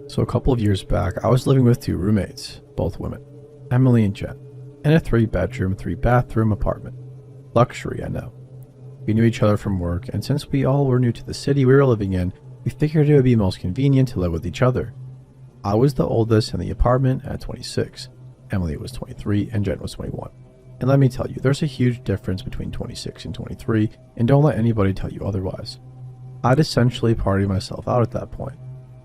So a couple of years back, I was living with two roommates, both women, Emily and Jen, in a 3-bedroom, 3-bathroom apartment. Luxury, I know. We knew each other from work, and since we all were new to the city we were living in, we figured it would be most convenient to live with each other. I was the oldest in the apartment at 26. Emily was 23 and Jen was 21. And let me tell you, there's a huge difference between 26 and 23, and don't let anybody tell you otherwise. I'd essentially partied myself out at that point.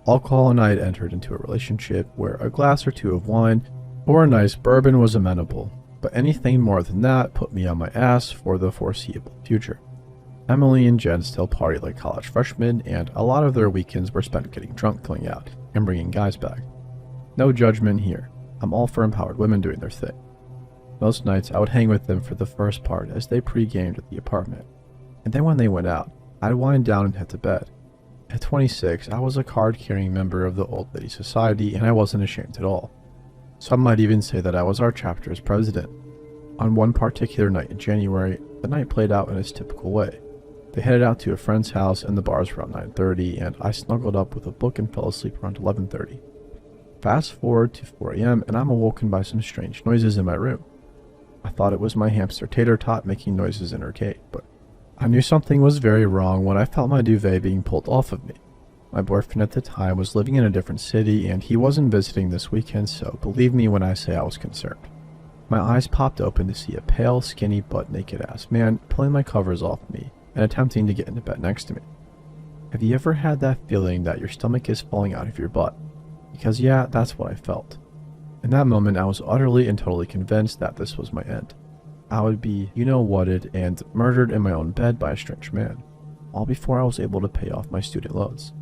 Alcohol and I had entered into a relationship where a glass or two of wine or a nice bourbon was amenable, but anything more than that put me on my ass for the foreseeable future. Emily and Jen still partied like college freshmen, and a lot of their weekends were spent getting drunk going out and bringing guys back. No judgment here. I'm all for empowered women doing their thing. Most nights I would hang with them for the first part as they pre-gamed at the apartment, and then when they went out, I'd wind down and head to bed. At 26, I was a card-carrying member of the Old Lady Society, and I wasn't ashamed at all. Some might even say that I was our chapter's president. On one particular night in January, the night played out in its typical way. They headed out to a friend's house and the bars around 9:30, and I snuggled up with a book and fell asleep around 11:30. Fast forward to 4 a.m. and I'm awoken by some strange noises in my room. I thought it was my hamster Tater Tot making noises in her cage, but I knew something was very wrong when I felt my duvet being pulled off of me. My boyfriend at the time was living in a different city and he wasn't visiting this weekend, so believe me when I say I was concerned. My eyes popped open to see a pale, skinny, butt-naked ass man pulling my covers off me and attempting to get into bed next to me. Have you ever had that feeling that your stomach is falling out of your butt? Because yeah, that's what I felt. In that moment, I was utterly and totally convinced that this was my end. I would be, you-know-whatted and murdered in my own bed by a strange man, all before I was able to pay off my student loans.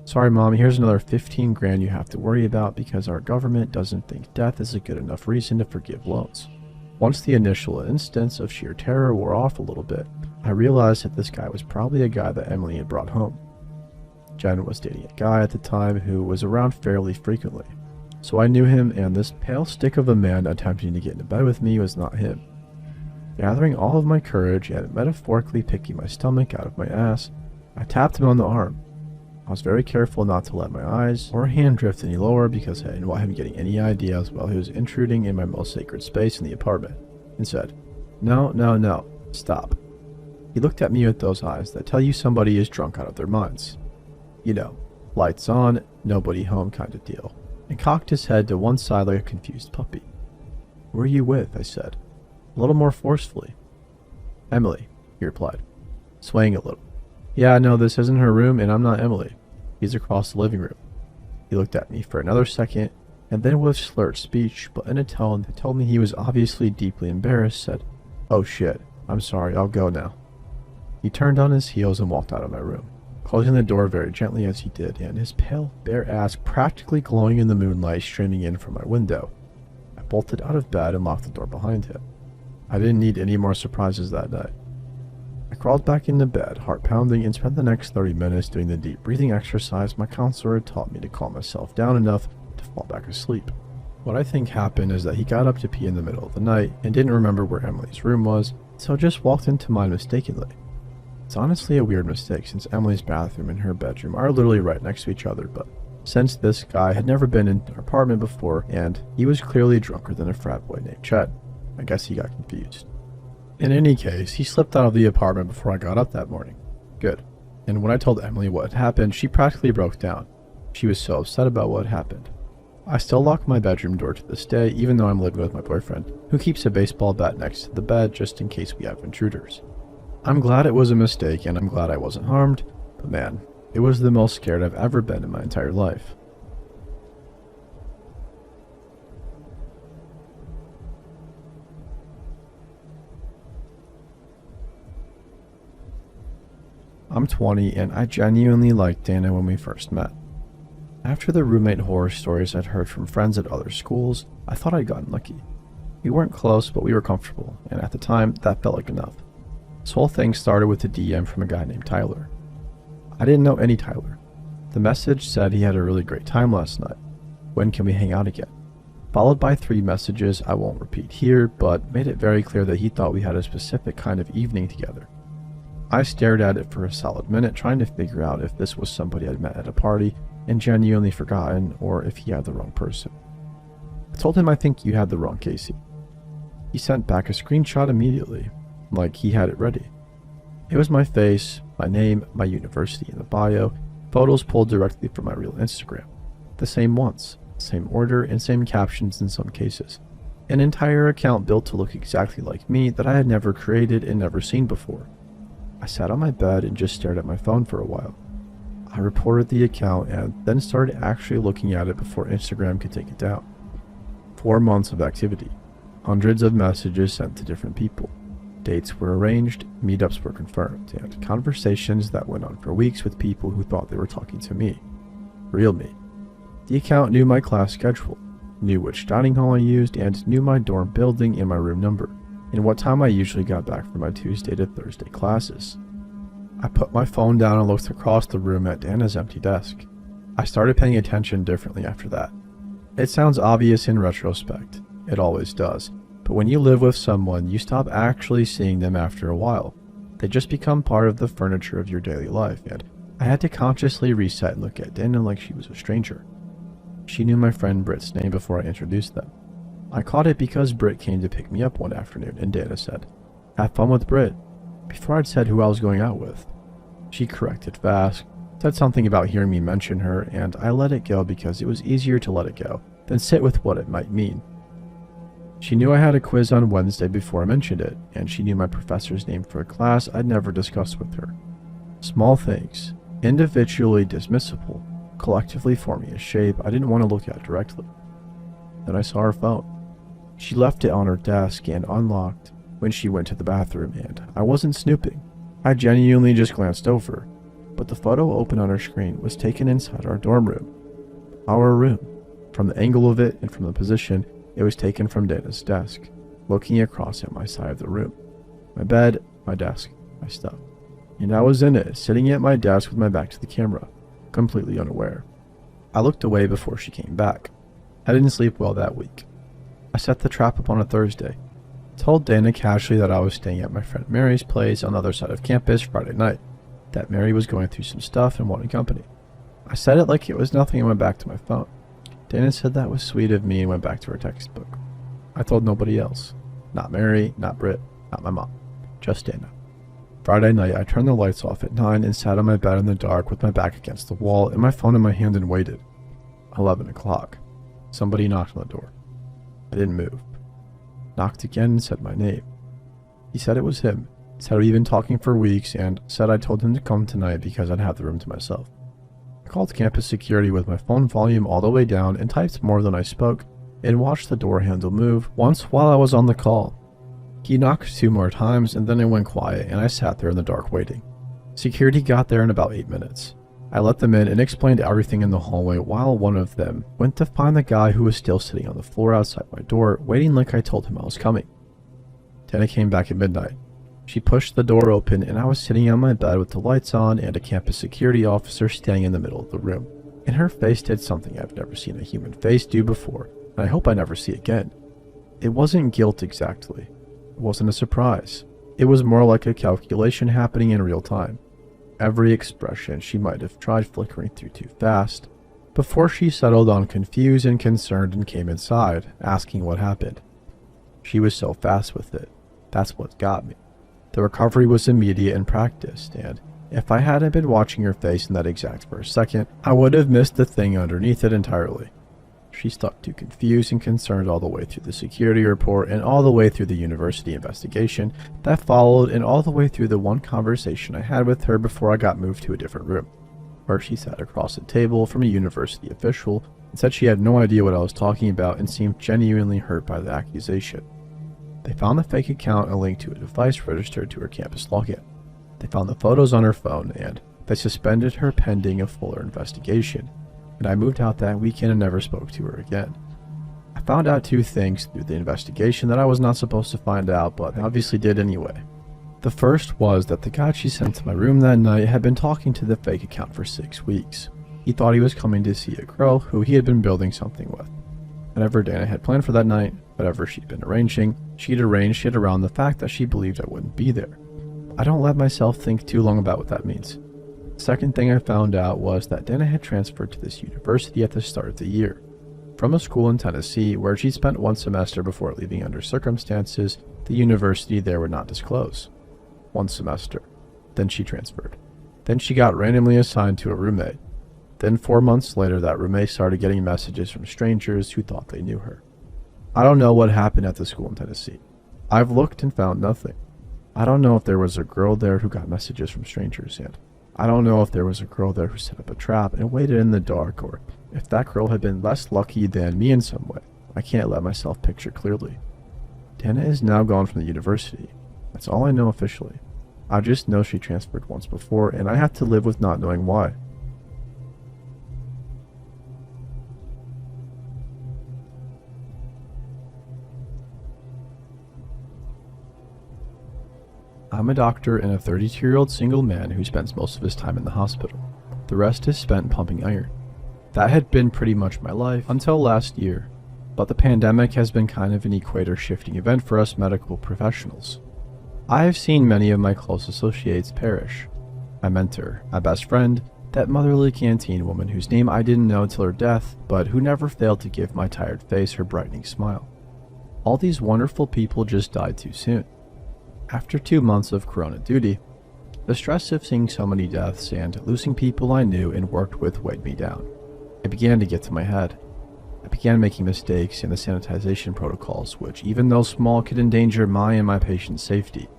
Sorry, Mom, here's another 15 grand you have to worry about because our government doesn't think death is a good enough reason to forgive loans. Once the initial instance of sheer terror wore off a little bit, I realized that this guy was probably a guy that Emily had brought home. Jen was dating a guy at the time who was around fairly frequently, so I knew him, and this pale stick of a man attempting to get into bed with me was not him. Gathering all of my courage and metaphorically picking my stomach out of my ass, I tapped him on the arm. I was very careful not to let my eyes or hand drift any lower because I didn't want him getting any ideas while he was intruding in my most sacred space in the apartment, and said, "No, no, no, stop." He looked at me with those eyes that tell you somebody is drunk out of their minds. You know, lights on, nobody home kind of deal, and cocked his head to one side like a confused puppy. "Who are you with?" I said, a little more forcefully. "Emily," he replied, swaying a little. "Yeah, no, this isn't her room, and I'm not Emily. He's across the living room." He looked at me for another second, and then with slurred speech, but in a tone that told me he was obviously deeply embarrassed, said, "Oh shit, I'm sorry, I'll go now." He turned on his heels and walked out of my room, closing the door very gently as he did, and his pale, bare ass practically glowing in the moonlight streaming in from my window. I bolted out of bed and locked the door behind him. I didn't need any more surprises that night. I crawled back into bed, heart pounding, and spent the next 30 minutes doing the deep breathing exercise my counselor had taught me to calm myself down enough to fall back asleep. What I think happened is that he got up to pee in the middle of the night and didn't remember where Emily's room was, so just walked into mine mistakenly. It's honestly a weird mistake since Emily's bathroom and her bedroom are literally right next to each other, but since this guy had never been in our apartment before and he was clearly drunker than a frat boy named Chet, I guess he got confused. In any case, he slipped out of the apartment before I got up that morning. Good. And when I told Emily what had happened, she practically broke down. She was so upset about what had happened. I still lock my bedroom door to this day, even though I'm living with my boyfriend, who keeps a baseball bat next to the bed just in case we have intruders. I'm glad it was a mistake, and I'm glad I wasn't harmed, but man, it was the most scared I've ever been in my entire life. I'm 20 and I genuinely liked Dana when we first met. After the roommate horror stories I'd heard from friends at other schools, I thought I'd gotten lucky. We weren't close, but we were comfortable, and at the time, that felt like enough. This whole thing started with a DM from a guy named Tyler. I didn't know any Tyler. The message said he had a really great time last night. When can we hang out again? Followed by 3 messages I won't repeat here, but made it very clear that he thought we had a specific kind of evening together. I stared at it for a solid minute, trying to figure out if this was somebody I'd met at a party and genuinely forgotten, or if he had the wrong person. I told him I think you had the wrong Casey. He sent back a screenshot immediately, like he had it ready. It was my face, my name, my university in the bio, photos pulled directly from my real Instagram. The same ones, same order, and same captions in some cases. An entire account built to look exactly like me that I had never created and never seen before. I sat on my bed and just stared at my phone for a while. I reported the account and then started actually looking at it before Instagram could take it down. 4 months of activity. Hundreds of messages sent to different people. Dates were arranged, meetups were confirmed, and conversations that went on for weeks with people who thought they were talking to me. Real me. The account knew my class schedule, knew which dining hall I used, and knew my dorm building and my room number, and what time I usually got back from my Tuesday to Thursday classes. I put my phone down and looked across the room at Dana's empty desk. I started paying attention differently after that. It sounds obvious in retrospect. It always does. But when you live with someone, you stop actually seeing them after a while. They just become part of the furniture of your daily life, and I had to consciously reset and look at Dana like she was a stranger. She knew my friend Britt's name before I introduced them. I caught it because Britt came to pick me up one afternoon, and Dana said, "Have fun with Britt," before I'd said who I was going out with. She corrected fast, said something about hearing me mention her, and I let it go because it was easier to let it go than sit with what it might mean. She knew I had a quiz on Wednesday before I mentioned it, and she knew my professor's name for a class I'd never discussed with her. Small things, individually dismissible, collectively forming a shape I didn't want to look at directly. Then I saw her phone. She left it on her desk and unlocked when she went to the bathroom, and I wasn't snooping. I genuinely just glanced over, but the photo open on her screen was taken inside our dorm room. Our room. From the angle of it and from the position, it was taken from Dana's desk, looking across at my side of the room. My bed, my desk, my stuff. And I was in it, sitting at my desk with my back to the camera, completely unaware. I looked away before she came back. I didn't sleep well that week. I set the trap up on a Thursday. Told Dana casually that I was staying at my friend Mary's place on the other side of campus Friday night, that Mary was going through some stuff and wanted company. I said it like it was nothing and went back to my phone. Dana said that was sweet of me and went back to her textbook. I told nobody else. Not Mary, not Britt, not my mom. Just Dana. Friday night, I turned the lights off at 9 and sat on my bed in the dark with my back against the wall and my phone in my hand and waited. 11 o'clock. Somebody knocked on the door. I didn't move. Knocked again and said my name. He said it was him. Said we'd been talking for weeks and said I told him to come tonight because I'd have the room to myself. I called campus security with my phone volume all the way down and typed more than I spoke and watched the door handle move once while I was on the call. He knocked 2 more times and then it went quiet and I sat there in the dark waiting. Security got there in about 8 minutes. I let them in and explained everything in the hallway while one of them went to find the guy who was still sitting on the floor outside my door waiting like I told him I was coming. Dana came back at midnight. She pushed the door open and I was sitting on my bed with the lights on and a campus security officer standing in the middle of the room. And her face did something I've never seen a human face do before, and I hope I never see again. It wasn't guilt exactly. It wasn't a surprise. It was more like a calculation happening in real time. Every expression she might have tried flickering through too fast, before she settled on confused and concerned and came inside, asking what happened. She was so fast with it. That's what got me. The recovery was immediate and practiced, and if I hadn't been watching her face in that exact first second, I would have missed the thing underneath it entirely. She stuck to confused and concerned all the way through the security report and all the way through the university investigation that followed and all the way through the one conversation I had with her before I got moved to a different room, where she sat across the table from a university official and said she had no idea what I was talking about and seemed genuinely hurt by the accusation. They found the fake account and a link to a device registered to her campus login. They found the photos on her phone and they suspended her pending a fuller investigation. And I moved out that weekend and never spoke to her again. I found out 2 things through the investigation that I was not supposed to find out, but obviously did anyway. The first was that the guy she sent to my room that night had been talking to the fake account for 6 weeks. He thought he was coming to see a girl who he had been building something with. Whatever Dana had planned for that night, whatever she'd been arranging, she'd arranged it around the fact that she believed I wouldn't be there. I don't let myself think too long about what that means. The second thing I found out was that Dana had transferred to this university at the start of the year, from a school in Tennessee where she spent one semester before leaving under circumstances the university there would not disclose. One semester. Then she transferred. Then she got randomly assigned to a roommate. Then 4 months later, that roommate started getting messages from strangers who thought they knew her. I don't know what happened at the school in Tennessee. I've looked and found nothing. I don't know if there was a girl there who got messages from strangers, and I don't know if there was a girl there who set up a trap and waited in the dark, or if that girl had been less lucky than me in some way. I can't let myself picture clearly. Dana is now gone from the university. That's all I know officially. I just know she transferred once before, and I have to live with not knowing why. I'm a doctor and a 32-year-old single man who spends most of his time in the hospital. The rest is spent pumping iron. That had been pretty much my life until last year, but the pandemic has been kind of an equator-shifting event for us medical professionals. I have seen many of my close associates perish. My mentor, my best friend, that motherly canteen woman whose name I didn't know till her death, but who never failed to give my tired face her brightening smile. All these wonderful people just died too soon. After 2 months of corona duty, the stress of seeing so many deaths and losing people I knew and worked with weighed me down. It began to get to my head. I began making mistakes in the sanitization protocols, which, even though small, could endanger my and my patient's safety.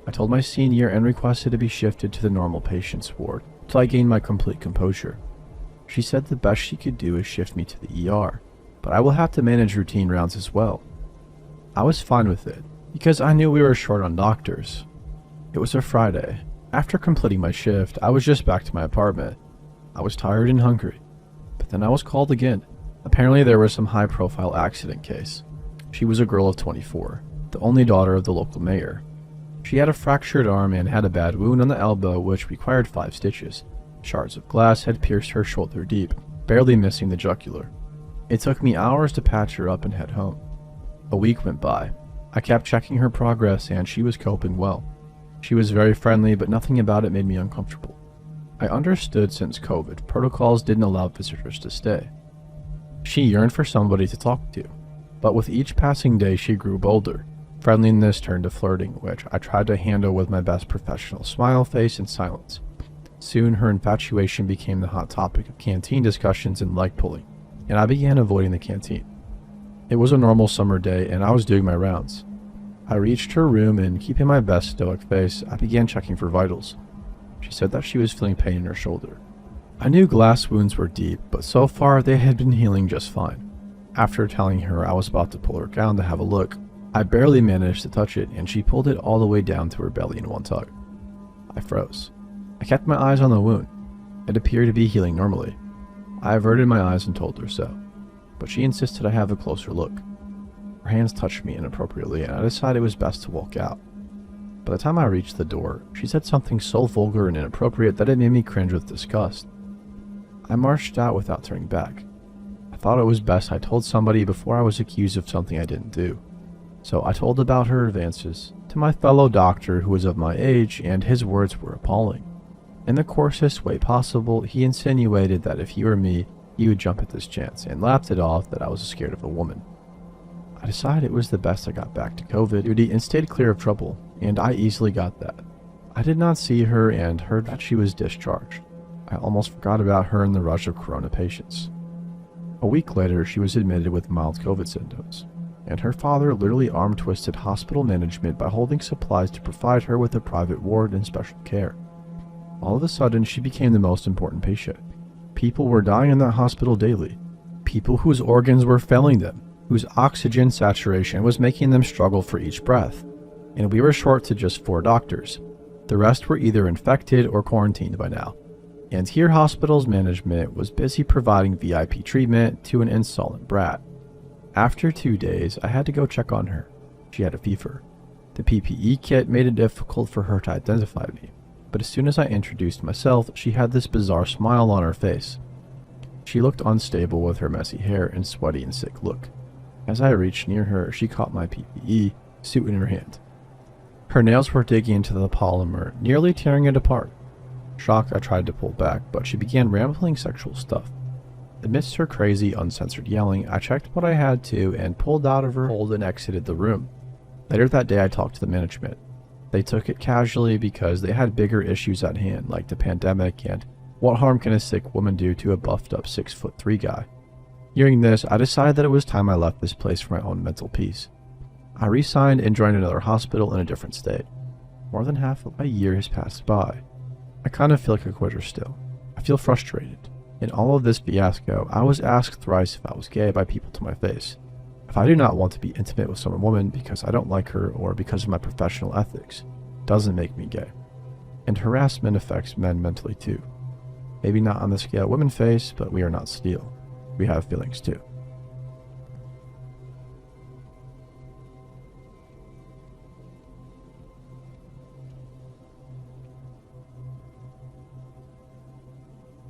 I told my senior and requested to be shifted to the normal patients ward till I gained my complete composure. She said the best she could do is shift me to the ER, but I will have to manage routine rounds as well. I was fine with it, because I knew we were short on doctors. It was a Friday. After completing my shift, I was just back to my apartment. I was tired and hungry, but then I was called again. Apparently there was some high-profile accident case. She was a girl of 24, the only daughter of the local mayor. She had a fractured arm and had a bad wound on the elbow which required 5 stitches. Shards of glass had pierced her shoulder deep, barely missing the jugular. It took me hours to patch her up and head home. A week went by. I kept checking her progress and she was coping well. She was very friendly, but nothing about it made me uncomfortable. I understood since COVID, protocols didn't allow visitors to stay. She yearned for somebody to talk to, but with each passing day she grew bolder. Friendliness turned to flirting, which I tried to handle with my best professional smile face and silence. Soon her infatuation became the hot topic of canteen discussions and leg pulling, and I began avoiding the canteen. It was a normal summer day and I was doing my rounds. I reached her room and, keeping my best stoic face, I began checking for vitals. She said that she was feeling pain in her shoulder. I knew glass wounds were deep, but so far they had been healing just fine. After telling her I was about to pull her gown to have a look, I barely managed to touch it and she pulled it all the way down to her belly in one tug. I froze. I kept my eyes on the wound. It appeared to be healing normally. I averted my eyes and told her so, but she insisted I have a closer look. Her hands touched me inappropriately and I decided it was best to walk out. By the time I reached the door, she said something so vulgar and inappropriate that it made me cringe with disgust. I marched out without turning back. I thought it was best I told somebody before I was accused of something I didn't do. So I told about her advances to my fellow doctor who was of my age, and his words were appalling. In the coarsest way possible, he insinuated that if he were me, he would jump at this chance, and laughed it off that I was scared of a woman. I decided it was the best I got back to COVID duty and stayed clear of trouble, and I easily got that. I did not see her and heard that she was discharged. I almost forgot about her in the rush of corona patients. A week later, she was admitted with mild COVID symptoms, and her father literally arm-twisted hospital management by holding supplies to provide her with a private ward and special care. All of a sudden, she became the most important patient. People were dying in that hospital daily. People whose organs were failing them, whose oxygen saturation was making them struggle for each breath. And we were short to just 4 doctors. The rest were either infected or quarantined by now. And here hospital's management was busy providing VIP treatment to an insolent brat. After 2 days, I had to go check on her. She had a fever. The PPE kit made it difficult for her to identify me, but as soon as I introduced myself, she had this bizarre smile on her face. She looked unstable with her messy hair and sweaty and sick look. As I reached near her, she caught my PPE suit in her hand. Her nails were digging into the polymer, nearly tearing it apart. Shocked, I tried to pull back, but she began rambling sexual stuff. Amidst her crazy, uncensored yelling, I checked what I had to and pulled out of her hold and exited the room. Later that day, I talked to the management. They took it casually because they had bigger issues at hand, like the pandemic and what harm can a sick woman do to a buffed up 6'3" guy. Hearing this, I decided that it was time I left this place for my own mental peace. I re-signed and joined another hospital in a different state. More than half of a year has passed by. I kind of feel like a quitter still. I feel frustrated. In all of this fiasco, I was asked thrice if I was gay by people to my face. If I do not want to be intimate with some woman because I don't like her or because of my professional ethics, doesn't make me gay. And harassment affects men mentally too. Maybe not on the scale women face, but we are not steel. We have feelings too.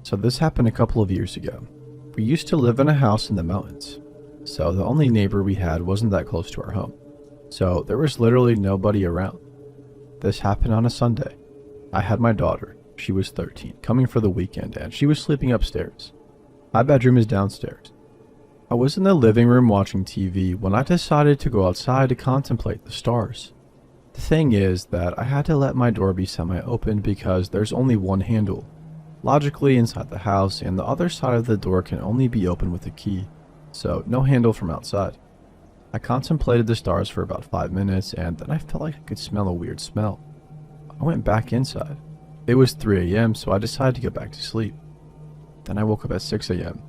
So this happened a couple of years ago. We used to live in a house in the mountains, so the only neighbor we had wasn't that close to our home. So there was literally nobody around. This happened on a Sunday. I had my daughter, she was 13, coming for the weekend and she was sleeping upstairs. My bedroom is downstairs. I was in the living room watching TV when I decided to go outside to contemplate the stars. The thing is that I had to let my door be semi-open because there's only one handle. Logically inside the house, and the other side of the door can only be opened with a key, so no handle from outside. I contemplated the stars for about 5 minutes and then I felt like I could smell a weird smell. I went back inside. It was 3 a.m. so I decided to go back to sleep. Then I woke up at 6 a.m.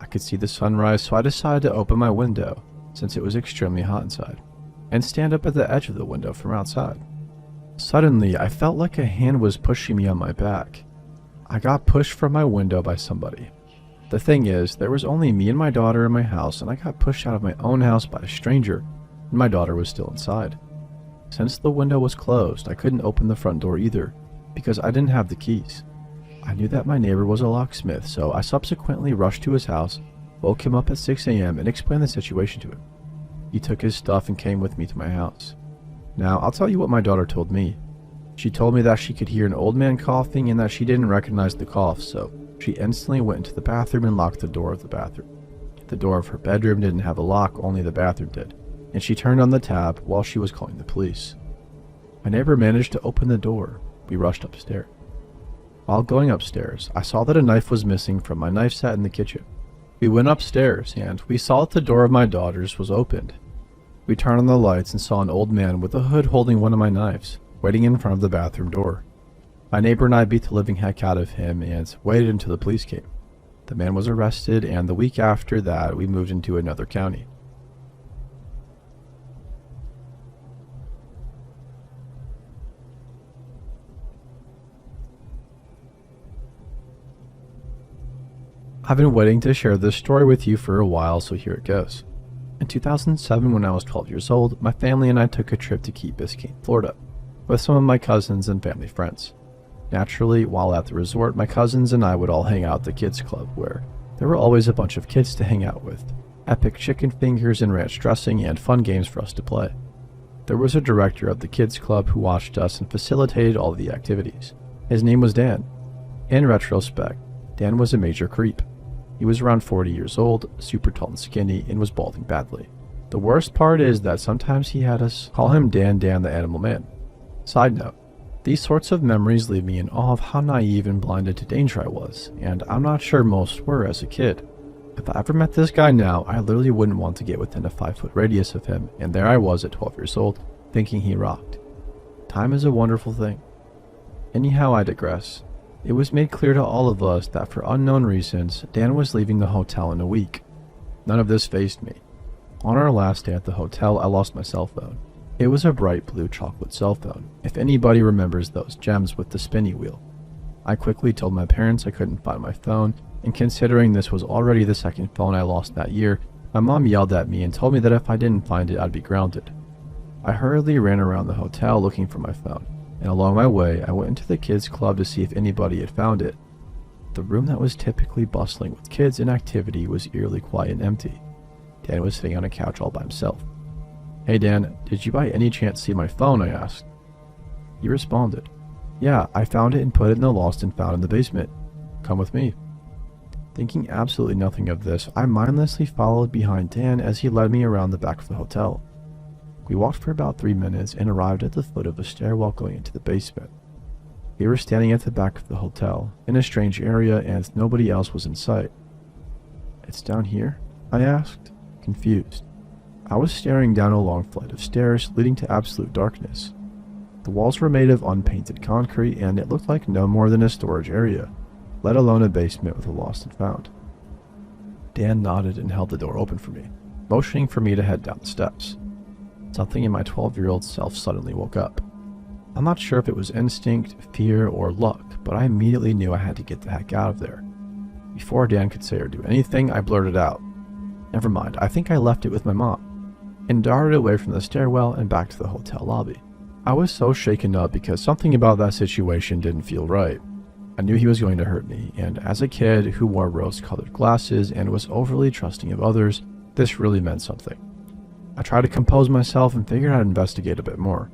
I could see the sunrise, so I decided to open my window since it was extremely hot inside and stand up at the edge of the window from outside. Suddenly, I felt like a hand was pushing me on my back. I got pushed from my window by somebody. The thing is, there was only me and my daughter in my house, and I got pushed out of my own house by a stranger, and my daughter was still inside. Since the window was closed, I couldn't open the front door either, because I didn't have the keys. I knew that my neighbor was a locksmith, so I subsequently rushed to his house, woke him up at 6 a.m. and explained the situation to him. He took his stuff and came with me to my house. Now, I'll tell you what my daughter told me. She told me that she could hear an old man coughing and that she didn't recognize the cough, so she instantly went into the bathroom and locked the door of the bathroom. The door of her bedroom didn't have a lock, only the bathroom did, and she turned on the tap while she was calling the police. My neighbor managed to open the door. We rushed upstairs. While going upstairs, I saw that a knife was missing from my knife set in the kitchen. We went upstairs and we saw that the door of my daughter's was opened. We turned on the lights and saw an old man with a hood holding one of my knives, waiting in front of the bathroom door. My neighbor and I beat the living heck out of him and waited until the police came. The man was arrested, and the week after that, we moved into another county. I've been waiting to share this story with you for a while, so here it goes. In 2007, when I was 12 years old, my family and I took a trip to Key Biscayne, Florida, with some of my cousins and family friends. Naturally, while at the resort, my cousins and I would all hang out at the kids club, where there were always a bunch of kids to hang out with, epic chicken fingers and ranch dressing, and fun games for us to play. There was a director of the kids club who watched us and facilitated all of the activities. His name was Dan. In retrospect, Dan was a major creep. He was around 40 years old, super tall and skinny, and was balding badly. The worst part is that sometimes he had us call him Dan the Animal Man. Side note, these sorts of memories leave me in awe of how naive and blinded to danger I was, and I'm not sure most were as a kid. If I ever met this guy now, I literally wouldn't want to get within a 5-foot radius of him, and there I was at 12 years old, thinking he rocked. Time is a wonderful thing. Anyhow, I digress. It was made clear to all of us that for unknown reasons, Dan was leaving the hotel in a week. None of this fazed me. On our last day at the hotel, I lost my cell phone. It was a bright blue chocolate cell phone, if anybody remembers those gems with the spinny wheel. I quickly told my parents I couldn't find my phone, and considering this was already the second phone I lost that year, my mom yelled at me and told me that if I didn't find it, I'd be grounded. I hurriedly ran around the hotel looking for my phone, and along my way, I went into the kids' club to see if anybody had found it. The room that was typically bustling with kids and activity was eerily quiet and empty. Dan was sitting on a couch all by himself. "Hey Dan, did you by any chance see my phone?" I asked. He responded, "Yeah, I found it and put it in the lost and found in the basement. Come with me." Thinking absolutely nothing of this, I mindlessly followed behind Dan as he led me around the back of the hotel. We walked for about 3 minutes and arrived at the foot of a stairwell going into the basement. We were standing at the back of the hotel, in a strange area, and nobody else was in sight. "It's down here?" I asked, confused. I was staring down a long flight of stairs leading to absolute darkness. The walls were made of unpainted concrete, and it looked like no more than a storage area, let alone a basement with a lost and found. Dan nodded and held the door open for me, motioning for me to head down the steps. Something in my 12-year-old self suddenly woke up. I'm not sure if it was instinct, fear, or luck, but I immediately knew I had to get the heck out of there. Before Dan could say or do anything, I blurted out, "Never mind, I think I left it with my mom," and darted away from the stairwell and back to the hotel lobby. I was so shaken up because something about that situation didn't feel right. I knew he was going to hurt me, and as a kid who wore rose-colored glasses and was overly trusting of others, this really meant something. I tried to compose myself and figured I'd investigate a bit more.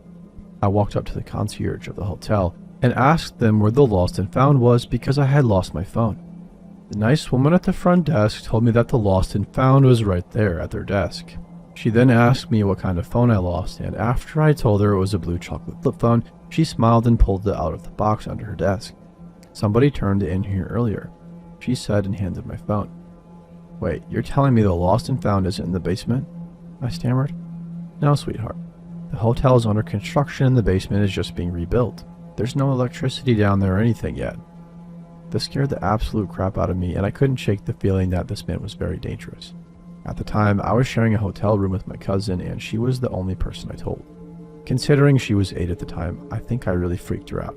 I walked up to the concierge of the hotel and asked them where the lost and found was because I had lost my phone. The nice woman at the front desk told me that the lost and found was right there at their desk. She then asked me what kind of phone I lost, and after I told her it was a blue chocolate flip phone, she smiled and pulled it out of the box under her desk. "Somebody turned it in here earlier," she said and handed my phone. "Wait, you're telling me the lost and found isn't in the basement?" I stammered. "No, sweetheart. The hotel is under construction and the basement is just being rebuilt. There's no electricity down there or anything yet." This scared the absolute crap out of me, and I couldn't shake the feeling that this man was very dangerous. At the time, I was sharing a hotel room with my cousin, and she was the only person I told. Considering she was 8 at the time, I think I really freaked her out.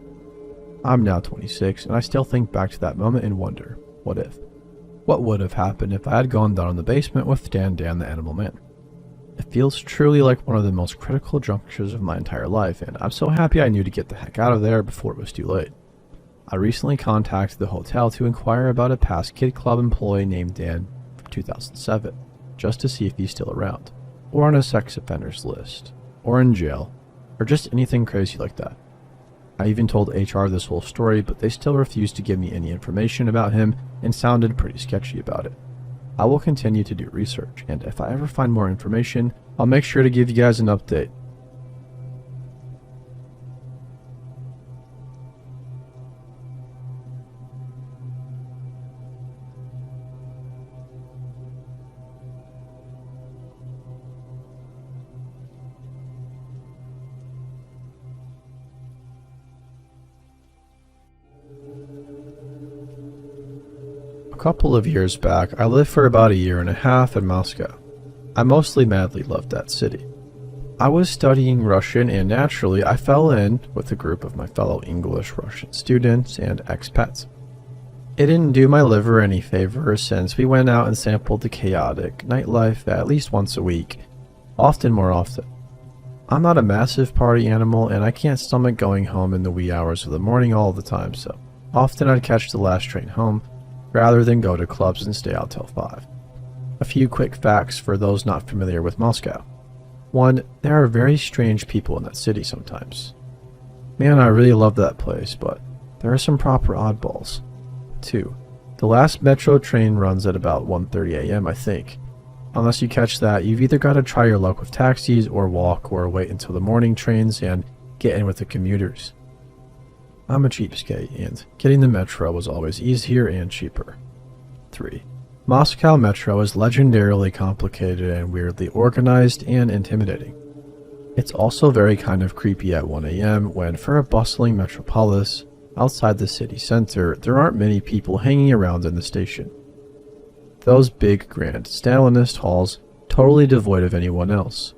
I'm now 26, and I still think back to that moment and wonder, what if? What would have happened if I had gone down in the basement with Dan the Animal Man? It feels truly like one of the most critical junctures of my entire life, and I'm so happy I knew to get the heck out of there before it was too late. I recently contacted the hotel to inquire about a past kid club employee named Dan from 2007, just to see if he's still around, or on a sex offenders list, or in jail, or just anything crazy like that. I even told HR this whole story, but they still refused to give me any information about him and sounded pretty sketchy about it. I will continue to do research, and if I ever find more information, I'll make sure to give you guys an update. A couple of years back, I lived for about a year and a half in Moscow. I mostly madly loved that city. I was studying Russian, and naturally I fell in with a group of my fellow English-Russian students and expats. It didn't do my liver any favors since we went out and sampled the chaotic nightlife at least once a week, often more often. I'm not a massive party animal, and I can't stomach going home in the wee hours of the morning all the time, so often I'd catch the last train home, rather than go to clubs and stay out till 5. A few quick facts for those not familiar with Moscow. 1. There are very strange people in that city sometimes. Man, I really love that place, but there are some proper oddballs. 2. The last metro train runs at about 1:30 a.m. I think. Unless you catch that, you've either got to try your luck with taxis or walk or wait until the morning trains and get in with the commuters. I'm a cheapskate, and getting the metro was always easier and cheaper. 3. Moscow Metro is legendarily complicated and weirdly organized and intimidating. It's also very kind of creepy at 1 a.m. when, for a bustling metropolis outside the city center, there aren't many people hanging around in the station. Those big, grand Stalinist halls, totally devoid of anyone else.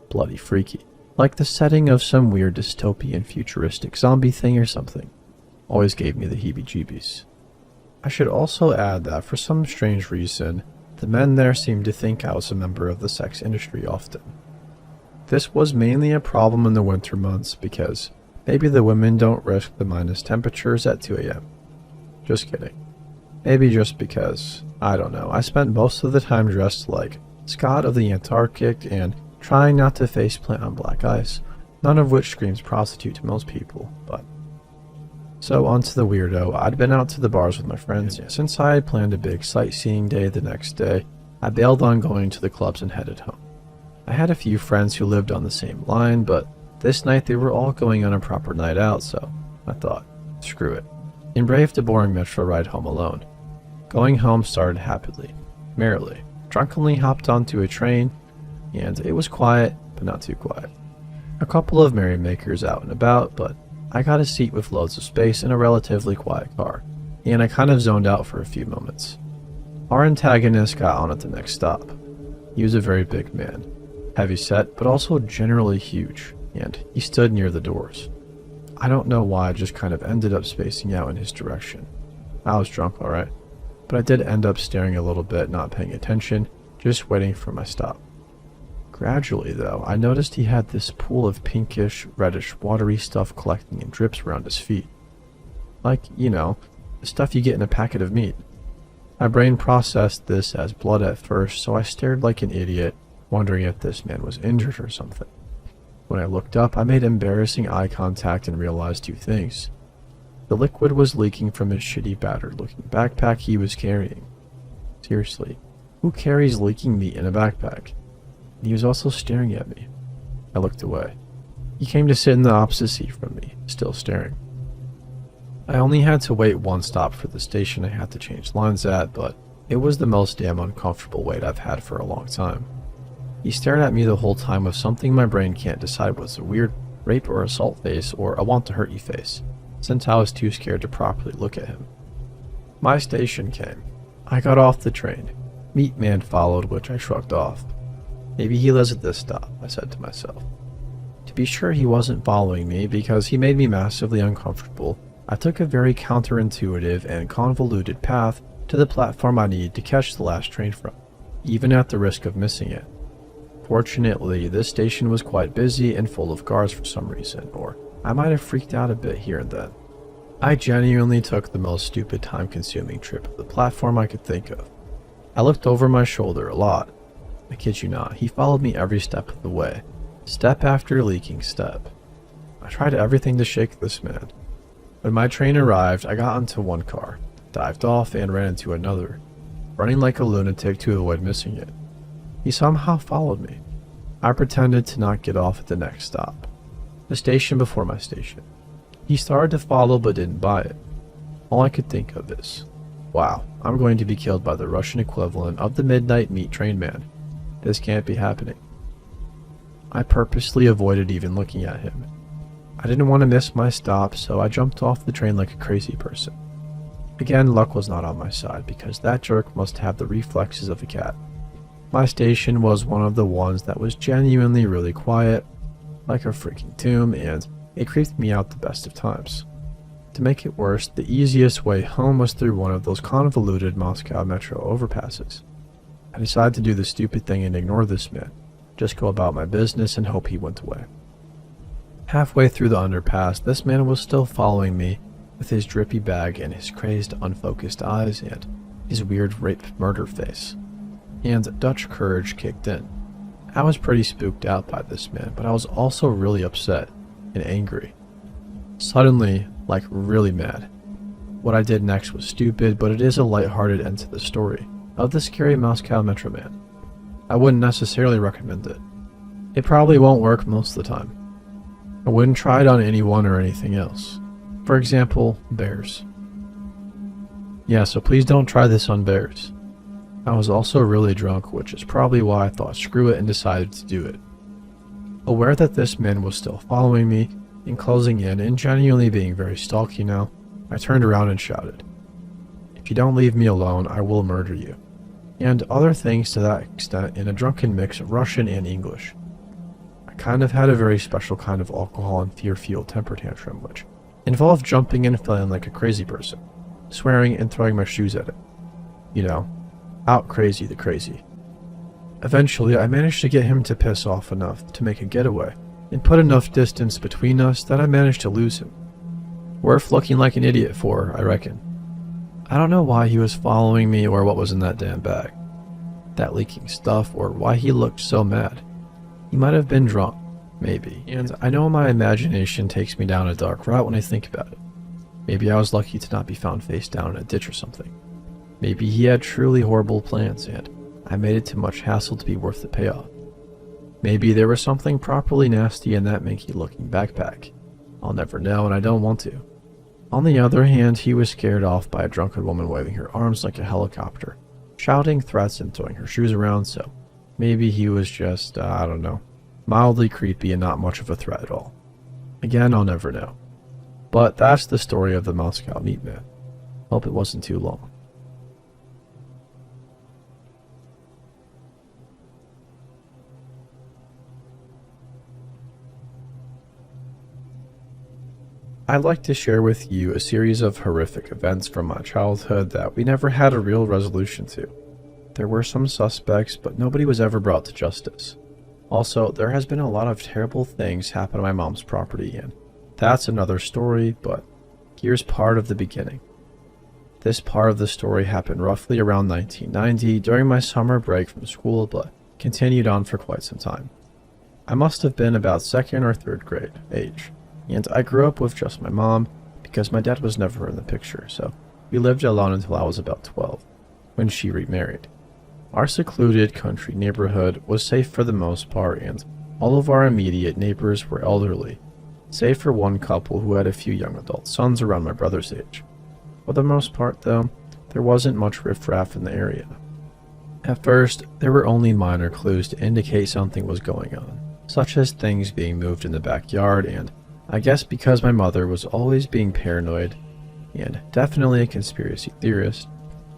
Bloody freaky. Like the setting of some weird dystopian futuristic zombie thing or something. Always gave me the heebie-jeebies. I should also add that for some strange reason, the men there seemed to think I was a member of the sex industry often. This was mainly a problem in the winter months because maybe the women don't risk the minus temperatures at 2 a.m. Just kidding. Maybe just because, I don't know, I spent most of the time dressed like Scott of the Antarctic and trying not to faceplant on black ice, none of which screams prostitute to most people, but... So onto the weirdo. I'd been out to the bars with my friends, and since I had planned a big sightseeing day the next day, I bailed on going to the clubs and headed home. I had a few friends who lived on the same line, but this night they were all going on a proper night out, so I thought, screw it, and braved a boring metro ride home alone. Going home started happily, merrily, drunkenly hopped onto a train, and it was quiet, but not too quiet. A couple of merrymakers out and about, but I got a seat with loads of space in a relatively quiet car, and I kind of zoned out for a few moments. Our antagonist got on at the next stop. He was a very big man, heavy-set, but also generally huge, and he stood near the doors. I don't know why I just kind of ended up spacing out in his direction. I was drunk, alright, but I did end up staring a little bit, not paying attention, just waiting for my stop. Gradually, though, I noticed he had this pool of pinkish, reddish, watery stuff collecting in drips around his feet. Like, you know, the stuff you get in a packet of meat. My brain processed this as blood at first, so I stared like an idiot, wondering if this man was injured or something. When I looked up, I made embarrassing eye contact and realized two things. The liquid was leaking from his shitty, battered-looking backpack he was carrying. Seriously, who carries leaking meat in a backpack? He was also staring at me. I looked away. He came to sit in the opposite seat from me, still staring. I only had to wait one stop for the station I had to change lines at, but it was the most damn uncomfortable wait I've had for a long time. He stared at me the whole time with something my brain can't decide was a weird rape or assault face or a want to hurt you face, since I was too scared to properly look at him. My station came. I got off the train. Meat Man followed, which I shrugged off. Maybe he lives at this stop, I said to myself. To be sure he wasn't following me because he made me massively uncomfortable, I took a very counterintuitive and convoluted path to the platform I needed to catch the last train from, even at the risk of missing it. Fortunately, this station was quite busy and full of guards for some reason, or I might have freaked out a bit here and then. I genuinely took the most stupid time-consuming trip of the platform I could think of. I looked over my shoulder a lot. I kid you not, he followed me every step of the way, step after leaking step. I tried everything to shake this man. When my train arrived, I got into one car, dived off, and ran into another, running like a lunatic to avoid missing it. He somehow followed me. I pretended to not get off at the next stop, the station before my station. He started to follow but didn't buy it. All I could think of is, wow, I'm going to be killed by the Russian equivalent of the Midnight Meat Train Man. This can't be happening. I purposely avoided even looking at him. I didn't want to miss my stop, so I jumped off the train like a crazy person. Again, luck was not on my side because that jerk must have the reflexes of a cat. My station was one of the ones that was genuinely really quiet, like a freaking tomb, and it creeped me out the best of times. To make it worse, the easiest way home was through one of those convoluted Moscow metro overpasses. I decided to do the stupid thing and ignore this man, just go about my business and hope he went away. Halfway through the underpass, this man was still following me with his drippy bag and his crazed, unfocused eyes and his weird rape murder face. And Dutch courage kicked in. I was pretty spooked out by this man, but I was also really upset and angry. Suddenly, like really mad. What I did next was stupid, but it is a lighthearted end to the story of the scary Moscow Metro Man. I wouldn't necessarily recommend it. It probably won't work most of the time. I wouldn't try it on anyone or anything else. For example, bears. Yeah, so please don't try this on bears. I was also really drunk, which is probably why I thought screw it and decided to do it. Aware that this man was still following me and closing in and genuinely being very stalky now, I turned around and shouted, "If you don't leave me alone, I will murder you," and other things to that extent in a drunken mix of Russian and English. I kind of had a very special kind of alcohol and fear-fueled temper tantrum, which involved jumping and feeling like a crazy person, swearing and throwing my shoes at it. You know, out crazy the crazy. Eventually, I managed to get him to piss off enough to make a getaway, and put enough distance between us that I managed to lose him. Worth looking like an idiot for, I reckon. I don't know why he was following me or what was in that damn bag, that leaking stuff, or why he looked so mad. He might have been drunk, Maybe. And I know my imagination takes me down a dark route when I think about it. Maybe I was lucky to not be found face down in a ditch or something. Maybe he had truly horrible plans and I made it too much hassle to be worth the payoff. Maybe there was something properly nasty in that Mickey-looking backpack. I'll never know and I don't want to. On the other hand, he was scared off by a drunken woman waving her arms like a helicopter, shouting threats and throwing her shoes around, so maybe he was just, I don't know, mildly creepy and not much of a threat at all. Again, I'll never know. But that's the story of the Moscow Meat Man. Hope it wasn't too long. I'd like to share with you a series of horrific events from my childhood that we never had a real resolution to. There were some suspects, but nobody was ever brought to justice. Also, there has been a lot of terrible things happen on my mom's property, and that's another story, but here's part of the beginning. This part of the story happened roughly around 1990 during my summer break from school, but continued on for quite some time. I must have been about 2nd or 3rd grade age. And I grew up with just my mom because my dad was never in the picture, so we lived alone until I was about 12, when she remarried. Our secluded country neighborhood was safe for the most part, and all of our immediate neighbors were elderly, save for one couple who had a few young adult sons around my brother's age. For the most part, though, there wasn't much riffraff in the area. At first, there were only minor clues to indicate something was going on, such as things being moved in the backyard, and I guess because my mother was always being paranoid, and definitely a conspiracy theorist,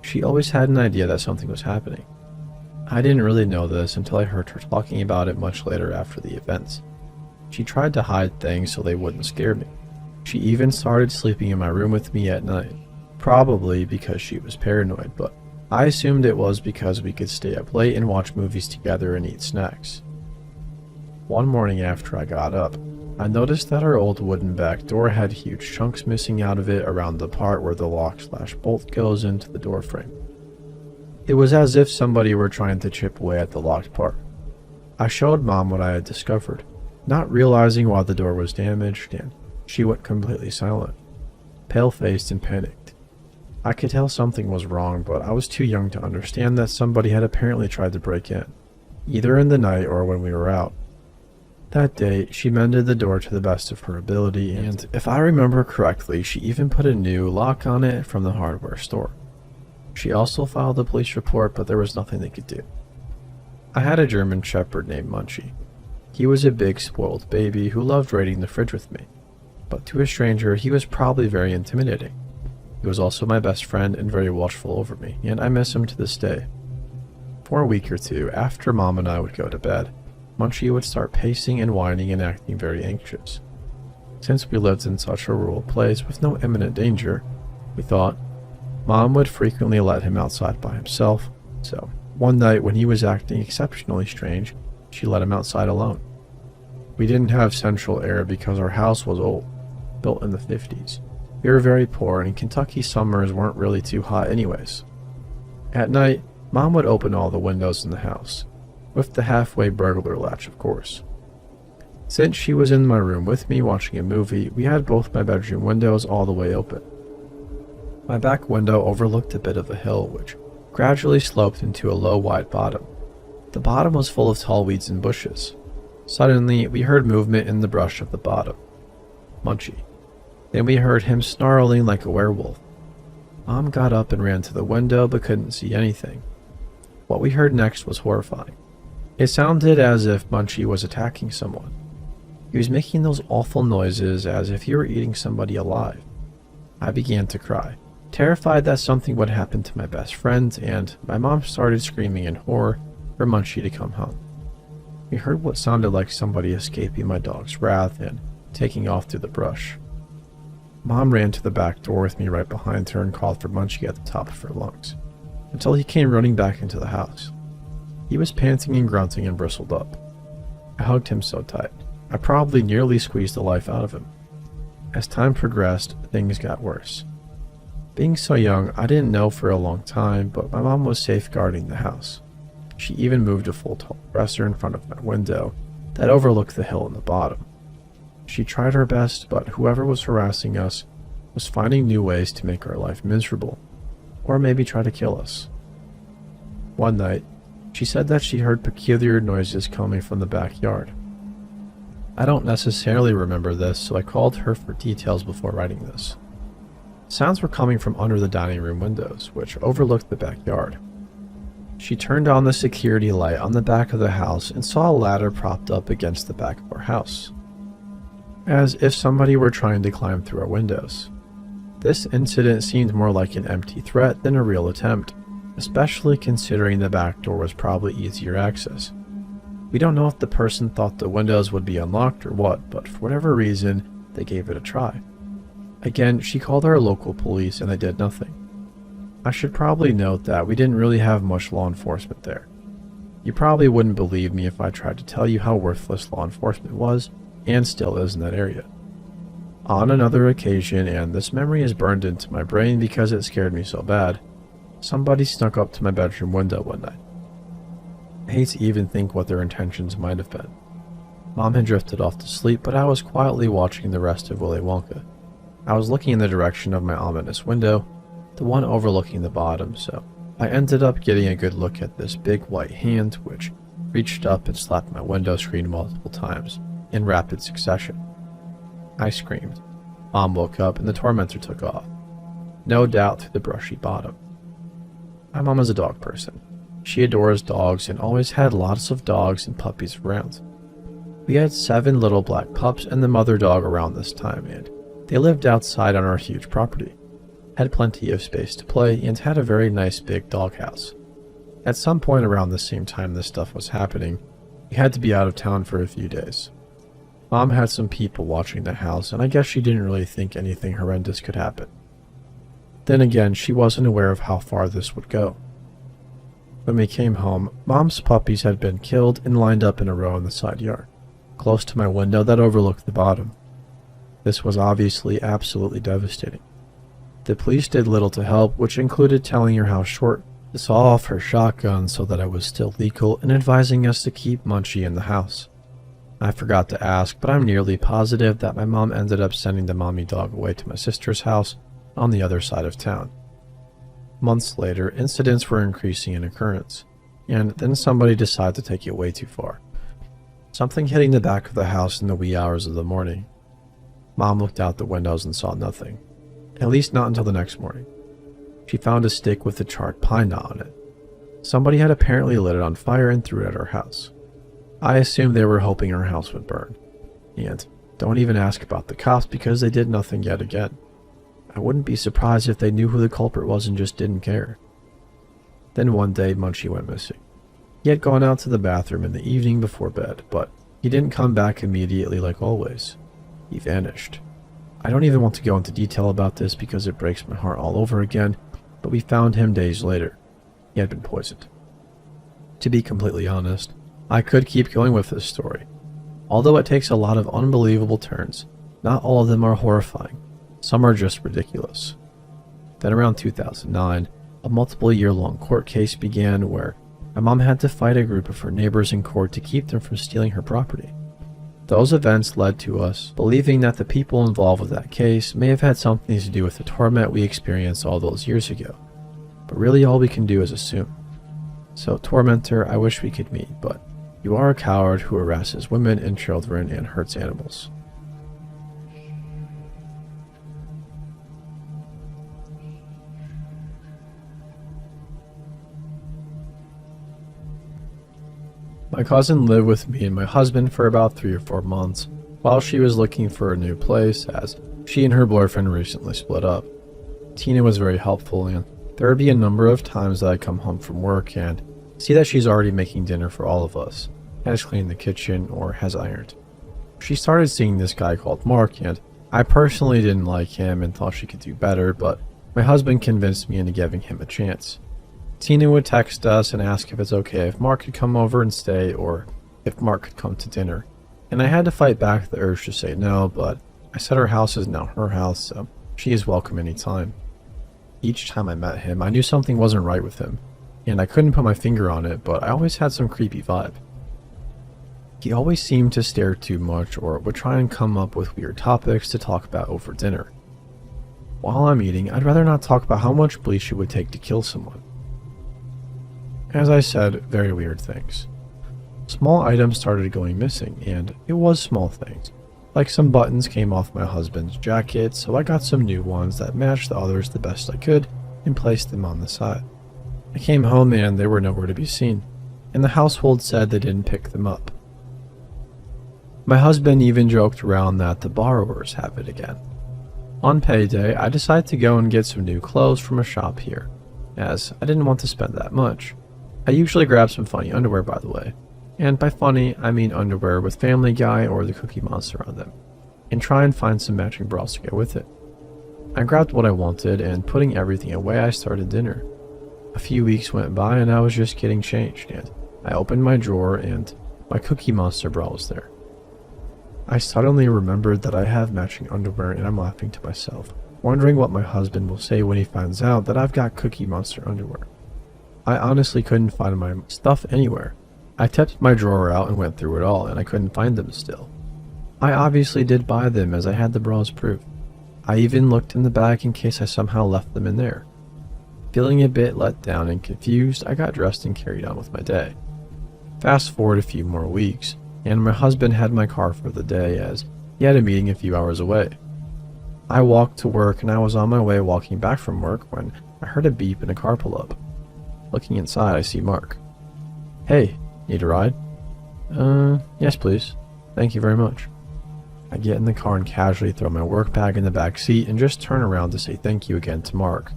she always had an idea that something was happening. I didn't really know this until I heard her talking about it much later after the events. She tried to hide things so they wouldn't scare me. She even started sleeping in my room with me at night, probably because she was paranoid, but I assumed it was because we could stay up late and watch movies together and eat snacks. One morning after I got up, I noticed that our old wooden back door had huge chunks missing out of it around the part where the lock/bolt goes into the door frame. It was as if somebody were trying to chip away at the locked part. I showed Mom what I had discovered, not realizing why the door was damaged, and she went completely silent, pale-faced and panicked. I could tell something was wrong, but I was too young to understand that somebody had apparently tried to break in, either in the night or when we were out. That day, she mended the door to the best of her ability, and if I remember correctly, she even put a new lock on it from the hardware store. She also filed a police report, but there was nothing they could do. I had a German Shepherd named Munchie. He was a big, spoiled baby who loved raiding the fridge with me, but to a stranger, he was probably very intimidating. He was also my best friend and very watchful over me, and I miss him to this day. For a week or two, after Mom and I would go to bed, Munchie would start pacing and whining and acting very anxious. Since we lived in such a rural place with no imminent danger, we thought Mom would frequently let him outside by himself, so one night when he was acting exceptionally strange, she let him outside alone. We didn't have central air because our house was old, built in the 50s. We were very poor and Kentucky summers weren't really too hot anyways. At night, Mom would open all the windows in the house, with the halfway burglar latch, of course. Since she was in my room with me watching a movie, we had both my bedroom windows all the way open. My back window overlooked a bit of a hill, which gradually sloped into a low, wide bottom. The bottom was full of tall weeds and bushes. Suddenly, we heard movement in the brush of the bottom. Munchie. Then we heard him snarling like a werewolf. Mom got up and ran to the window but couldn't see anything. What we heard next was horrifying. It sounded as if Munchie was attacking someone. He was making those awful noises as if he were eating somebody alive. I began to cry, terrified that something would happen to my best friend, and my mom started screaming in horror for Munchie to come home. We heard what sounded like somebody escaping my dog's wrath and taking off through the brush. Mom ran to the back door with me right behind her and called for Munchie at the top of her lungs, until he came running back into the house. He was panting and grunting and bristled up. I hugged him so tight, I probably nearly squeezed the life out of him. As time progressed, things got worse. Being so young, I didn't know for a long time, but my mom was safeguarding the house. She even moved a full tall dresser in front of my window, that overlooked the hill in the bottom. She tried her best, but whoever was harassing us was finding new ways to make our life miserable, or maybe try to kill us. One night, she said that she heard peculiar noises coming from the backyard. I don't necessarily remember this, so I called her for details before writing this. Sounds were coming from under the dining room windows, which overlooked the backyard. She turned on the security light on the back of the house and saw a ladder propped up against the back of our house, as if somebody were trying to climb through our windows. This incident seemed more like an empty threat than a real attempt, especially considering the back door was probably easier access. We don't know if the person thought the windows would be unlocked or what, but for whatever reason, they gave it a try. Again, she called our local police and they did nothing. I should probably note that we didn't really have much law enforcement there. You probably wouldn't believe me if I tried to tell you how worthless law enforcement was and still is in that area. On another occasion, and this memory is burned into my brain because it scared me so bad, somebody snuck up to my bedroom window one night. I hate to even think what their intentions might have been. Mom had drifted off to sleep, but I was quietly watching the rest of Willy Wonka. I was looking in the direction of my ominous window, the one overlooking the bottom, so I ended up getting a good look at this big white hand which reached up and slapped my window screen multiple times, in rapid succession. I screamed. Mom woke up and the tormentor took off, no doubt through the brushy bottom. My mom is a dog person. She adores dogs and always had lots of dogs and puppies around. We had 7 little black pups and the mother dog around this time, and they lived outside on our huge property, had plenty of space to play, and had a very nice big doghouse. At some point around the same time this stuff was happening, we had to be out of town for a few days. Mom had some people watching the house, and I guess she didn't really think anything horrendous could happen. Then again, she wasn't aware of how far this would go. When we came home, Mom's puppies had been killed and lined up in a row in the side yard, close to my window that overlooked the bottom. This was obviously absolutely devastating. The police did little to help, which included telling her how short to saw off her shotgun so that I was still legal and advising us to keep Munchie in the house. I forgot to ask, but I'm nearly positive that my mom ended up sending the mommy dog away to my sister's house on the other side of town. Months later, incidents were increasing in occurrence, and then somebody decided to take it way too far. Something hitting the back of the house in the wee hours of the morning. Mom looked out the windows and saw nothing, at least not until the next morning. She found a stick with a charred pine knot on it. Somebody had apparently lit it on fire and threw it at our house. I assumed they were hoping our house would burn. And don't even ask about the cops because they did nothing yet again. I wouldn't be surprised if they knew who the culprit was and just didn't care. Then one day, Munchie went missing. He had gone out to the bathroom in the evening before bed, but he didn't come back immediately like always. He vanished. I don't even want to go into detail about this because it breaks my heart all over again, but we found him days later. He had been poisoned. To be completely honest, I could keep going with this story. Although it takes a lot of unbelievable turns, not all of them are horrifying. Some are just ridiculous. Then around 2009, a multiple year-long court case began where my mom had to fight a group of her neighbors in court to keep them from stealing her property. Those events led to us believing that the people involved with that case may have had something to do with the torment we experienced all those years ago. But really all we can do is assume. So, tormentor, I wish we could meet, but you are a coward who harasses women and children and hurts animals. My cousin lived with me and my husband for about 3 or 4 months while she was looking for a new place, as she and her boyfriend recently split up. Tina was very helpful, and there would be a number of times that I'd come home from work and see that she's already making dinner for all of us, has cleaned the kitchen, or has ironed. She started seeing this guy called Mark, and I personally didn't like him and thought she could do better, but my husband convinced me into giving him a chance. Tina would text us and ask if it's okay if Mark could come over and stay, or if Mark could come to dinner. And I had to fight back the urge to say no, but I said our house is now her house, so she is welcome anytime. Each time I met him, I knew something wasn't right with him, and I couldn't put my finger on it, but I always had some creepy vibe. He always seemed to stare too much or would try and come up with weird topics to talk about over dinner. While I'm eating, I'd rather not talk about how much bleach it would take to kill someone. As I said, very weird things. Small items started going missing, and it was small things. Like some buttons came off my husband's jacket, so I got some new ones that matched the others the best I could and placed them on the side. I came home and they were nowhere to be seen, and the household said they didn't pick them up. My husband even joked around that the borrowers have it again. On payday, I decided to go and get some new clothes from a shop here, as I didn't want to spend that much. I usually grab some funny underwear, by the way. And by funny, I mean underwear with Family Guy or the Cookie Monster on them, and try and find some matching bras to go with it. I grabbed what I wanted, and putting everything away, I started dinner. A few weeks went by and I was just getting changed, and I opened my drawer and my Cookie Monster bra was there. I suddenly remembered that I have matching underwear, and I'm laughing to myself, wondering what my husband will say when he finds out that I've got Cookie Monster underwear. I honestly couldn't find my stuff anywhere. I tipped my drawer out and went through it all, and I couldn't find them still. I obviously did buy them, as I had the bras proof. I even looked in the bag in case I somehow left them in there. Feeling a bit let down and confused, I got dressed and carried on with my day. Fast forward a few more weeks, and my husband had my car for the day, as he had a meeting a few hours away. I walked to work, and I was on my way walking back from work when I heard a beep and a car pull up. Looking inside, I see Mark. "Hey, need a ride?" Yes please. Thank you very much." I get in the car and casually throw my work bag in the back seat and just turn around to say thank you again to Mark.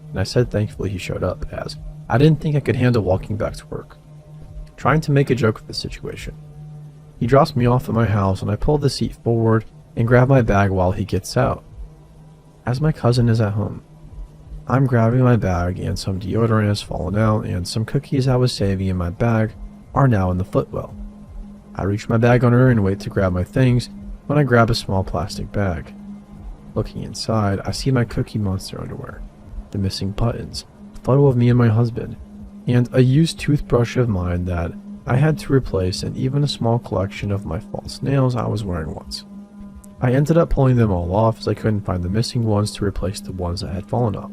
And I said thankfully he showed up, as I didn't think I could handle walking back to work. Trying to make a joke of the situation. He drops me off at my house, and I pull the seat forward and grab my bag while he gets out, as my cousin is at home. I'm grabbing my bag, and some deodorant has fallen out, and some cookies I was saving in my bag are now in the footwell. I reach my bag under and wait to grab my things when I grab a small plastic bag. Looking inside, I see my Cookie Monster underwear, the missing buttons, a photo of me and my husband, and a used toothbrush of mine that I had to replace, and even a small collection of my false nails I was wearing once. I ended up pulling them all off, as I couldn't find the missing ones to replace the ones that had fallen off.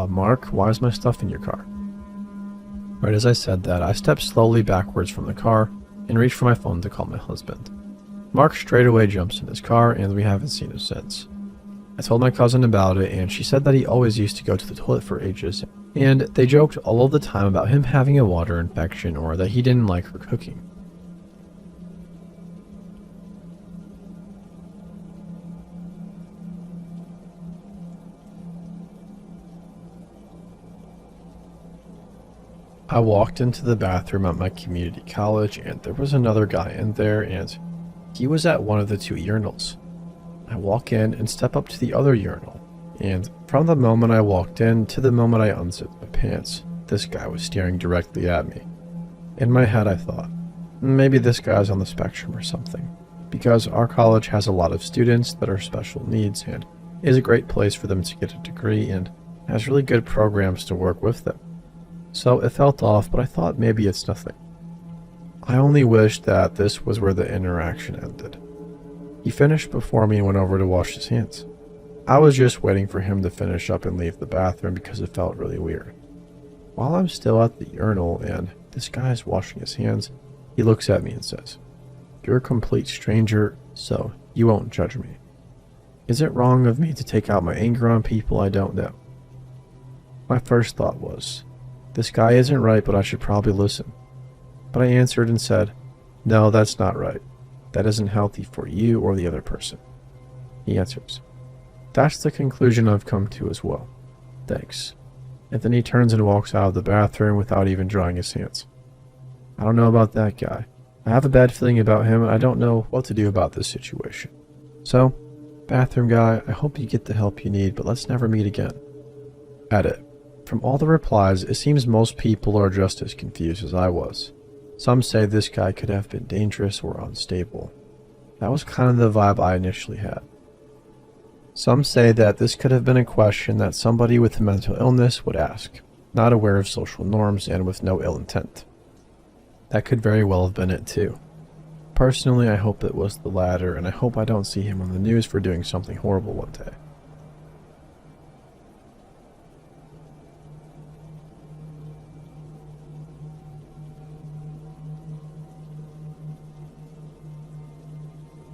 Mark, why is my stuff in your car?" Right as I said that, I stepped slowly backwards from the car and reached for my phone to call my husband. Mark straight away jumps in his car, and we haven't seen him since. I told my cousin about it, and she said that he always used to go to the toilet for ages, and they joked all of the time about him having a water infection or that he didn't like her cooking. I walked into the bathroom at my community college, and there was another guy in there, and he was at one of the two urinals. I walk in and step up to the other urinal, and from the moment I walked in to the moment I unzipped my pants, this guy was staring directly at me. In my head I thought, maybe this guy's on the spectrum or something, because our college has a lot of students that are special needs and is a great place for them to get a degree and has really good programs to work with them. So it felt off, but I thought maybe it's nothing. I only wished that this was where the interaction ended. He finished before me and went over to wash his hands. I was just waiting for him to finish up and leave the bathroom because it felt really weird. While I'm still at the urinal and this guy is washing his hands, he looks at me and says, "You're a complete stranger, so you won't judge me. Is it wrong of me to take out my anger on people I don't know?" My first thought was, this guy isn't right, but I should probably listen. But I answered and said, "No, that's not right. That isn't healthy for you or the other person." He answers, "That's the conclusion I've come to as well. Thanks." And then he turns and walks out of the bathroom without even drying his hands. I don't know about that guy. I have a bad feeling about him, and I don't know what to do about this situation. So, bathroom guy, I hope you get the help you need, but let's never meet again. Edit. From all the replies, it seems most people are just as confused as I was. Some say this guy could have been dangerous or unstable. That was kind of the vibe I initially had. Some say that this could have been a question that somebody with a mental illness would ask, not aware of social norms and with no ill intent. That could very well have been it too. Personally, I hope it was the latter, and I hope I don't see him on the news for doing something horrible one day.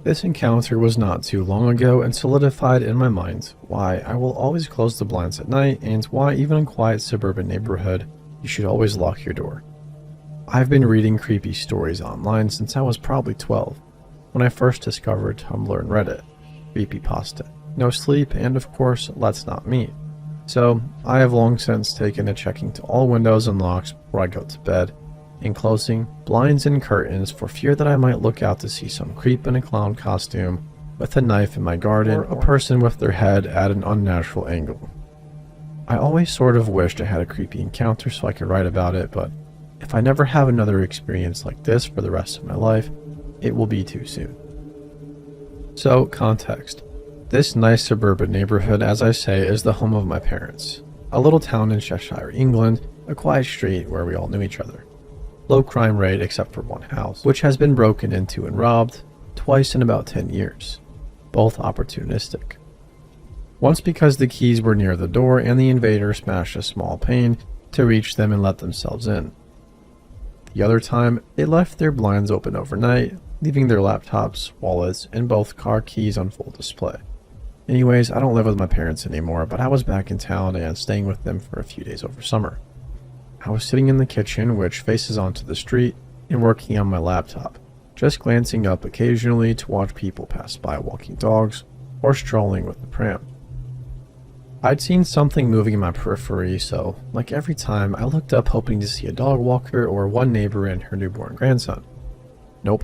This encounter was not too long ago and solidified in my mind why I will always close the blinds at night and why even in a quiet suburban neighborhood, you should always lock your door. I've been reading creepy stories online since I was probably 12, when I first discovered Tumblr and Reddit, creepypasta, no sleep, and of course, let's not meet. So, I have long since taken to checking to all windows and locks before I go to bed, and closing blinds and curtains for fear that I might look out to see some creep in a clown costume with a knife in my garden, or a person with their head at an unnatural angle. I always sort of wished I had a creepy encounter so I could write about it, but if I never have another experience like this for the rest of my life, it will be too soon. So, context. This nice suburban neighborhood, as I say, is the home of my parents. A little town in Cheshire, England, a quiet street where we all knew each other. Low crime rate except for one house, which has been broken into and robbed twice in about 10 years. Both opportunistic. Once because the keys were near the door and the invader smashed a small pane to reach them and let themselves in. The other time, they left their blinds open overnight, leaving their laptops, wallets, and both car keys on full display. Anyways, I don't live with my parents anymore, but I was back in town and staying with them for a few days over summer. I was sitting in the kitchen, which faces onto the street, and working on my laptop, just glancing up occasionally to watch people pass by walking dogs or strolling with the pram. I'd seen something moving in my periphery, so, like every time, I looked up hoping to see a dog walker or one neighbor and her newborn grandson. Nope,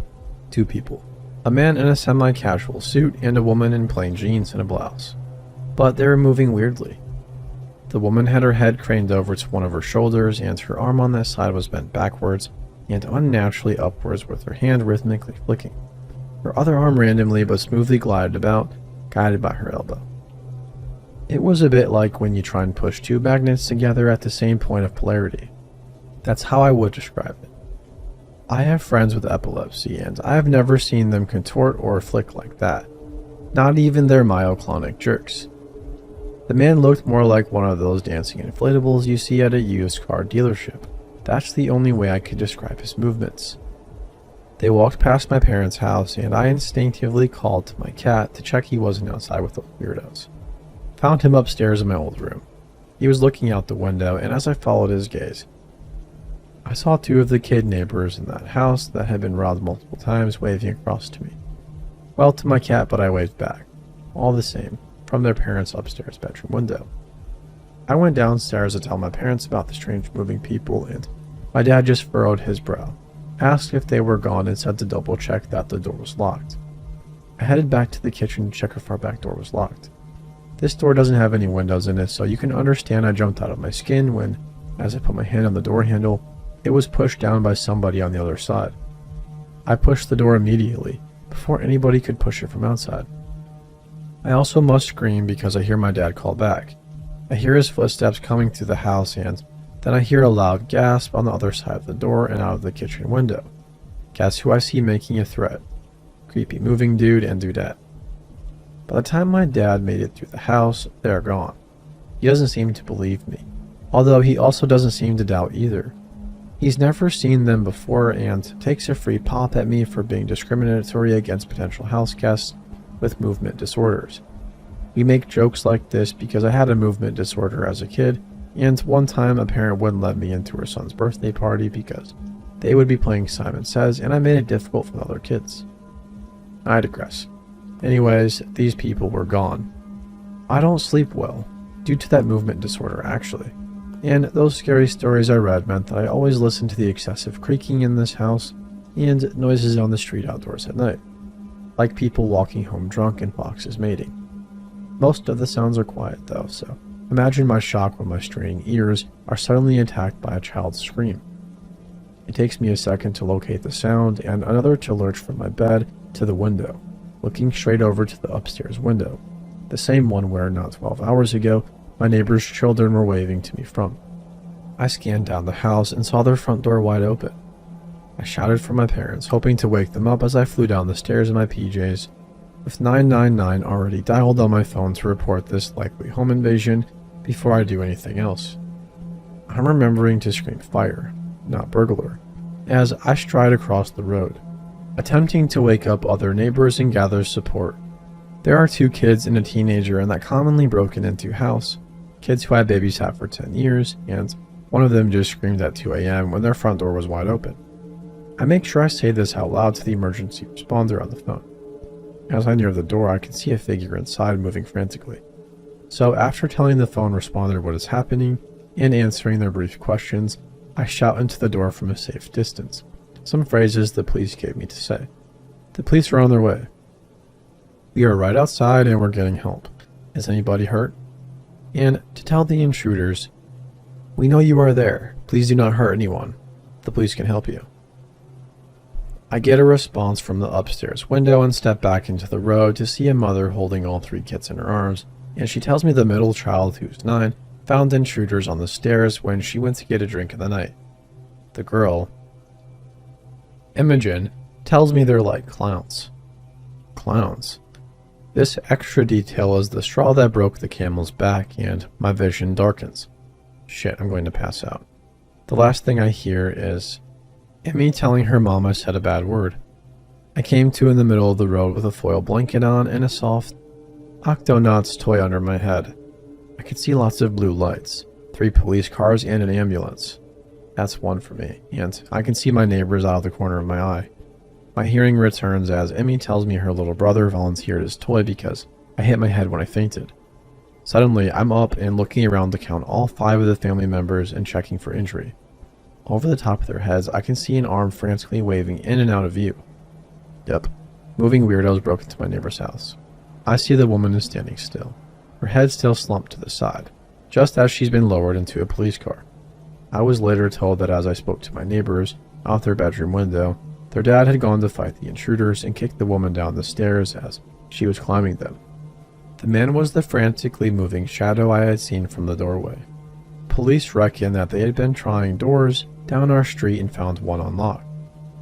two people. A man in a semi-casual suit and a woman in plain jeans and a blouse. But they were moving weirdly. The woman had her head craned over to one of her shoulders, and her arm on that side was bent backwards and unnaturally upwards with her hand rhythmically flicking. Her other arm randomly but smoothly glided about, guided by her elbow. It was a bit like when you try and push two magnets together at the same point of polarity. That's how I would describe it. I have friends with epilepsy, and I have never seen them contort or flick like that. Not even their myoclonic jerks. The man looked more like one of those dancing inflatables you see at a used car dealership. That's the only way I could describe his movements. They walked past my parents' house, and I instinctively called to my cat to check he wasn't outside with those weirdos. Found him upstairs in my old room. He was looking out the window, and as I followed his gaze, I saw two of the kid neighbors in that house that had been robbed multiple times waving across to me. Well, to my cat, but I waved back. All the same, from their parents' upstairs bedroom window. I went downstairs to tell my parents about the strange moving people, and my dad just furrowed his brow, asked if they were gone, and said to double check that the door was locked. I headed back to the kitchen to check if our back door was locked. This door doesn't have any windows in it, so you can understand I jumped out of my skin when, as I put my hand on the door handle, it was pushed down by somebody on the other side. I pushed the door immediately, before anybody could push it from outside. I also must scream because I hear my dad call back. I hear his footsteps coming through the house, and then I hear a loud gasp on the other side of the door and out of the kitchen window. Guess who I see making a threat? Creepy moving dude and dudette. By the time my dad made it through the house, they're gone. He doesn't seem to believe me, although he also doesn't seem to doubt either. He's never seen them before and takes a free pop at me for being discriminatory against potential house guests with movement disorders. We make jokes like this because I had a movement disorder as a kid, and one time a parent wouldn't let me into her son's birthday party because they would be playing Simon Says, and I made it difficult for the other kids. I digress. Anyways, these people were gone. I don't sleep well, due to that movement disorder actually. And those scary stories I read meant that I always listened to the excessive creaking in this house and noises on the street outdoors at night, like people walking home drunk and foxes mating. Most of the sounds are quiet though, so imagine my shock when my straining ears are suddenly attacked by a child's scream. It takes me a second to locate the sound and another to lurch from my bed to the window, looking straight over to the upstairs window, the same one where not 12 hours ago my neighbor's children were waving to me from. I scanned down the house and saw their front door wide open. I shouted for my parents, hoping to wake them up as I flew down the stairs in my PJs, with 999 already dialed on my phone to report this likely home invasion before I do anything else. I'm remembering to scream fire, not burglar, as I stride across the road, attempting to wake up other neighbors and gather support. There are 2 kids and a teenager in that commonly broken into house, kids who I babysat for 10 years, and one of them just screamed at 2 a.m. when their front door was wide open. I make sure I say this out loud to the emergency responder on the phone. As I near the door, I can see a figure inside moving frantically. So after telling the phone responder what is happening and answering their brief questions, I shout into the door from a safe distance, some phrases the police gave me to say. The police are on their way. We are right outside and we're getting help. Is anybody hurt? And to tell the intruders, we know you are there. Please do not hurt anyone. The police can help you. I get a response from the upstairs window and step back into the road to see a mother holding all 3 kids in her arms, and she tells me the middle child, who's 9, found intruders on the stairs when she went to get a drink in the night. The girl, Imogen, tells me they're like clowns. Clowns. This extra detail is the straw that broke the camel's back, and my vision darkens. Shit, I'm going to pass out. The last thing I hear is Emmy telling her mom I said a bad word. I came to in the middle of the road with a foil blanket on and a soft Octonauts toy under my head. I could see lots of blue lights, 3 police cars and an ambulance. That's one for me, and I can see my neighbors out of the corner of my eye. My hearing returns as Emmy tells me her little brother volunteered his toy because I hit my head when I fainted. Suddenly, I'm up and looking around to count all 5 of the family members and checking for injury. Over the top of their heads, I can see an arm frantically waving in and out of view. Yep, moving weirdos broke into my neighbor's house. I see the woman is standing still, her head still slumped to the side, just as she's been lowered into a police car. I was later told that as I spoke to my neighbors out their bedroom window, their dad had gone to fight the intruders and kicked the woman down the stairs as she was climbing them. The man was the frantically moving shadow I had seen from the doorway. Police reckon that they had been trying doors down our street and found one unlocked.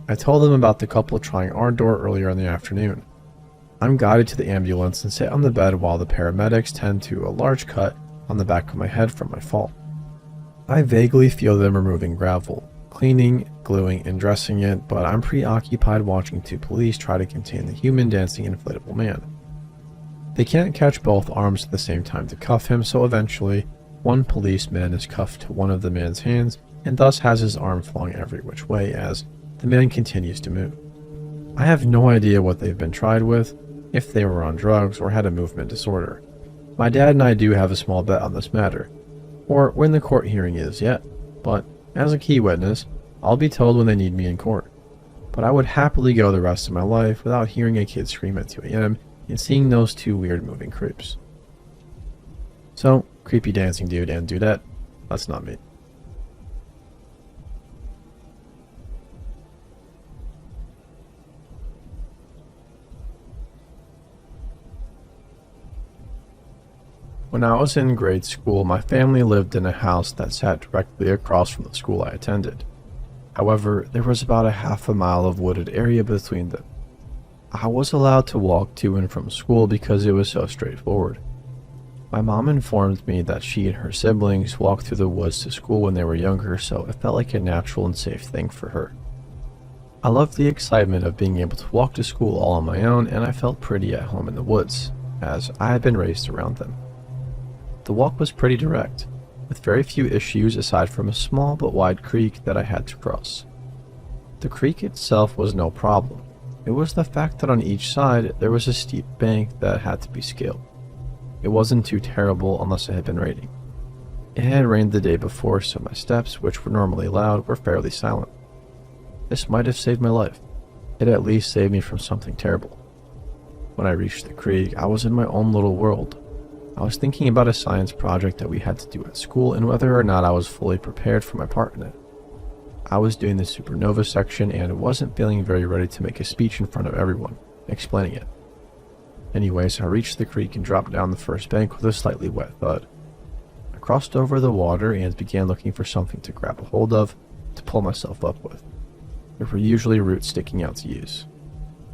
I told them about the couple trying our door earlier in the afternoon. I'm guided to the ambulance and sit on the bed while the paramedics tend to a large cut on the back of my head from my fall. I vaguely feel them removing gravel, cleaning, gluing, and dressing it, but I'm preoccupied watching 2 police try to contain the human dancing inflatable man. They can't catch both arms at the same time to cuff him, so eventually, one policeman is cuffed to one of the man's hands and thus has his arm flung every which way as the man continues to move. I have no idea what they've been tried with, if they were on drugs or had a movement disorder. My dad and I do have a small bet on this matter, or when the court hearing is yet, but as a key witness, I'll be told when they need me in court. But I would happily go the rest of my life without hearing a kid scream at 2 a.m. and seeing those 2 weird moving creeps. So, creepy dancing dude and dudette, that's not me. When I was in grade school, my family lived in a house that sat directly across from the school I attended. However, there was about a half a mile of wooded area between them. I was allowed to walk to and from school because it was so straightforward. My mom informed me that she and her siblings walked through the woods to school when they were younger, so it felt like a natural and safe thing for her. I loved the excitement of being able to walk to school all on my own, and I felt pretty at home in the woods, as I had been raised around them. The walk was pretty direct, with very few issues aside from a small but wide creek that I had to cross. The creek itself was no problem. It was the fact that on each side there was a steep bank that had to be scaled. It wasn't too terrible unless it had been raining. It had rained the day before, so my steps, which were normally loud, were fairly silent. This might have saved my life. It at least saved me from something terrible. When I reached the creek, I was in my own little world. I was thinking about a science project that we had to do at school and whether or not I was fully prepared for my part in it. I was doing the supernova section and wasn't feeling very ready to make a speech in front of everyone, explaining it. Anyways, I reached the creek and dropped down the first bank with a slightly wet thud. I crossed over the water and began looking for something to grab a hold of to pull myself up with. There were usually roots sticking out to use.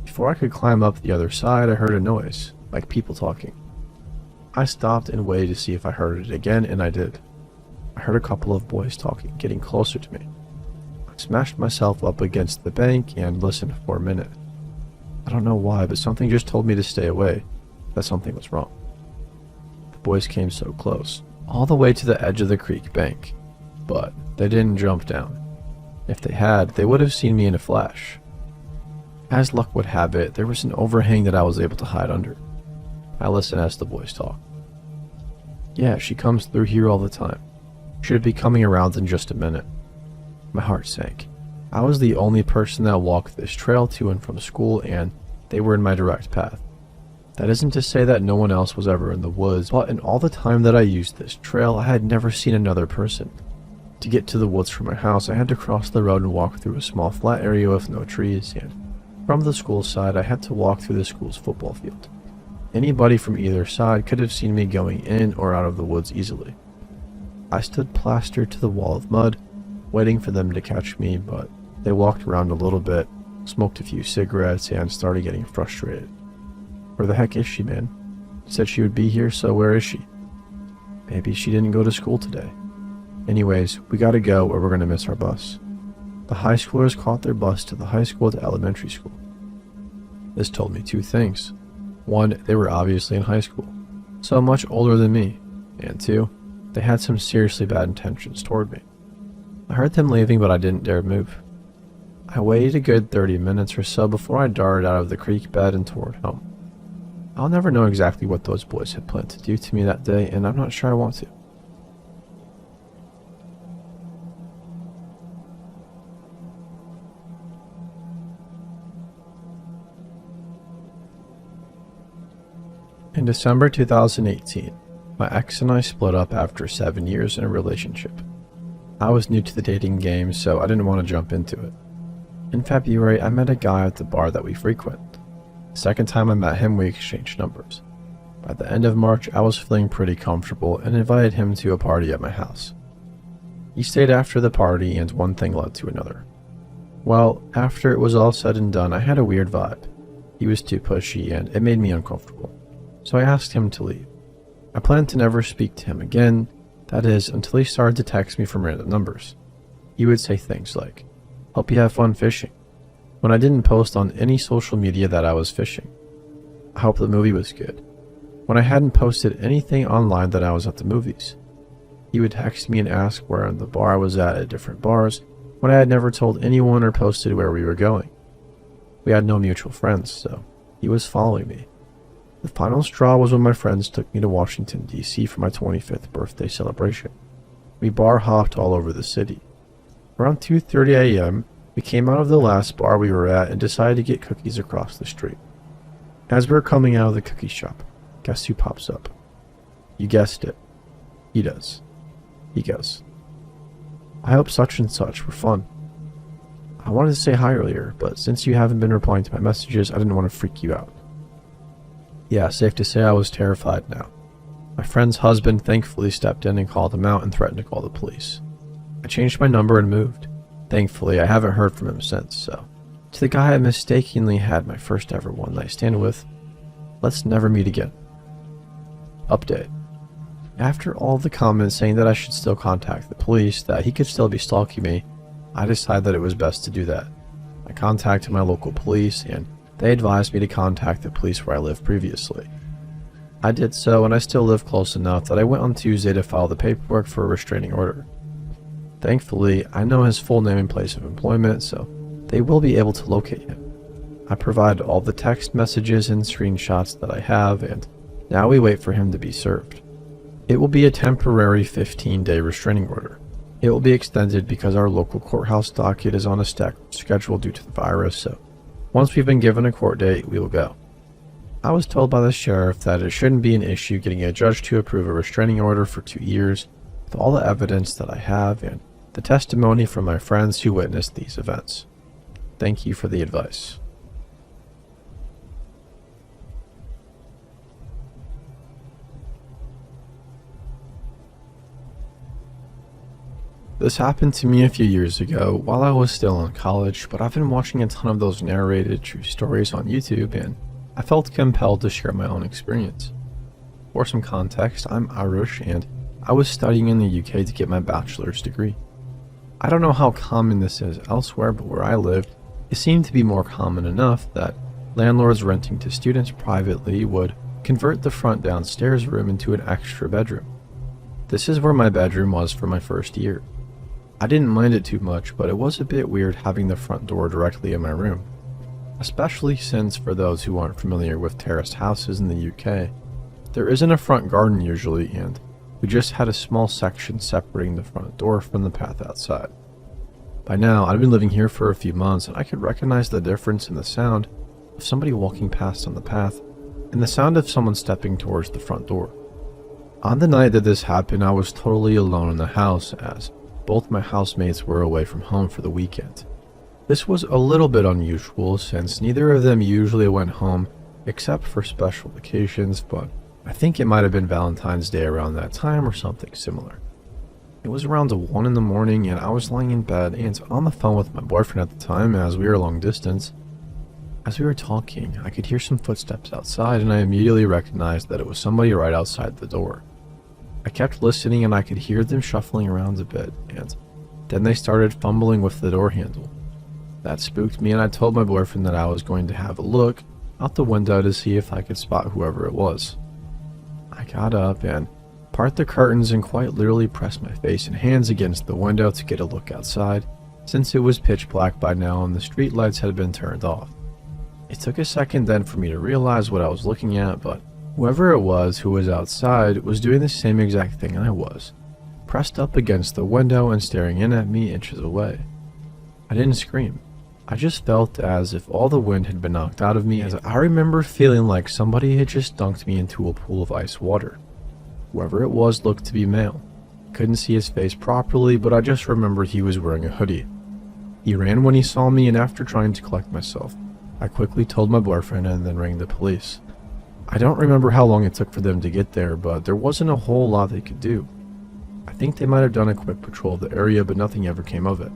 Before I could climb up the other side, I heard a noise, like people talking. I stopped and waited to see if I heard it again, and I did. I heard a couple of boys talking, getting closer to me. I smashed myself up against the bank and listened for a minute. I don't know why, but something just told me to stay away, that something was wrong. The boys came so close, all the way to the edge of the creek bank, but they didn't jump down. If they had, they would have seen me in a flash. As luck would have it, there was an overhang that I was able to hide under. I listened as the boys talked. Yeah, she comes through here all the time. Should be coming around in just a minute. My heart sank. I was the only person that walked this trail to and from school, and they were in my direct path. That isn't to say that no one else was ever in the woods, but in all the time that I used this trail, I had never seen another person. To get to the woods from my house, I had to cross the road and walk through a small flat area with no trees, and from the school side, I had to walk through the school's football field. Anybody from either side could have seen me going in or out of the woods easily. I stood plastered to the wall of mud, waiting for them to catch me, but they walked around a little bit, smoked a few cigarettes, and started getting frustrated. Where the heck is she, man? She said she would be here, so where is she? Maybe she didn't go to school today. Anyways, we gotta go or we're gonna miss our bus. The high schoolers caught their bus to the high school to elementary school. This told me two things. One, they were obviously in high school, so much older than me. And two, they had some seriously bad intentions toward me. I heard them leaving, but I didn't dare move. I waited a good 30 minutes or so before I darted out of the creek bed and toward home. I'll never know exactly what those boys had planned to do to me that day, and I'm not sure I want to. In December 2018, my ex and I split up after 7 years in a relationship. I was new to the dating game, so I didn't want to jump into it. In February, I met a guy at the bar that we frequent. The second time I met him, we exchanged numbers. By the end of March, I was feeling pretty comfortable and invited him to a party at my house. He stayed after the party, and one thing led to another. Well, after it was all said and done, I had a weird vibe. He was too pushy, and it made me uncomfortable. So I asked him to leave. I planned to never speak to him again, that is, until he started to text me from random numbers. He would say things like, "Hope you have fun fishing," when I didn't post on any social media that I was fishing. "I hope the movie was good," when I hadn't posted anything online that I was at the movies. He would text me and ask where in the bar I was at different bars, when I had never told anyone or posted where we were going. We had no mutual friends, so he was following me. The final straw was when my friends took me to Washington, D.C. for my 25th birthday celebration. We bar hopped all over the city. Around 2:30 a.m., we came out of the last bar we were at and decided to get cookies across the street. As we were coming out of the cookie shop, guess who pops up? You guessed it. He does. He goes, "I hope such and such were fun. I wanted to say hi earlier, but since you haven't been replying to my messages, I didn't want to freak you out." Yeah, safe to say I was terrified now. My friend's husband thankfully stepped in and called him out and threatened to call the police. I changed my number and moved. Thankfully, I haven't heard from him since, so to the guy I mistakenly had my first ever one-night stand with, let's never meet again. Update. After all the comments saying that I should still contact the police, that he could still be stalking me, I decided that it was best to do that. I contacted my local police, and they advised me to contact the police where I lived previously. I did so, and I still live close enough that I went on Tuesday to file the paperwork for a restraining order. Thankfully, I know his full name and place of employment, so they will be able to locate him. I provided all the text messages and screenshots that I have, and now we wait for him to be served. It will be a temporary 15-day restraining order. It will be extended because our local courthouse docket is on a stacked schedule due to the virus, so once we've been given a court date, we will go. I was told by the sheriff that it shouldn't be an issue getting a judge to approve a restraining order for 2 years, with all the evidence that I have and the testimony from my friends who witnessed these events. Thank you for the advice. This happened to me a few years ago while I was still in college, but I've been watching a ton of those narrated true stories on YouTube, and I felt compelled to share my own experience. For some context, I'm Irish and I was studying in the UK to get my bachelor's degree. I don't know how common this is elsewhere, but where I lived, it seemed to be more common enough that landlords renting to students privately would convert the front downstairs room into an extra bedroom. This is where my bedroom was for my first year. I didn't mind it too much, but it was a bit weird having the front door directly in my room. Especially since, for those who aren't familiar with terraced houses in the UK, there isn't a front garden usually, and we just had a small section separating the front door from the path outside. By now, I'd been living here for a few months, and I could recognize the difference in the sound of somebody walking past on the path and the sound of someone stepping towards the front door. On the night that this happened, I was totally alone in the house, as both my housemates were away from home for the weekend. This was a little bit unusual since neither of them usually went home except for special occasions, but I think it might have been Valentine's Day around that time or something similar. It was around 1 in the morning and I was lying in bed and on the phone with my boyfriend at the time as we were long distance. As we were talking, I could hear some footsteps outside and I immediately recognized that it was somebody right outside the door. I kept listening and I could hear them shuffling around a bit, and then they started fumbling with the door handle. That spooked me and I told my boyfriend that I was going to have a look out the window to see if I could spot whoever it was. I got up and part the curtains and quite literally pressed my face and hands against the window to get a look outside, since it was pitch black by now and the street lights had been turned off. It took a second then for me to realize what I was looking at, but whoever it was who was outside was doing the same exact thing I was, pressed up against the window and staring in at me inches away. I didn't scream. I just felt as if all the wind had been knocked out of me, as I remember feeling like somebody had just dunked me into a pool of ice water. Whoever it was looked to be male. Couldn't see his face properly, but I just remember he was wearing a hoodie. He ran when he saw me, and after trying to collect myself, I quickly told my boyfriend and then rang the police. I don't remember how long it took for them to get there, but there wasn't a whole lot they could do. I think they might have done a quick patrol of the area, but nothing ever came of it.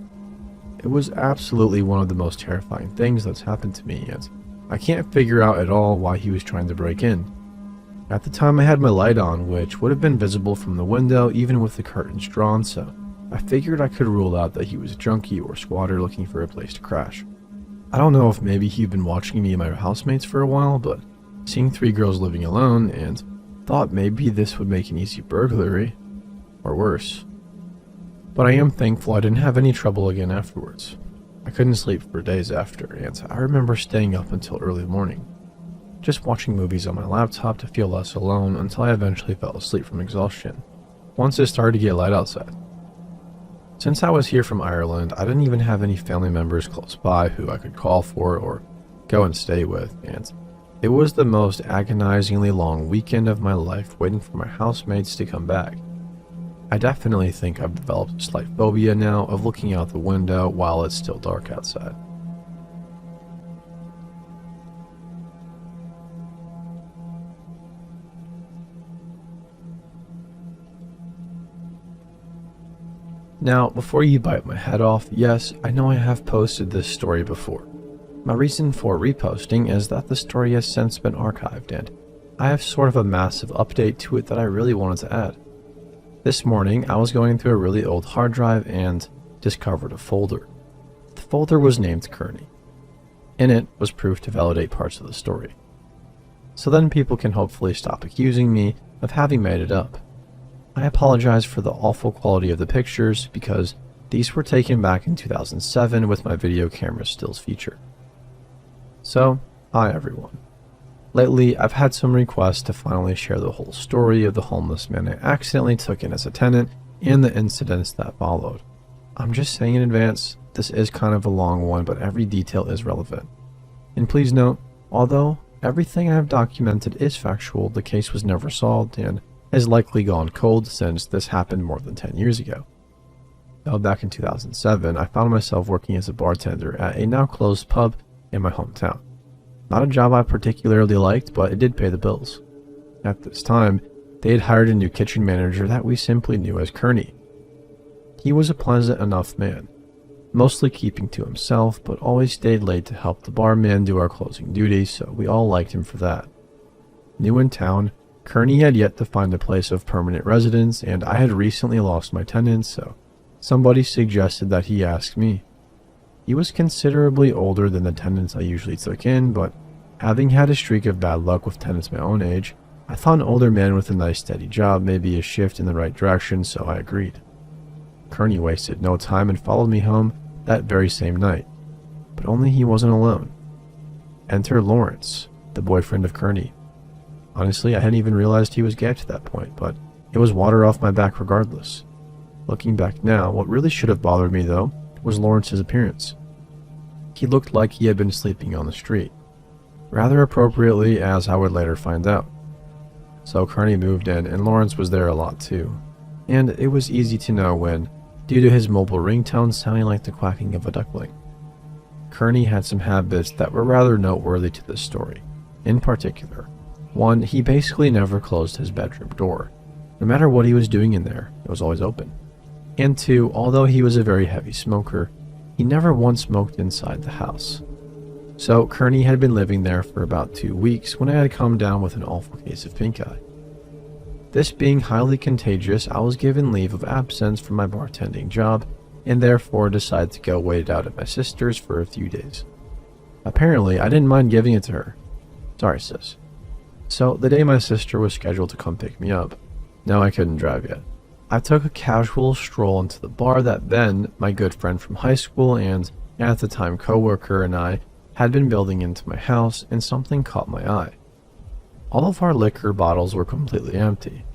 It was absolutely one of the most terrifying things that's happened to me, and I can't figure out at all why he was trying to break in. At the time I had my light on, which would have been visible from the window even with the curtains drawn, so I figured I could rule out that he was a junkie or squatter looking for a place to crash. I don't know if maybe he'd been watching me and my housemates for a while, but seeing 3 girls living alone and thought maybe this would make an easy burglary, or worse. But I am thankful I didn't have any trouble again afterwards. I couldn't sleep for days after, and I remember staying up until early morning, just watching movies on my laptop to feel less alone until I eventually fell asleep from exhaustion, once it started to get light outside. Since I was here from Ireland, I didn't even have any family members close by who I could call for or go and stay with, and it was the most agonizingly long weekend of my life waiting for my housemates to come back. I definitely think I've developed a slight phobia now of looking out the window while it's still dark outside. Now, before you bite my head off, yes, I know I have posted this story before. My reason for reposting is that the story has since been archived, and I have sort of a massive update to it that I really wanted to add. This morning, I was going through a really old hard drive and discovered a folder. The folder was named Kearney. In it was proof to validate parts of the story. So then people can hopefully stop accusing me of having made it up. I apologize for the awful quality of the pictures because these were taken back in 2007 with my video camera stills feature. So, hi everyone. Lately, I've had some requests to finally share the whole story of the homeless man I accidentally took in as a tenant and the incidents that followed. I'm just saying in advance, this is kind of a long one, but every detail is relevant. And please note, although everything I have documented is factual, the case was never solved and has likely gone cold since this happened more than 10 years ago. Now, back in 2007, I found myself working as a bartender at a now closed pub in my hometown. Not a job I particularly liked, but it did pay the bills. At this time, they had hired a new kitchen manager that we simply knew as Kearney. He was a pleasant enough man, mostly keeping to himself, but always stayed late to help the barman do our closing duties, so we all liked him for that. New in town, Kearney had yet to find a place of permanent residence, and I had recently lost my tenants, so somebody suggested that he ask me. He was considerably older than the tenants I usually took in, but having had a streak of bad luck with tenants my own age, I thought an older man with a nice steady job may be a shift in the right direction, so I agreed. Kearney wasted no time and followed me home that very same night, but only he wasn't alone. Enter Lawrence, the boyfriend of Kearney. Honestly, I hadn't even realized he was gay to that point, but it was water off my back regardless. Looking back now, what really should have bothered me though was Lawrence's appearance. He looked like he had been sleeping on the street, rather appropriately as I would later find out. So Kearney moved in and Lawrence was there a lot too, and it was easy to know when, due to his mobile ringtone sounding like the quacking of a duckling. Kearney had some habits that were rather noteworthy to this story. In particular, one, he basically never closed his bedroom door. No matter what he was doing in there, it was always open. And two, although he was a very heavy smoker, he never once smoked inside the house. So Kearney had been living there for about 2 weeks when I had come down with an awful case of pink eye. This being highly contagious, I was given leave of absence from my bartending job and therefore decided to go wait it out at my sister's for a few days. Apparently, I didn't mind giving it to her. Sorry, sis. So the day my sister was scheduled to come pick me up, no, I couldn't drive yet, I took a casual stroll into the bar that Ben, my good friend from high school and at the time coworker, and I had been building into my house, and something caught my eye. All of our liquor bottles were completely empty.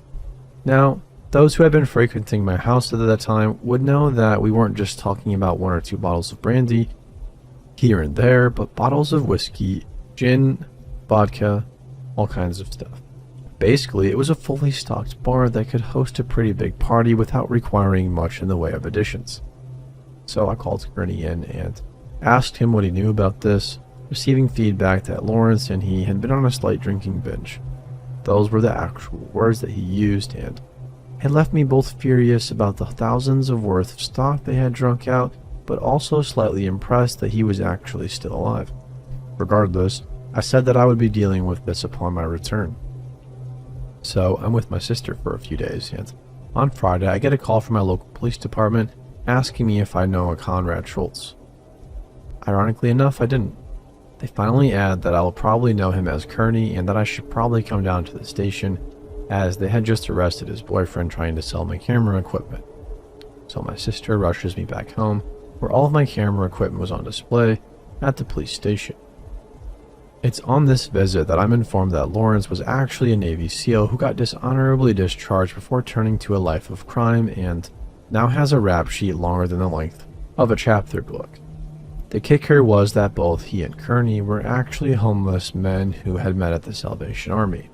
Now, those who had been frequenting my house at that time would know that we weren't just talking about 1 or 2 bottles of brandy here and there, but bottles of whiskey, gin, vodka, all kinds of stuff. Basically, it was a fully stocked bar that could host a pretty big party without requiring much in the way of additions. So I called Kearney in and asked him what he knew about this, receiving feedback that Lawrence and he had been on a slight drinking binge. Those were the actual words that he used, and it left me both furious about the thousands of worth of stock they had drunk out, but also slightly impressed that he was actually still alive. Regardless, I said that I would be dealing with this upon my return. So I'm with my sister for a few days, and on Friday I get a call from my local police department asking me if I know a Conrad Schultz. Ironically enough, I didn't. They finally add that I will probably know him as Kearney and that I should probably come down to the station, as they had just arrested his boyfriend trying to sell my camera equipment. So my sister rushes me back home, where all of my camera equipment was on display at the police station. It's on this visit that I'm informed that Lawrence was actually a Navy SEAL who got dishonorably discharged before turning to a life of crime and now has a rap sheet longer than the length of a chapter book. The kicker was that both he and Kearney were actually homeless men who had met at the Salvation Army.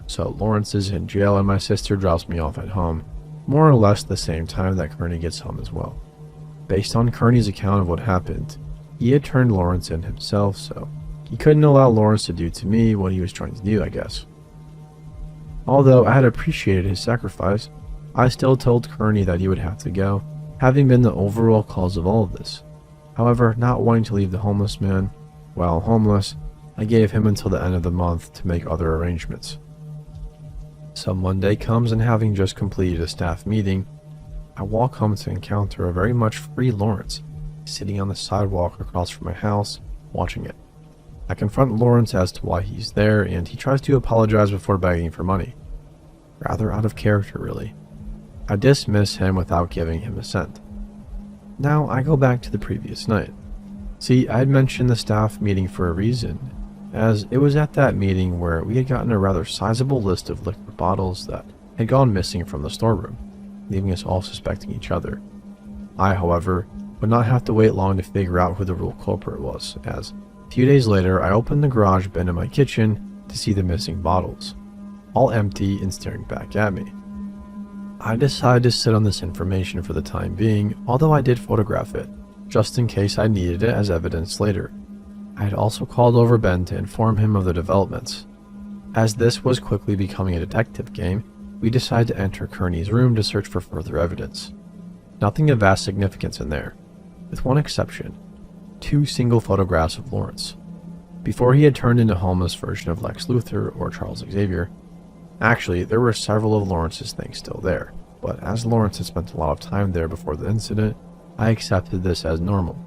So Lawrence is in jail and my sister drops me off at home, more or less the same time that Kearney gets home as well. Based on Kearney's account of what happened, he had turned Lawrence in himself, so he couldn't allow Lawrence to do to me what he was trying to do, I guess. Although I had appreciated his sacrifice, I still told Kearney that he would have to go, having been the overall cause of all of this. However, not wanting to leave the homeless man while homeless, I gave him until the end of the month to make other arrangements. So Monday comes, and having just completed a staff meeting, I walk home to encounter a very much free Lawrence sitting on the sidewalk across from my house, watching it. I confront Lawrence as to why he's there, and he tries to apologize before begging for money. Rather out of character, really. I dismiss him without giving him a cent. Now I go back to the previous night. See, I had mentioned the staff meeting for a reason, as it was at that meeting where we had gotten a rather sizable list of liquor bottles that had gone missing from the storeroom, leaving us all suspecting each other. I, however, would not have to wait long to figure out who the real culprit was, as a few days later I opened the garage bin in my kitchen to see the missing bottles, all empty and staring back at me. I decided to sit on this information for the time being, although I did photograph it, just in case I needed it as evidence later. I had also called over Ben to inform him of the developments. As this was quickly becoming a detective game, we decided to enter Kearney's room to search for further evidence. Nothing of vast significance in there, with one exception: 2 single photographs of Lawrence. Before he had turned into Home's version of Lex Luthor or Charles Xavier. Actually, there were several of Lawrence's things still there, but as Lawrence had spent a lot of time there before the incident, I accepted this as normal.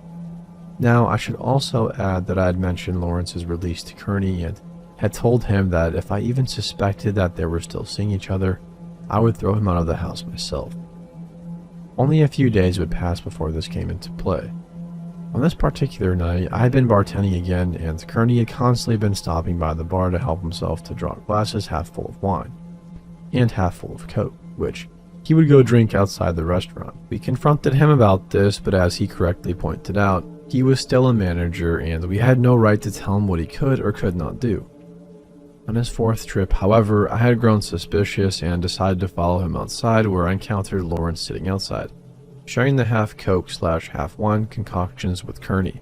Now, I should also add that I had mentioned Lawrence's release to Kearney and had told him that if I even suspected that they were still seeing each other, I would throw him out of the house myself. Only a few days would pass before this came into play. On this particular night, I had been bartending again, and Kearney had constantly been stopping by the bar to help himself to drunk glasses half full of wine, and half full of Coke, which he would go drink outside the restaurant. We confronted him about this, but as he correctly pointed out, he was still a manager, and we had no right to tell him what he could or could not do. On his 4th trip, however, I had grown suspicious and decided to follow him outside, where I encountered Lawrence sitting outside, sharing the half Coke / half wine concoctions with Kearney.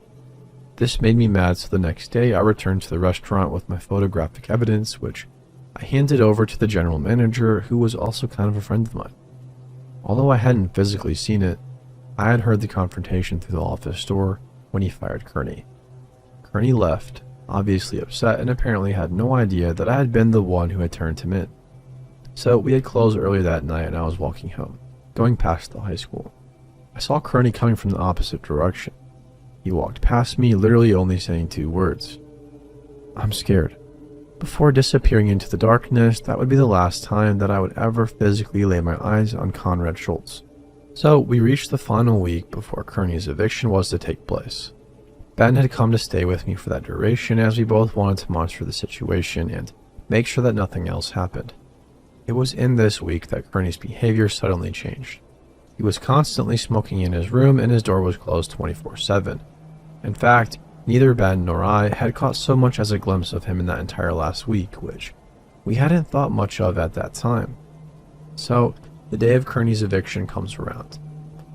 This made me mad, so the next day I returned to the restaurant with my photographic evidence, which I handed over to the general manager, who was also kind of a friend of mine. Although I hadn't physically seen it, I had heard the confrontation through the office door when he fired Kearney. Kearney left, obviously upset, and apparently had no idea that I had been the one who had turned him in. So we had closed earlier that night and I was walking home, going past the high school. I saw Kearney coming from the opposite direction. He walked past me, literally only saying 2 words: "I'm scared," before disappearing into the darkness. That would be the last time that I would ever physically lay my eyes on Conrad Schultz. So we reached the final week before Kearney's eviction was to take place. Ben had come to stay with me for that duration, as we both wanted to monitor the situation and make sure that nothing else happened. It was in this week that Kearney's behavior suddenly changed. He was constantly smoking in his room, and his door was closed 24/7. In fact, neither Ben nor I had caught so much as a glimpse of him in that entire last week, which we hadn't thought much of at that time. So, the day of Kearney's eviction comes around.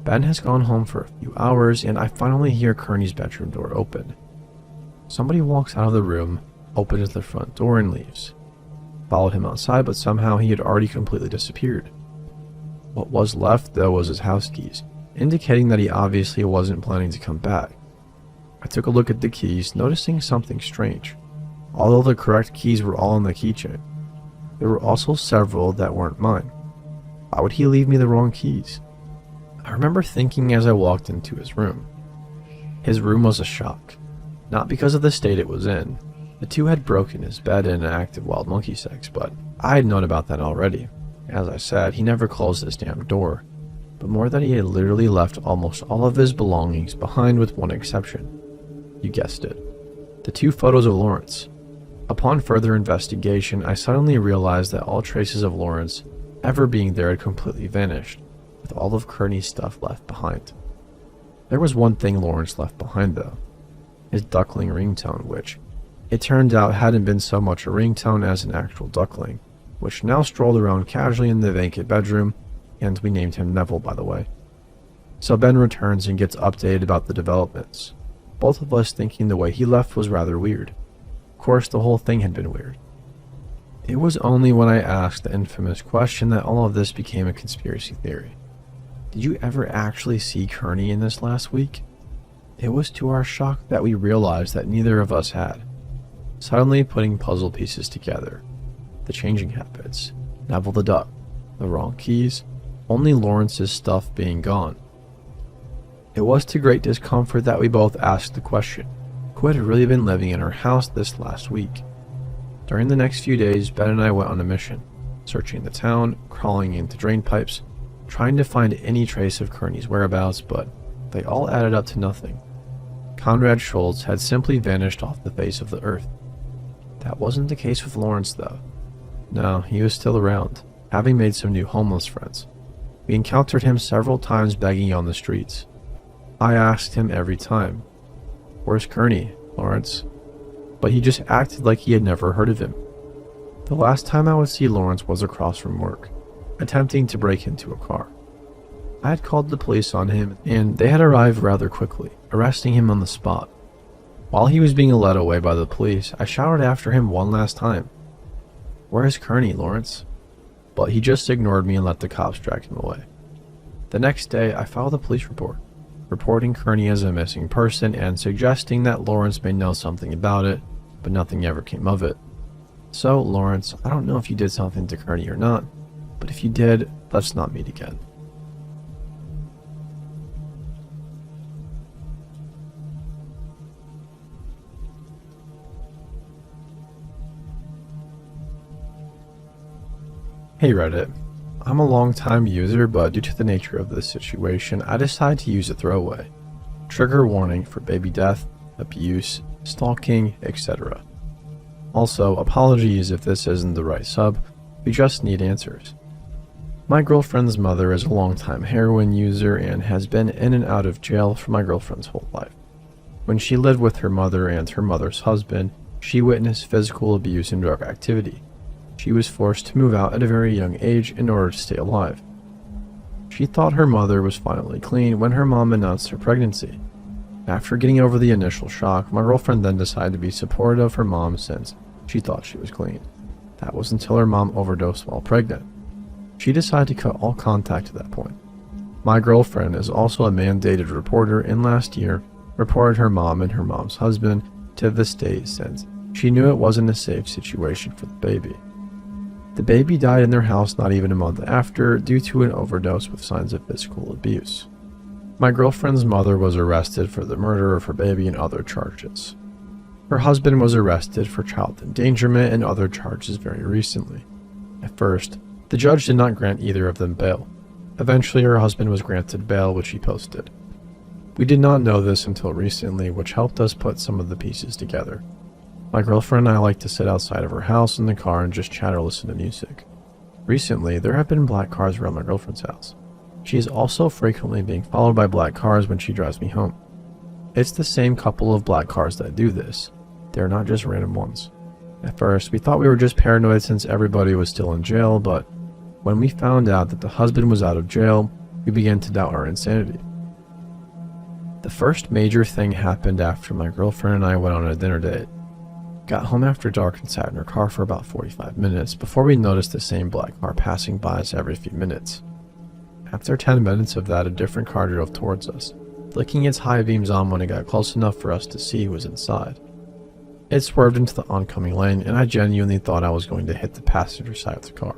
Ben has gone home for a few hours, and I finally hear Kearney's bedroom door open. Somebody walks out of the room, opens the front door, and leaves. Followed him outside, but somehow he had already completely disappeared. What was left, though, was his house keys, indicating that he obviously wasn't planning to come back. I took a look at the keys, noticing something strange. Although the correct keys were all in the keychain, there were also several that weren't mine. Why would he leave me the wrong keys? I remember thinking as I walked into his room. His room was a shock, not because of the state it was in. The 2 had broken his bed in an act of wild monkey sex, but I had known about that already. As I said, he never closed his damn door, but more that he had literally left almost all of his belongings behind, with one exception. You guessed it. The 2 photos of Lawrence. Upon further investigation, I suddenly realized that all traces of Lawrence ever being there had completely vanished, with all of Kearney's stuff left behind. There was one thing Lawrence left behind, though: his duckling ringtone, which it turned out hadn't been so much a ringtone as an actual duckling, which now strolled around casually in the vacant bedroom, and we named him Neville, by the way. So Ben returns and gets updated about the developments, both of us thinking the way he left was rather weird. Of course, the whole thing had been weird. It was only when I asked the infamous question that all of this became a conspiracy theory. Did you ever actually see Kearney in this last week? It was to our shock that we realized that neither of us had. Suddenly putting puzzle pieces together. The changing habits, Neville the duck, the wrong keys, only Lawrence's stuff being gone. It was to great discomfort that we both asked the question: who had really been living in our house this last week? During the next few days, Ben and I went on a mission, searching the town, crawling into drain pipes, trying to find any trace of Kearney's whereabouts, but they all added up to nothing. Conrad Schultz had simply vanished off the face of the earth. That wasn't the case with Lawrence, though. No, he was still around, having made some new homeless friends. We encountered him several times begging on the streets. I asked him every time, "Where's Kearney, Lawrence?" But he just acted like he had never heard of him. The last time I would see Lawrence was across from work, attempting to break into a car. I had called the police on him, and they had arrived rather quickly, arresting him on the spot. While he was being led away by the police, I shouted after him one last time, "Where is Kearney, Lawrence?" But he just ignored me and let the cops drag him away. The next day, I filed a police report, reporting Kearney as a missing person and suggesting that Lawrence may know something about it, but nothing ever came of it. So, Lawrence, I don't know if you did something to Kearney or not, but if you did, let's not meet again. Hey Reddit, I'm a long-time user, but due to the nature of this situation, I decided to use a throwaway. Trigger warning for baby death, abuse, stalking, etc. Also, apologies if this isn't the right sub, we just need answers. My girlfriend's mother is a long-time heroin user and has been in and out of jail for my girlfriend's whole life. When she lived with her mother and her mother's husband, she witnessed physical abuse and drug activity. She was forced to move out at a very young age in order to stay alive. She thought her mother was finally clean when her mom announced her pregnancy. After getting over the initial shock, my girlfriend then decided to be supportive of her mom since she thought she was clean. That was until her mom overdosed while pregnant. She decided to cut all contact at that point. My girlfriend is also a mandated reporter and last year reported her mom and her mom's husband to the state since she knew it wasn't a safe situation for the baby. The baby died in their house not even a month after due to an overdose with signs of physical abuse. My girlfriend's mother was arrested for the murder of her baby and other charges. Her husband was arrested for child endangerment and other charges very recently. At first, the judge did not grant either of them bail. Eventually, her husband was granted bail, which he posted. We did not know this until recently, which helped us put some of the pieces together. My girlfriend and I like to sit outside of her house in the car and just chat or listen to music. Recently, there have been black cars around my girlfriend's house. She is also frequently being followed by black cars when she drives me home. It's the same couple of black cars that do this. They're not just random ones. At first, we thought we were just paranoid since everybody was still in jail, but when we found out that the husband was out of jail, we began to doubt our insanity. The first major thing happened after my girlfriend and I went on a dinner date. Got home after dark and sat in her car for about 45 minutes before we noticed the same black car passing by us every few minutes. After 10 minutes of that, a different car drove towards us, flicking its high beams on when it got close enough for us to see who was inside. It swerved into the oncoming lane, and I genuinely thought I was going to hit the passenger side of the car.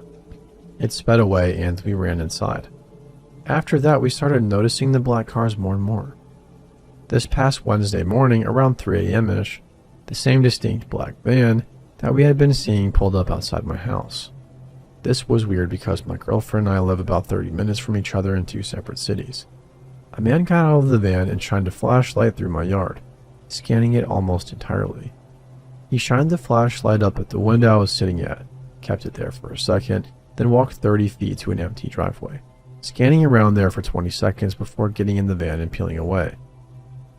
It sped away, and we ran inside. After that, we started noticing the black cars more and more. This past Wednesday morning, around 3 a.m.-ish, the same distinct black van that we had been seeing pulled up outside my house. This was weird because my girlfriend and I live about 30 minutes from each other in two separate cities. A man got out of the van and shined a flashlight through my yard, scanning it almost entirely. He shined the flashlight up at the window I was sitting at, kept it there for a second, then walked 30 feet to an empty driveway, scanning around there for 20 seconds before getting in the van and peeling away.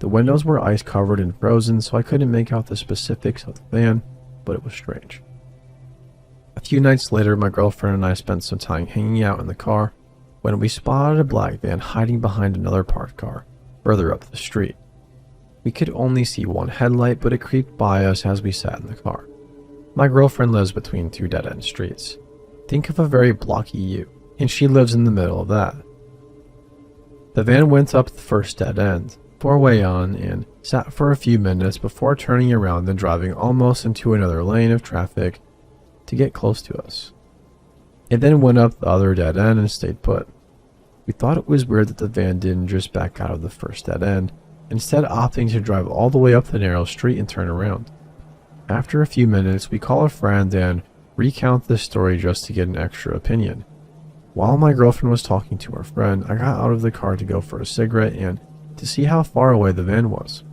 The windows were ice covered and frozen, so I couldn't make out the specifics of the van, but it was strange. A few nights later, my girlfriend and I spent some time hanging out in the car when we spotted a black van hiding behind another parked car further up the street. We could only see one headlight, but it creeped by us as we sat in the car. My girlfriend lives between two dead-end streets. Think of a very blocky U, and she lives in the middle of that. The van went up the first dead end, four-way on, and sat for a few minutes before turning around and driving almost into another lane of traffic to get close to us. It then went up the other dead end and stayed put. We thought it was weird that the van didn't just back out of the first dead end, instead opting to drive all the way up the narrow street and turn around. After a few minutes, we call a friend and recount this story just to get an extra opinion. While my girlfriend was talking to her friend, I got out of the car to go for a cigarette and to see how far away the van was.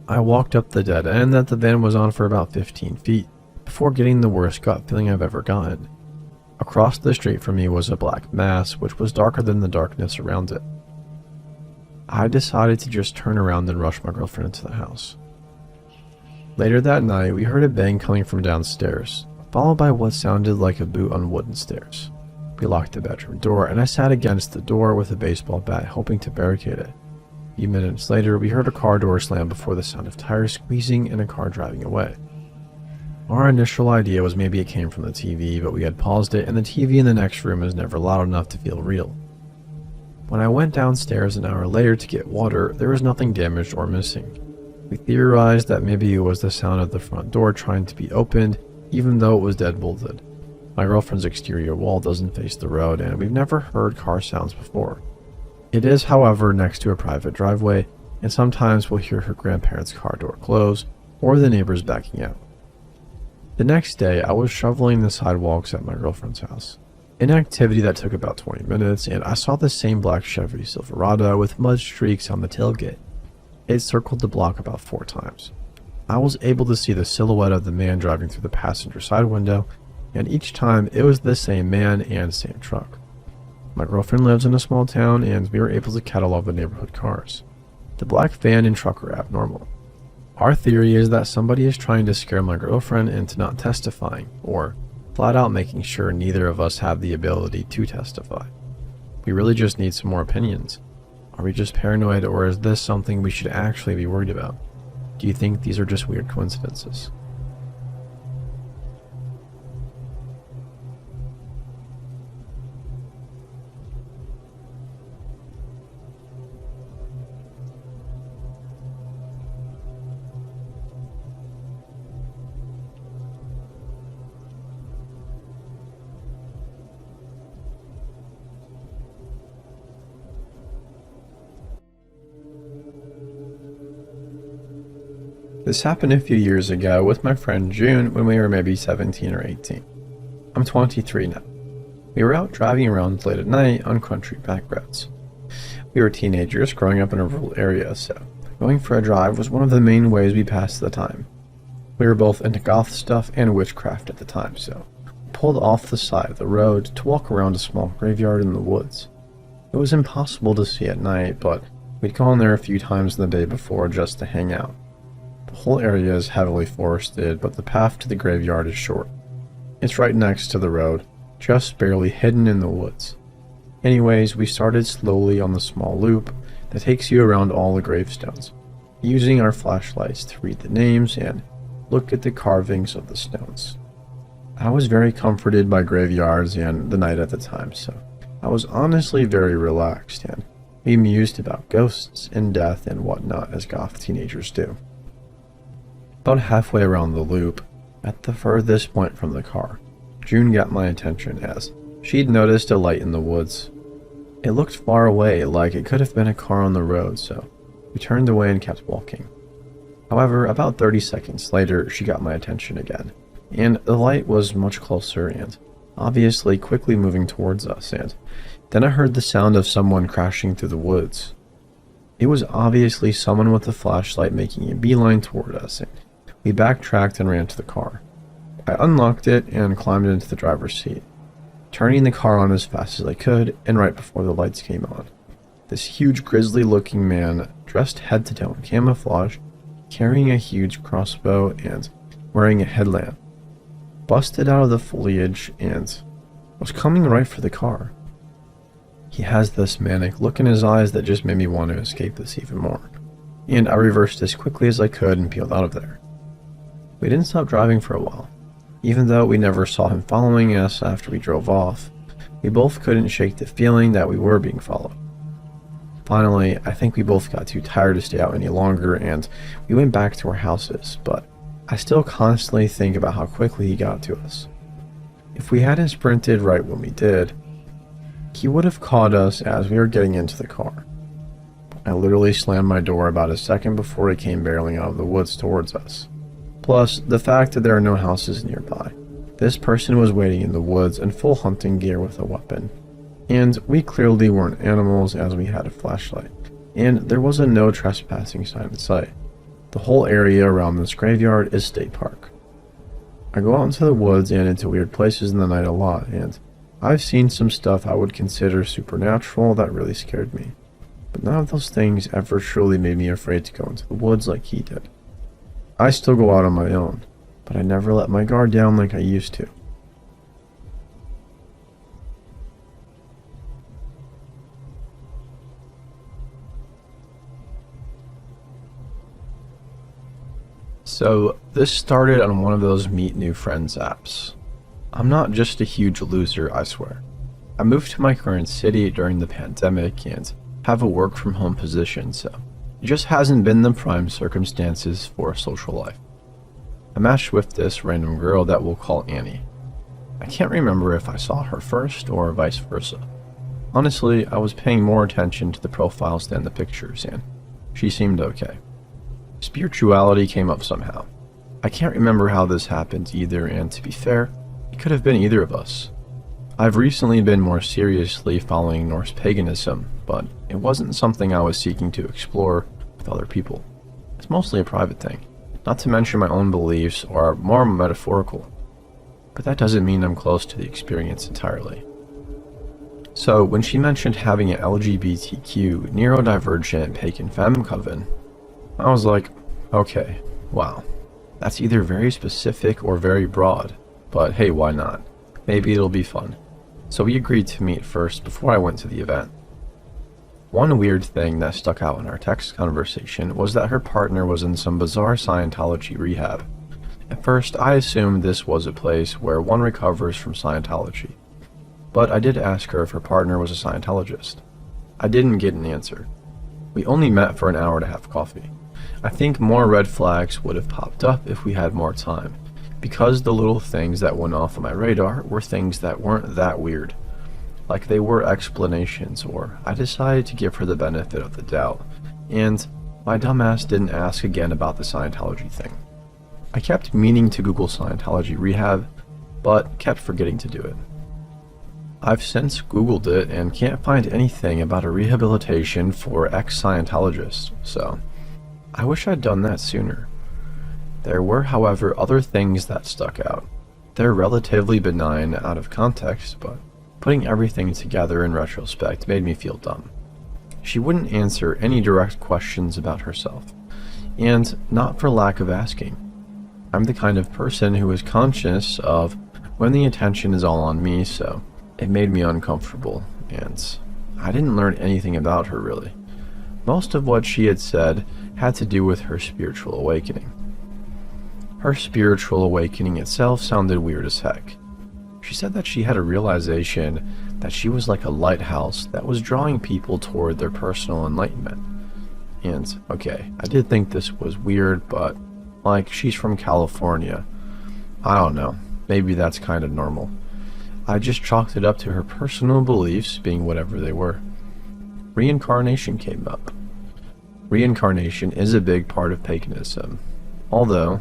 I walked up the dead end that the van was on for about 15 feet, before getting the worst gut feeling I've ever gotten. Across the street from me was a black mass, which was darker than the darkness around it. I decided to just turn around and rush my girlfriend into the house. Later that night, we heard a bang coming from downstairs, followed by what sounded like a boot on wooden stairs. We locked the bedroom door, and I sat against the door with a baseball bat, hoping to barricade it. A few minutes later, we heard a car door slam before the sound of tires squeezing and a car driving away. Our initial idea was maybe it came from the TV, but we had paused it, and the TV in the next room is never loud enough to feel real. When I went downstairs an hour later to get water, there was nothing damaged or missing. We theorized that maybe it was the sound of the front door trying to be opened, even though it was dead bolted. My girlfriend's exterior wall doesn't face the road, and we've never heard car sounds before. It is, however, next to a private driveway, and sometimes we'll hear her grandparents' car door close, or the neighbors backing out. The next day, I was shoveling the sidewalks at my girlfriend's house. An activity that took about 20 minutes, and I saw the same black Chevy Silverado with mud streaks on the tailgate. It circled the block about 4 times. I was able to see the silhouette of the man driving through the passenger side window, and each time it was the same man and same truck. My girlfriend lives in a small town, and we were able to catalog the neighborhood cars. The black van and truck are abnormal. Our theory is that somebody is trying to scare my girlfriend into not testifying, or flat out making sure neither of us have the ability to testify. We really just need some more opinions. Are we just paranoid, or is this something we should actually be worried about? Do you think these are just weird coincidences? This happened a few years ago with my friend June when we were maybe 17 or 18. I'm 23 now. We were out driving around late at night on country back roads. We were teenagers growing up in a rural area, so going for a drive was one of the main ways we passed the time. We were both into goth stuff and witchcraft at the time, so we pulled off the side of the road to walk around a small graveyard in the woods. It was impossible to see at night, but we'd gone there a few times the day before just to hang out. The whole area is heavily forested, but the path to the graveyard is short. It's right next to the road, just barely hidden in the woods. Anyways, we started slowly on the small loop that takes you around all the gravestones, using our flashlights to read the names and look at the carvings of the stones. I was very comforted by graveyards and the night at the time, so I was honestly very relaxed, and we mused about ghosts and death and whatnot as goth teenagers do. About halfway around the loop, at the furthest point from the car, June got my attention as she'd noticed a light in the woods. It looked far away, like it could have been a car on the road, so we turned away and kept walking. However, about 30 seconds later, she got my attention again, and the light was much closer and obviously quickly moving towards us, and then I heard the sound of someone crashing through the woods. It was obviously someone with a flashlight making a beeline toward us, and we backtracked and ran to the car. I unlocked it and climbed into the driver's seat, turning the car on as fast as I could, and right before the lights came on, this huge grisly-looking man, dressed head to toe in camouflage, carrying a huge crossbow and wearing a headlamp, busted out of the foliage and was coming right for the car. He has this manic look in his eyes that just made me want to escape this even more, and I reversed as quickly as I could and peeled out of there. We didn't stop driving for a while. Even though we never saw him following us after we drove off, we both couldn't shake the feeling that we were being followed. Finally, I think we both got too tired to stay out any longer, and we went back to our houses, but I still constantly think about how quickly he got to us. If we hadn't sprinted right when we did, he would have caught us as we were getting into the car. I literally slammed my door about a second before he came barreling out of the woods towards us. Plus, the fact that there are no houses nearby. This person was waiting in the woods in full hunting gear with a weapon. And we clearly weren't animals as we had a flashlight. And there was a no trespassing sign in sight. The whole area around this graveyard is state park. I go out into the woods and into weird places in the night a lot, and I've seen some stuff I would consider supernatural that really scared me. But none of those things ever truly made me afraid to go into the woods like he did. I still go out on my own, but I never let my guard down like I used to. So, this started on one of those meet new friends apps. I'm not just a huge loser, I swear. I moved to my current city during the pandemic and have a work from home position, so it just hasn't been the prime circumstances for a social life. I matched with this random girl that we'll call Annie. I can't remember if I saw her first or vice versa. Honestly, I was paying more attention to the profiles than the pictures, and she seemed okay. Spirituality came up somehow. I can't remember how this happened either, and to be fair, it could have been either of us. I've recently been more seriously following Norse paganism, but it wasn't something I was seeking to explore with other people. It's mostly a private thing, not to mention my own beliefs are more metaphorical. But that doesn't mean I'm close to the experience entirely. So when she mentioned having an LGBTQ neurodivergent pagan femme coven, I was like, okay, wow, that's either very specific or very broad, but hey, why not? Maybe it'll be fun. So we agreed to meet first before I went to the event. One weird thing that stuck out in our text conversation was that her partner was in some bizarre Scientology rehab. At first, I assumed this was a place where one recovers from Scientology, but I did ask her if her partner was a Scientologist. I didn't get an answer. We only met for an hour to have coffee. I think more red flags would have popped up if we had more time, because the little things that went off on my radar were things that weren't that weird. Like they were explanations, or I decided to give her the benefit of the doubt, and my dumbass didn't ask again about the Scientology thing. I kept meaning to Google Scientology rehab, but kept forgetting to do it. I've since Googled it and can't find anything about a rehabilitation for ex-Scientologists, so I wish I'd done that sooner. There were, however, other things that stuck out. They're relatively benign out of context, but putting everything together in retrospect made me feel dumb. She wouldn't answer any direct questions about herself, and not for lack of asking. I'm the kind of person who is conscious of when the attention is all on me, so it made me uncomfortable, and I didn't learn anything about her really. Most of what she had said had to do with her spiritual awakening. Her spiritual awakening itself sounded weird as heck. She said that she had a realization that she was like a lighthouse that was drawing people toward their personal enlightenment. And, okay, I did think this was weird, but, like, she's from California. I don't know, maybe that's kind of normal. I just chalked it up to her personal beliefs being whatever they were. Reincarnation came up. Reincarnation is a big part of paganism, although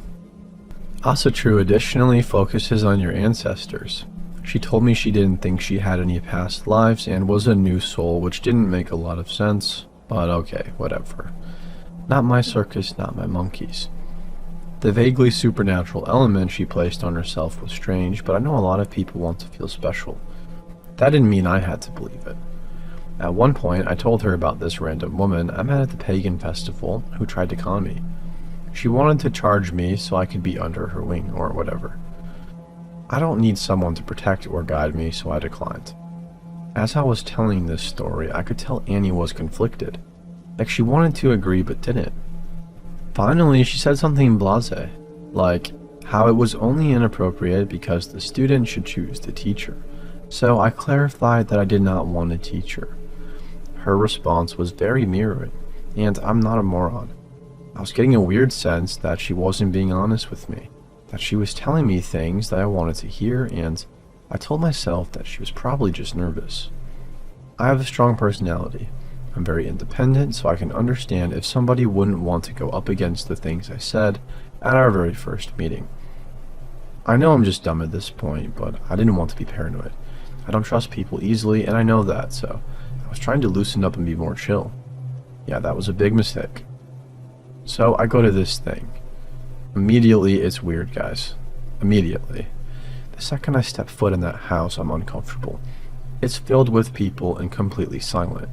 Asatru additionally focuses on your ancestors. She told me she didn't think she had any past lives and was a new soul, which didn't make a lot of sense, but okay, whatever. Not my circus, not my monkeys. The vaguely supernatural element she placed on herself was strange, but I know a lot of people want to feel special. That didn't mean I had to believe it. At one point, I told her about this random woman I met at the pagan festival who tried to con me. She wanted to charge me so I could be under her wing or whatever. I don't need someone to protect or guide me, so I declined. As I was telling this story, I could tell Annie was conflicted. Like she wanted to agree but didn't. Finally, she said something blasé, like how it was only inappropriate because the student should choose the teacher. So I clarified that I did not want a teacher. Her response was very mirroring, and I'm not a moron. I was getting a weird sense that she wasn't being honest with me, that she was telling me things that I wanted to hear, and I told myself that she was probably just nervous. I have a strong personality. I'm very independent, so I can understand if somebody wouldn't want to go up against the things I said at our very first meeting. I know I'm just dumb at this point, but I didn't want to be paranoid. I don't trust people easily, and I know that, so I was trying to loosen up and be more chill. Yeah, that was a big mistake. So I go to this thing. Immediately, it's weird, guys. Immediately. The second I step foot in that house, I'm uncomfortable. It's filled with people and completely silent.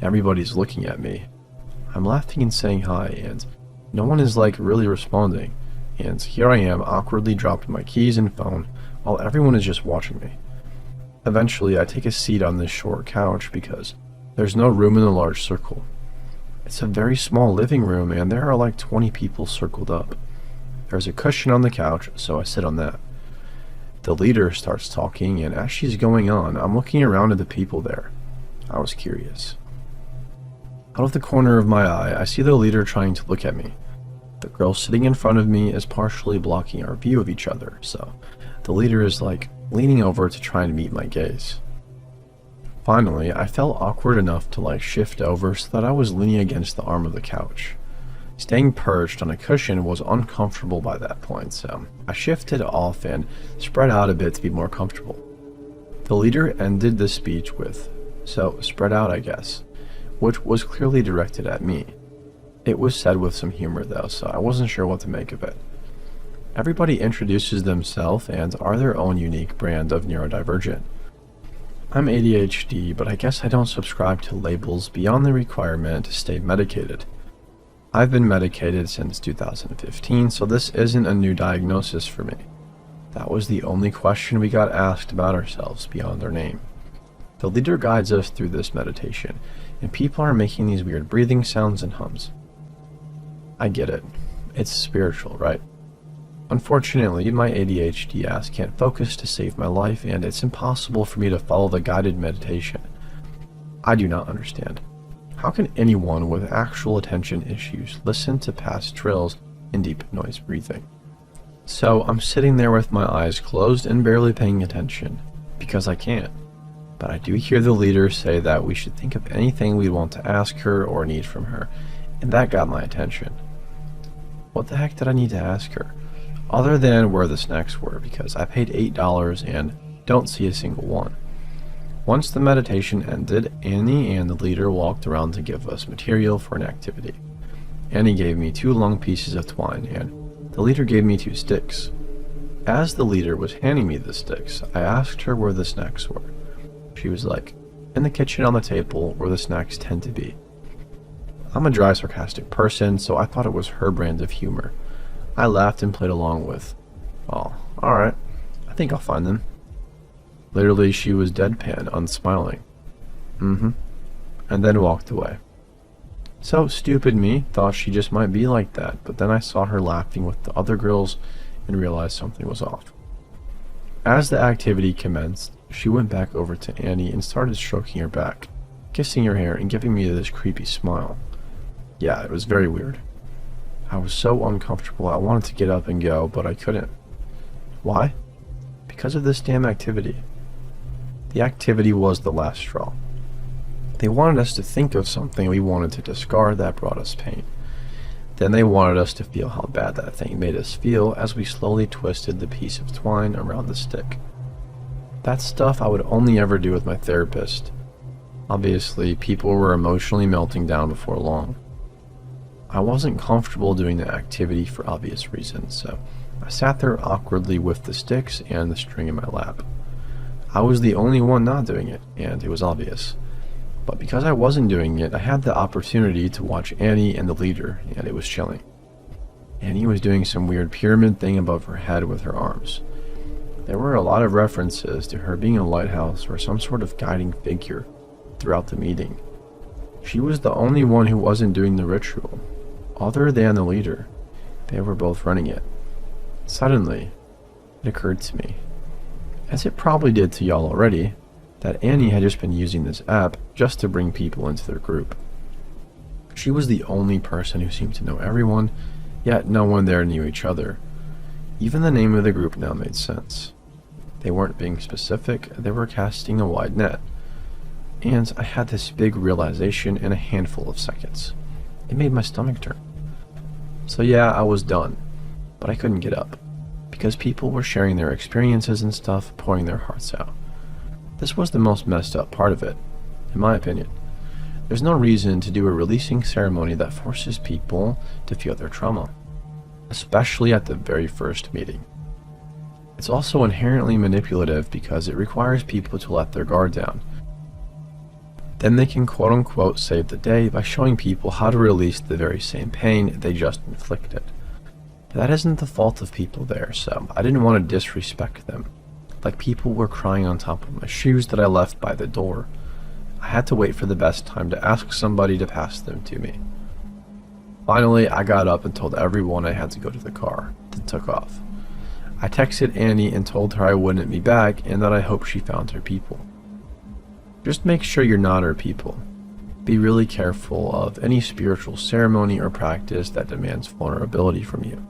Everybody's looking at me. I'm laughing and saying hi, and no one is like really responding. And here I am, awkwardly dropping my keys and phone, while everyone is just watching me. Eventually, I take a seat on this short couch because there's no room in the large circle. It's a very small living room, and there are like 20 people circled up. There's a cushion on the couch, so I sit on that. The leader starts talking, and as she's going on, I'm looking around at the people there. I was curious. Out of the corner of my eye, I see the leader trying to look at me. The girl sitting in front of me is partially blocking our view of each other, so the leader is like leaning over to try and meet my gaze. Finally, I felt awkward enough to shift over so that I was leaning against the arm of the couch. Staying perched on a cushion was uncomfortable by that point, so I shifted off and spread out a bit to be more comfortable. The leader ended the speech with, "So, spread out, I guess," which was clearly directed at me. It was said with some humor though, so I wasn't sure what to make of it. Everybody introduces themselves and are their own unique brand of neurodivergent. I'm ADHD, but I guess I don't subscribe to labels beyond the requirement to stay medicated. I've been medicated since 2015, so this isn't a new diagnosis for me. That was the only question we got asked about ourselves beyond our name. The leader guides us through this meditation, and people are making these weird breathing sounds and hums. I get it. It's spiritual, right? Unfortunately, my ADHD ass can't focus to save my life, and it's impossible for me to follow the guided meditation. I do not understand. How can anyone with actual attention issues listen to past drills in deep noise breathing? So I'm sitting there with my eyes closed and barely paying attention, because I can't. But I do hear the leader say that we should think of anything we want to ask her or need from her, and that got my attention. What the heck did I need to ask her? Other than where the snacks were, because I paid $8 and don't see a single one. Once the meditation ended, Annie and the leader walked around to give us material for an activity. Annie gave me 2 long pieces of twine, and the leader gave me 2 sticks. As the leader was handing me the sticks, I asked her where the snacks were. She was like, "In the kitchen on the table, where the snacks tend to be." I'm a dry, sarcastic person, so I thought it was her brand of humor. I laughed and played along with, "Oh, alright, I think I'll find them." Literally, she was deadpan, unsmiling. And then walked away. So stupid me thought she just might be like that, but then I saw her laughing with the other girls and realized something was off. As the activity commenced, she went back over to Annie and started stroking her back, kissing her hair and giving me this creepy smile. Yeah, it was very weird. I was so uncomfortable I wanted to get up and go, but I couldn't. Why? Because of this damn activity. The activity was the last straw. They wanted us to think of something we wanted to discard that brought us pain. Then they wanted us to feel how bad that thing made us feel as we slowly twisted the piece of twine around the stick. That's stuff I would only ever do with my therapist. Obviously, people were emotionally melting down before long. I wasn't comfortable doing the activity for obvious reasons, so I sat there awkwardly with the sticks and the string in my lap. I was the only one not doing it, and it was obvious. But because I wasn't doing it, I had the opportunity to watch Annie and the leader, and it was chilling. Annie was doing some weird pyramid thing above her head with her arms. There were a lot of references to her being a lighthouse or some sort of guiding figure throughout the meeting. She was the only one who wasn't doing the ritual, other than the leader. They were both running it. Suddenly, it occurred to me, as it probably did to y'all already, that Annie had just been using this app just to bring people into their group. She was the only person who seemed to know everyone, yet no one there knew each other. Even the name of the group now made sense. They weren't being specific, they were casting a wide net. And I had this big realization in a handful of seconds. It made my stomach turn. So yeah, I was done, but I couldn't get up, because people were sharing their experiences and stuff, pouring their hearts out. This was the most messed up part of it, in my opinion. There's no reason to do a releasing ceremony that forces people to feel their trauma, especially at the very first meeting. It's also inherently manipulative because it requires people to let their guard down. Then they can quote-unquote save the day by showing people how to release the very same pain they just inflicted. But that isn't the fault of people there, so I didn't want to disrespect them. Like people were crying on top of my shoes that I left by the door. I had to wait for the best time to ask somebody to pass them to me. Finally, I got up and told everyone I had to go to the car, then took off. I texted Annie and told her I wouldn't be back and that I hope she found her people. Just make sure you're not her people. Be really careful of any spiritual ceremony or practice that demands vulnerability from you,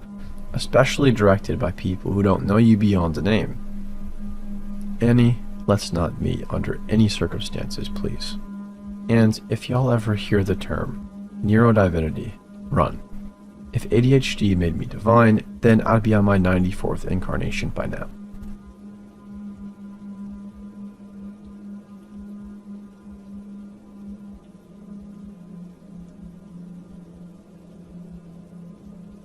especially directed by people who don't know you beyond a name. Annie, let's not meet under any circumstances, please. And if y'all ever hear the term neurodivinity, run. If ADHD made me divine, then I'd be on my 94th incarnation by now.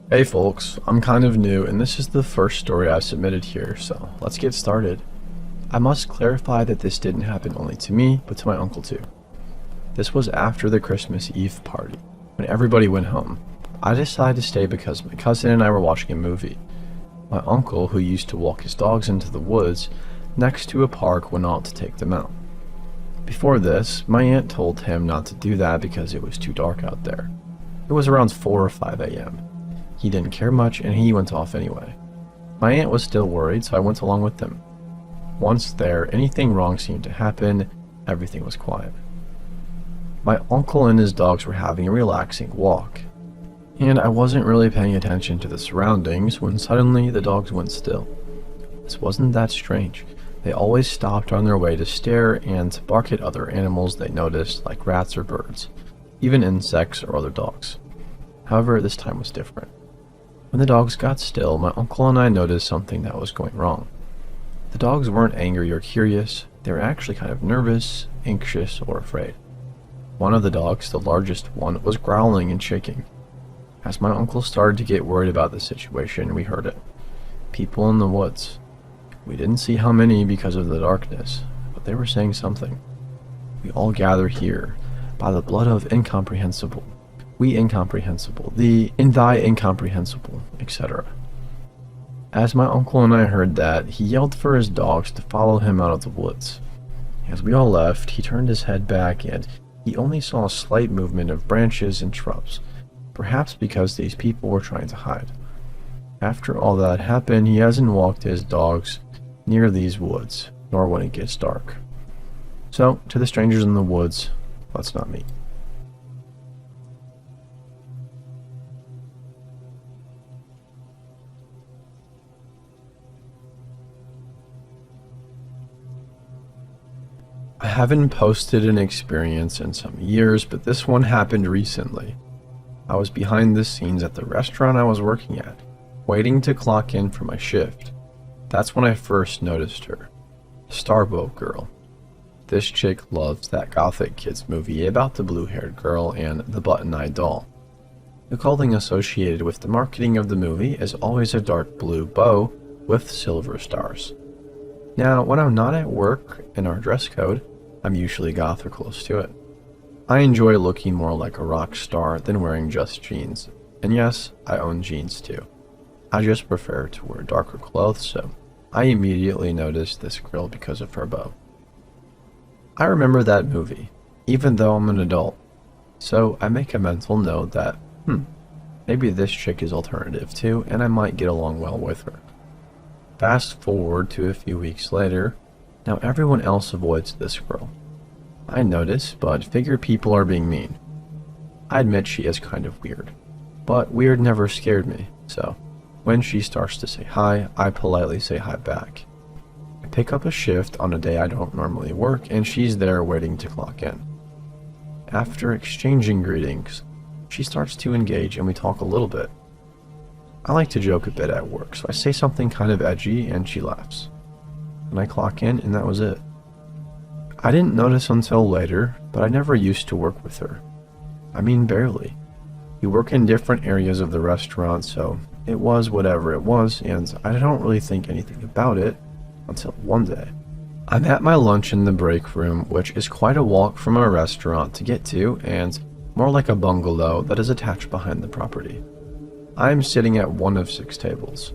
Hey folks, I'm kind of new and this is the first story I've submitted here, so let's get started. I must clarify that this didn't happen only to me, but to my uncle too. This was after the Christmas Eve party, when everybody went home. I decided to stay because my cousin and I were watching a movie. My uncle, who used to walk his dogs into the woods next to a park, went out to take them out. Before this, my aunt told him not to do that because it was too dark out there. It was around 4 or 5 a.m. He didn't care much and he went off anyway. My aunt was still worried, so I went along with them. Once there, anything wrong seemed to happen, everything was quiet. My uncle and his dogs were having a relaxing walk, and I wasn't really paying attention to the surroundings when suddenly the dogs went still. This wasn't that strange. They always stopped on their way to stare and bark at other animals they noticed, like rats or birds, even insects or other dogs. However, this time was different. When the dogs got still, my uncle and I noticed something that was going wrong. The dogs weren't angry or curious, they were actually kind of nervous, anxious, or afraid. One of the dogs, the largest one, was growling and shaking. As my uncle started to get worried about the situation, we heard it. People in the woods. We didn't see how many because of the darkness, but they were saying something. We all gather here, by the blood of incomprehensible. We incomprehensible, the in thy incomprehensible, etc. As my uncle and I heard that, he yelled for his dogs to follow him out of the woods. As we all left, he turned his head back and he only saw a slight movement of branches and shrubs, perhaps because these people were trying to hide. After all that happened, he hasn't walked his dogs near these woods, nor when it gets dark. So, to the strangers in the woods, let's not meet. I haven't posted an experience in some years, but this one happened recently. I was behind the scenes at the restaurant I was working at, waiting to clock in for my shift. That's when I first noticed her. Starboat Girl. This chick loves that gothic kids movie about the blue-haired girl and the button-eyed doll. The clothing associated with the marketing of the movie is always a dark blue bow with silver stars. Now, when I'm not at work in our dress code, I'm usually goth or close to it. I enjoy looking more like a rock star than wearing just jeans, and yes, I own jeans too. I just prefer to wear darker clothes, so I immediately noticed this girl because of her bow. I remember that movie, even though I'm an adult, so I make a mental note that, maybe this chick is alternative too, and I might get along well with her. Fast forward to a few weeks later, now everyone else avoids this girl. I notice, but figure people are being mean. I admit she is kind of weird, but weird never scared me, so when she starts to say hi, I politely say hi back. I pick up a shift on a day I don't normally work, and she's there waiting to clock in. After exchanging greetings, she starts to engage and we talk a little bit. I like to joke a bit at work, so I say something kind of edgy and she laughs. And I clock in and that was it. I didn't notice until later, but I never used to work with her. I mean barely. We work in different areas of the restaurant, so it was whatever it was, and I don't really think anything about it until one day. I'm at my lunch in the break room, which is quite a walk from our restaurant to get to, and more like a bungalow that is attached behind the property. I am sitting at one of 6 tables.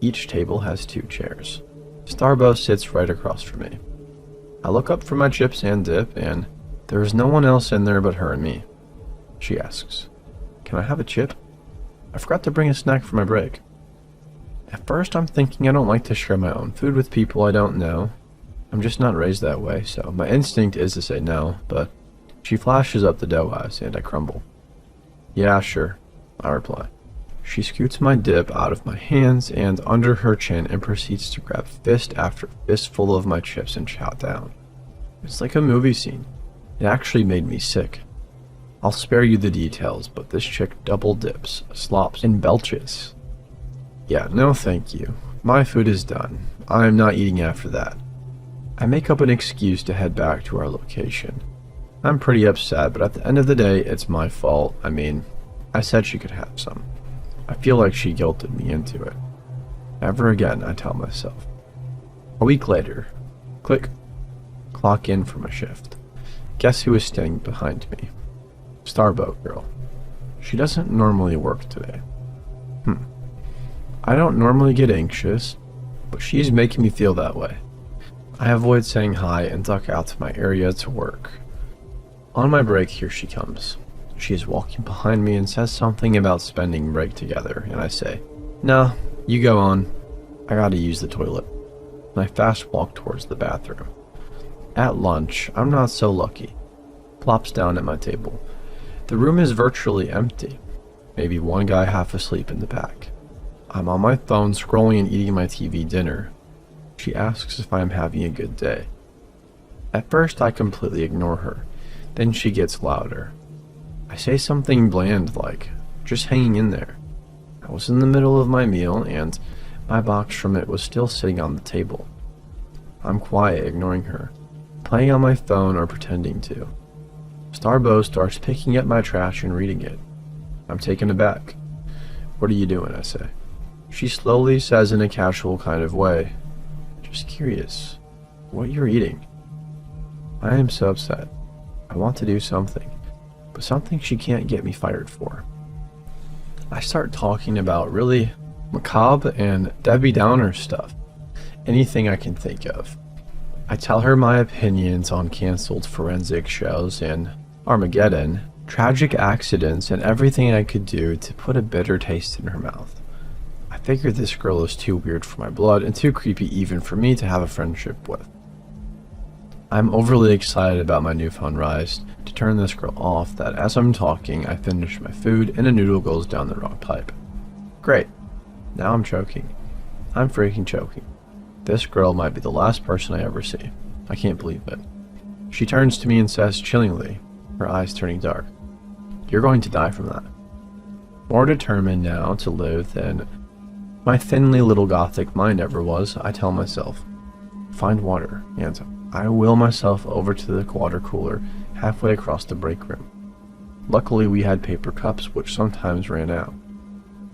Each table has 2 chairs. Starbo sits right across from me. I look up for my chips and dip, and there is no one else in there but her and me. She asks, "Can I have a chip? I forgot to bring a snack for my break." At first I'm thinking I don't like to share my own food with people I don't know. I'm just not raised that way, so my instinct is to say no, but she flashes up the dough eyes and I crumble. Yeah, sure, I reply. She scoots my dip out of my hands and under her chin and proceeds to grab fist after fistful of my chips and chow down. It's like a movie scene. It actually made me sick. I'll spare you the details, but this chick double dips, slops, and belches. Yeah, no thank you. My food is done. I am not eating after that. I make up an excuse to head back to our location. I'm pretty upset, but at the end of the day, it's my fault. I mean, I said she could have some. I feel like she guilted me into it. Never again, I tell myself. A week later, click, clock in for my shift. Guess who is standing behind me? Starboat girl. She doesn't normally work today. I don't normally get anxious, but she's making me feel that way. I avoid saying hi and duck out to my area to work. On my break, here she comes. She is walking behind me and says something about spending break together, and I say, "No, you go on. I gotta use the toilet." And I fast walk towards the bathroom. At lunch, I'm not so lucky. Plops down at my table. The room is virtually empty. Maybe one guy half asleep in the back. I'm on my phone scrolling and eating my TV dinner. She asks if I am having a good day. At first, I completely ignore her. Then she gets louder. I say something bland like, "Just hanging in there." I was in the middle of my meal and my box from it was still sitting on the table. I'm quiet, ignoring her, playing on my phone or pretending to. Starbo starts picking up my trash and reading it. I'm taken aback. "What are you doing?" I say. She slowly says in a casual kind of way, "Just curious, what you're eating." I am so upset. I want to do something, but something she can't get me fired for. I start talking about really macabre and Debbie Downer stuff, anything I can think of. I tell her my opinions on canceled forensic shows and Armageddon, tragic accidents, and everything I could do to put a bitter taste in her mouth. I figure this girl is too weird for my blood and too creepy even for me to have a friendship with. I'm overly excited about my newfound rise to turn this girl off that as I'm talking, I finish my food and a noodle goes down the wrong pipe. Great. Now I'm choking. I'm freaking choking. This girl might be the last person I ever see. I can't believe it. She turns to me and says chillingly, her eyes turning dark, "You're going to die from that." More determined now to live than my thinly little gothic mind ever was, I tell myself, "Find water," and I will myself over to the water cooler halfway across the break room. Luckily, we had paper cups, which sometimes ran out.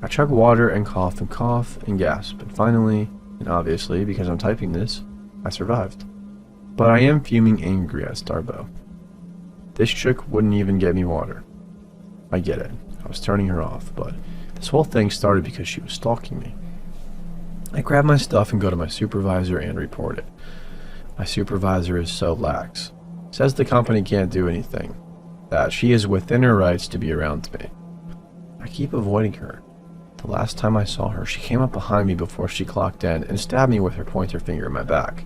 I chug water and cough and gasp, and finally, and obviously because I'm typing this, I survived. But I am fuming angry at Starbo. This chick wouldn't even get me water. I get it. I was turning her off, but this whole thing started because she was stalking me. I grab my stuff and go to my supervisor and report it. My supervisor is so lax. Says the company can't do anything. That she is within her rights to be around me. I keep avoiding her. The last time I saw her, she came up behind me before she clocked in and stabbed me with her pointer finger in my back.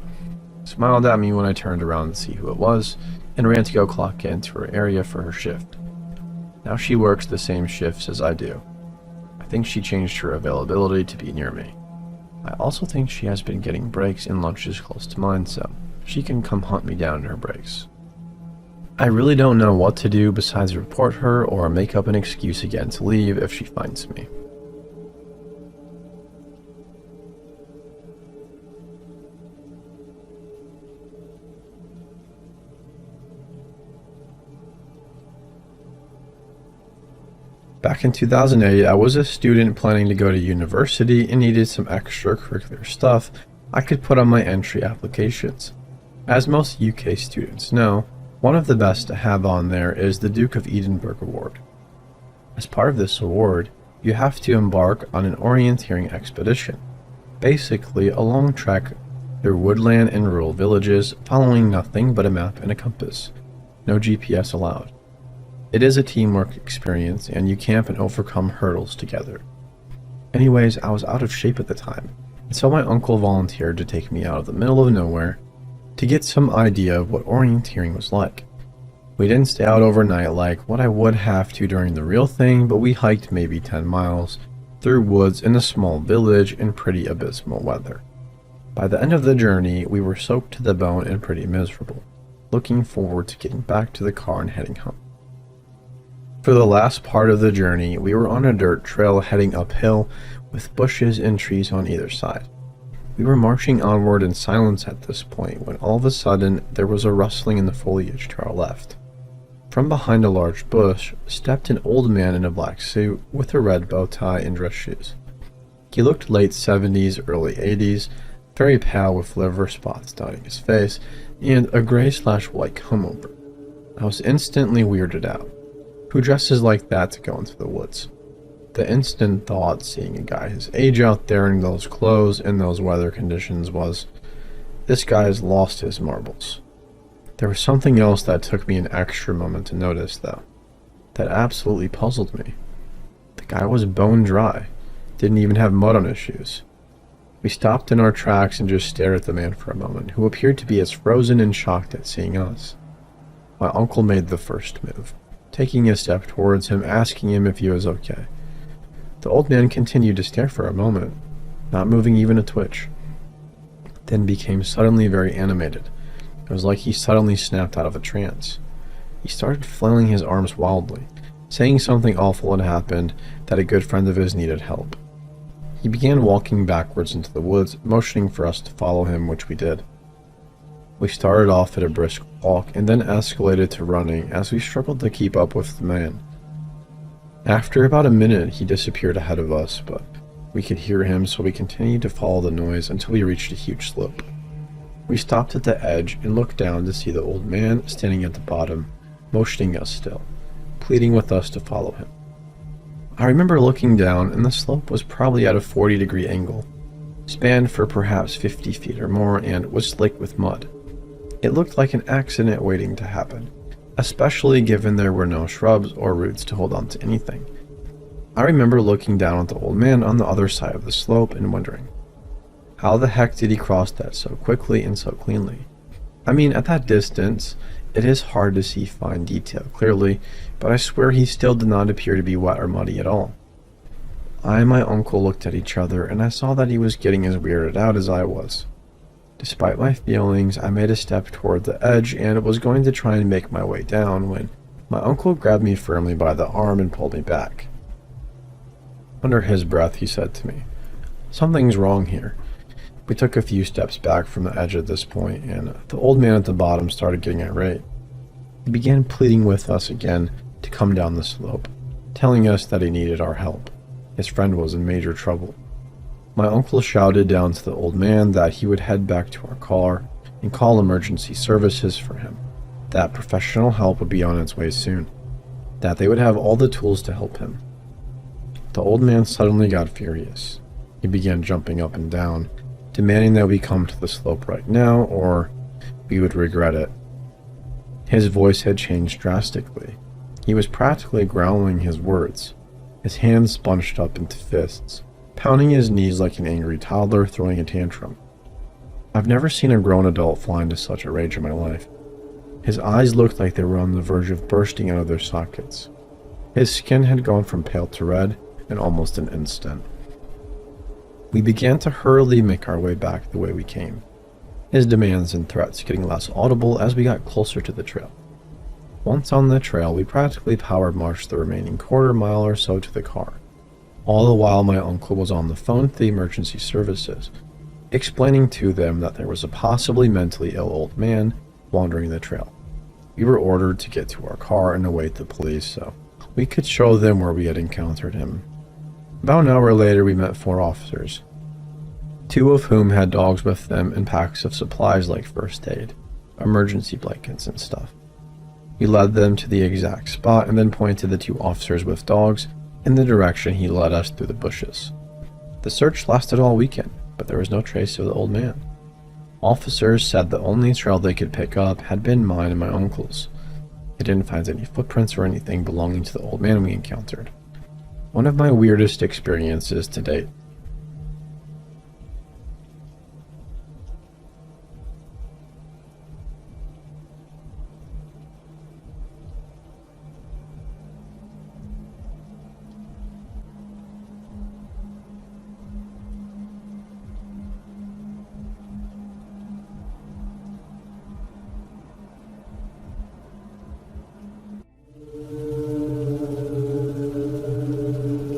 Smiled at me when I turned around to see who it was and ran to go clock into her area for her shift. Now she works the same shifts as I do. I think she changed her availability to be near me. I also think she has been getting breaks and lunches close to mine, so she can come hunt me down in her breaks. I really don't know what to do besides report her or make up an excuse again to leave if she finds me. Back in 2008, I was a student planning to go to university and needed some extracurricular stuff I could put on my entry applications. As most UK students know, one of the best to have on there is the Duke of Edinburgh Award. As part of this award, you have to embark on an orienteering expedition, basically a long trek through woodland and rural villages following nothing but a map and a compass. No GPS allowed. It is a teamwork experience and you camp and overcome hurdles together. Anyways, I was out of shape at the time, and so my uncle volunteered to take me out of the middle of nowhere to get some idea of what orienteering was like. We didn't stay out overnight like what I would have to during the real thing, but we hiked maybe 10 miles through woods in a small village in pretty abysmal weather. By the end of the journey, we were soaked to the bone and pretty miserable, looking forward to getting back to the car and heading home. For the last part of the journey, we were on a dirt trail heading uphill with bushes and trees on either side. We were marching onward in silence at this point when all of a sudden there was a rustling in the foliage to our left. From behind a large bush stepped an old man in a black suit with a red bow tie and dress shoes. He looked late 70s, early 80s, very pale with liver spots dotting his face, and a gray/white comb-over. I was instantly weirded out. Who dresses like that to go into the woods? The instant thought seeing a guy his age out there in those clothes in those weather conditions was, this guy has lost his marbles. There was something else that took me an extra moment to notice, though. That absolutely puzzled me. The guy was bone dry, didn't even have mud on his shoes. We stopped in our tracks and just stared at the man for a moment, who appeared to be as frozen and shocked at seeing us. My uncle made the first move, taking a step towards him, asking him if he was okay. The old man continued to stare for a moment, not moving even a twitch, then became suddenly very animated. It was like he suddenly snapped out of a trance. He started flailing his arms wildly, saying something awful had happened, that a good friend of his needed help. He began walking backwards into the woods, motioning for us to follow him, which we did. We started off at a brisk walk and then escalated to running as we struggled to keep up with the man. After about a minute, he disappeared ahead of us, but we could hear him, so we continued to follow the noise until we reached a huge slope. We stopped at the edge and looked down to see the old man standing at the bottom, motioning us still, pleading with us to follow him. I remember looking down, and the slope was probably at a 40-degree angle, spanned for perhaps 50 feet or more, and was slick with mud. It looked like an accident waiting to happen, especially given there were no shrubs or roots to hold on to anything. I remember looking down at the old man on the other side of the slope and wondering, how the heck did he cross that so quickly and so cleanly? I mean, at that distance, it is hard to see fine detail clearly, but I swear he still did not appear to be wet or muddy at all. I and my uncle looked at each other, and I saw that he was getting as weirded out as I was. Despite my feelings, I made a step toward the edge and was going to try and make my way down when my uncle grabbed me firmly by the arm and pulled me back. Under his breath, he said to me, "Something's wrong here." We took a few steps back from the edge at this point, and the old man at the bottom started getting irate. He began pleading with us again to come down the slope, telling us that he needed our help. His friend was in major trouble. My uncle shouted down to the old man that he would head back to our car and call emergency services for him, that professional help would be on its way soon, that they would have all the tools to help him. The old man suddenly got furious. He began jumping up and down, demanding that we come to the slope right now or we would regret it. His voice had changed drastically. He was practically growling his words, his hands bunched up into fists, pounding his knees like an angry toddler throwing a tantrum. I've never seen a grown adult fly into such a rage in my life. His eyes looked like they were on the verge of bursting out of their sockets. His skin had gone from pale to red in almost an instant. We began to hurriedly make our way back the way we came, his demands and threats getting less audible as we got closer to the trail. Once on the trail, we practically power marched the remaining quarter mile or so to the car. All the while my uncle was on the phone to the emergency services, explaining to them that there was a possibly mentally ill old man wandering the trail. We were ordered to get to our car and await the police so we could show them where we had encountered him. About an hour later, we met 4 officers, 2 of whom had dogs with them and packs of supplies like first aid, emergency blankets, and stuff. We led them to the exact spot and then pointed the 2 officers with dogs in the direction he led us through the bushes. The search lasted all weekend, but there was no trace of the old man. Officers said the only trail they could pick up had been mine and my uncle's. They didn't find any footprints or anything belonging to the old man we encountered. one of my weirdest experiences to date.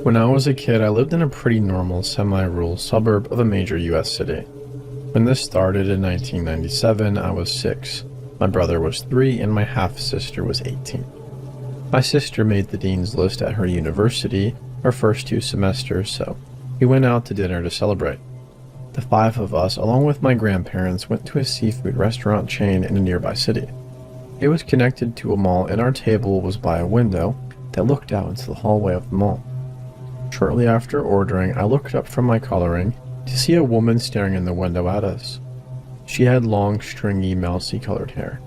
When I was a kid, I lived in a pretty normal, semi-rural suburb of a major US city. When this started in 1997, I was 6. My brother was 3 and my half-sister was 18. My sister made the dean's list at her university her first 2 semesters, so we went out to dinner to celebrate. The 5 of us, along with my grandparents, went to a seafood restaurant chain in a nearby city. It was connected to a mall and our table was by a window that looked out into the hallway of the mall. Shortly after ordering, I looked up from my coloring to see a woman staring in the window at us. She had long, stringy, mousy-colored hair,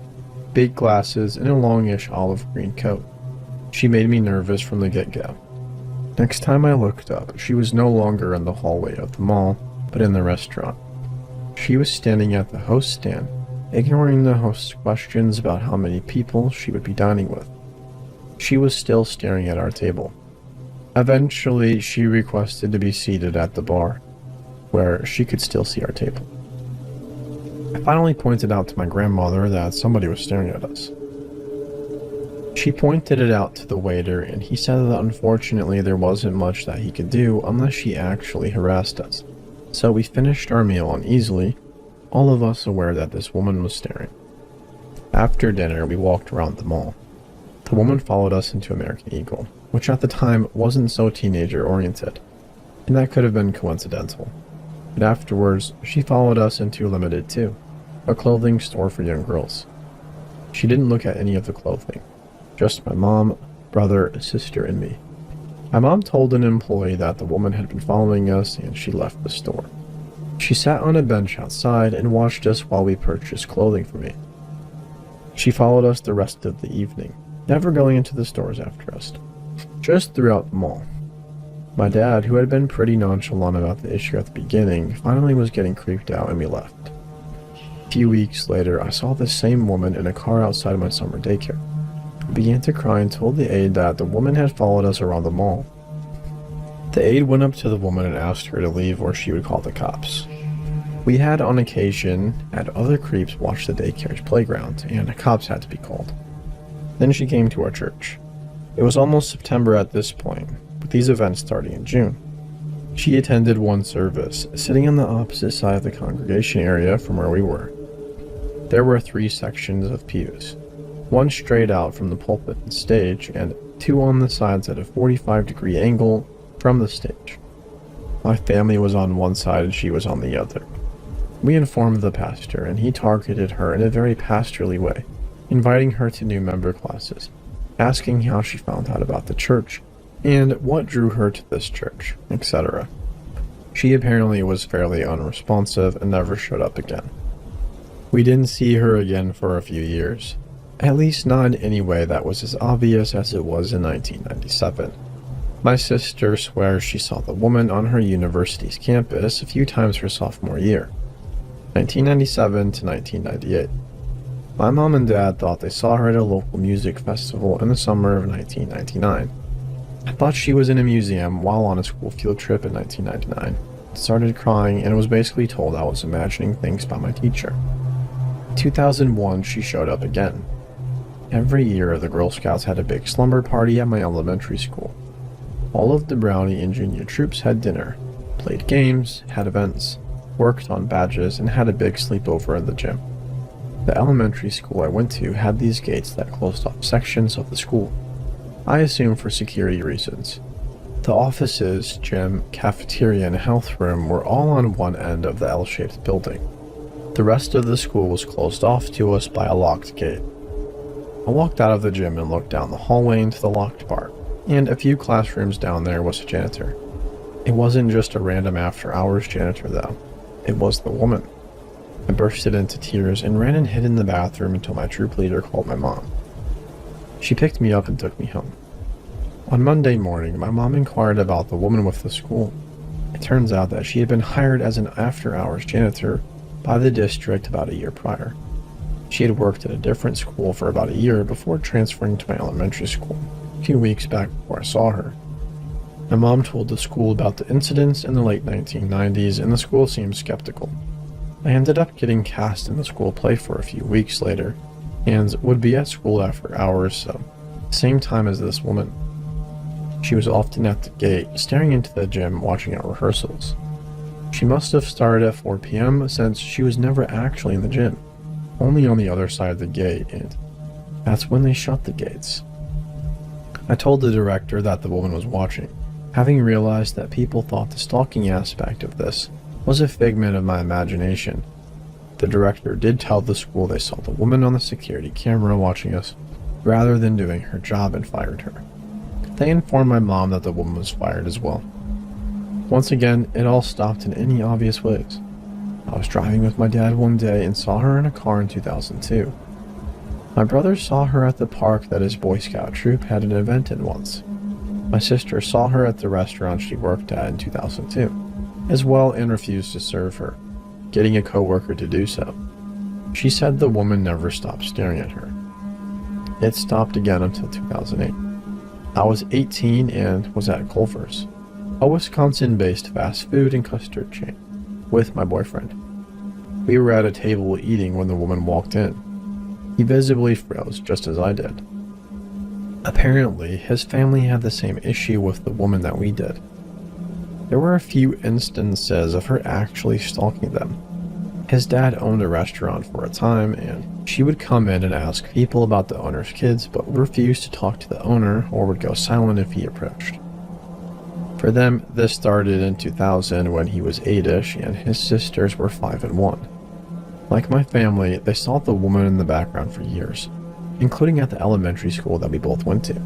big glasses, and a longish olive green coat. She made me nervous from the get-go. Next time I looked up, she was no longer in the hallway of the mall, but in the restaurant. She was standing at the host stand, ignoring the host's questions about how many people she would be dining with. She was still staring at our table. Eventually, she requested to be seated at the bar, where she could still see our table. I finally pointed out to my grandmother that somebody was staring at us. She pointed it out to the waiter, and he said that unfortunately there wasn't much that he could do unless she actually harassed us. So we finished our meal uneasily, all of us aware that this woman was staring. After dinner, we walked around the mall. The woman followed us into American Eagle, which at the time wasn't so teenager-oriented, and that could have been coincidental. But afterwards, she followed us into Limited Too, a clothing store for young girls. She didn't look at any of the clothing, just my mom, brother, sister, and me. My mom told an employee that the woman had been following us and she left the store. She sat on a bench outside and watched us while we purchased clothing for me. She followed us the rest of the evening, never going into the stores after us, just throughout the mall. My dad, who had been pretty nonchalant about the issue at the beginning, finally was getting creeped out and we left. A few weeks later, I saw this same woman in a car outside my summer daycare. I began to cry and told the aide that the woman had followed us around the mall. The aide went up to the woman and asked her to leave or she would call the cops. We had on occasion had other creeps watch the daycare's playground and the cops had to be called. Then she came to our church. It was almost September at this point, with these events starting in June. She attended one service, sitting on the opposite side of the congregation area from where we were. There were 3 sections of pews, one straight out from the pulpit and stage, and 2 on the sides at a 45-degree angle from the stage. My family was on one side and she was on the other. We informed the pastor, and he targeted her in a very pastorally way, inviting her to new member classes, asking how she found out about the church, and what drew her to this church, etc. She apparently was fairly unresponsive and never showed up again. We didn't see her again for a few years, at least not in any way that was as obvious as it was in 1997. My sister swears she saw the woman on her university's campus a few times her sophomore year, 1997 to 1998. My mom and dad thought they saw her at a local music festival in the summer of 1999. I thought she was in a museum while on a school field trip in 1999. Started crying and was basically told I was imagining things by my teacher. In 2001, she showed up again. Every year, the Girl Scouts had a big slumber party at my elementary school. All of the brownie and junior troops had dinner, played games, had events, worked on badges, and had a big sleepover in the gym. The elementary school I went to had these gates that closed off sections of the school, I assume for security reasons. The offices, gym, cafeteria, and health room were all on one end of the L-shaped building. The rest of the school was closed off to us by a locked gate. I walked out of the gym and looked down the hallway into the locked part, and a few classrooms down there was a janitor. It wasn't just a random after-hours janitor though, it was the woman. I bursted into tears and ran and hid in the bathroom until my troop leader called my mom. She picked me up and took me home. On Monday morning, my mom inquired about the woman with the school. It turns out that she had been hired as an after-hours janitor by the district about a year prior. She had worked at a different school for about a year before transferring to my elementary school, a few weeks back before I saw her. My mom told the school about the incidents in the late 1990s, and the school seemed skeptical. I ended up getting cast in the school play for a few weeks later, and would be at school after hours, so same time as this woman. She was often at the gate, staring into the gym, watching our rehearsals. She must have started at 4 p.m. since she was never actually in the gym, only on the other side of the gate, and that's when they shut the gates. I told the director that the woman was watching, having realized that people thought the stalking aspect of this was a figment of my imagination. The director did tell the school they saw the woman on the security camera watching us, rather than doing her job, and fired her. They informed my mom that the woman was fired as well. Once again, it all stopped in any obvious ways. I was driving with my dad one day and saw her in a car in 2002. My brother saw her at the park that his Boy Scout troop had an event in once. My sister saw her at the restaurant she worked at in 2002, as well, and refused to serve her, getting a co-worker to do so. She said the woman never stopped staring at her. It stopped again until 2008. I was 18 and was at Culver's, a Wisconsin-based fast food and custard chain, with my boyfriend. We were at a table eating when the woman walked in. He visibly froze, just as I did. Apparently, his family had the same issue with the woman that we did. There were a few instances of her actually stalking them. His dad owned a restaurant for a time, and she would come in and ask people about the owner's kids, but would refuse to talk to the owner or would go silent if he approached. For them, this started in 2000 when he was 8-ish and his sisters were 5 and 1. Like my family, they saw the woman in the background for years, including at the elementary school that we both went to.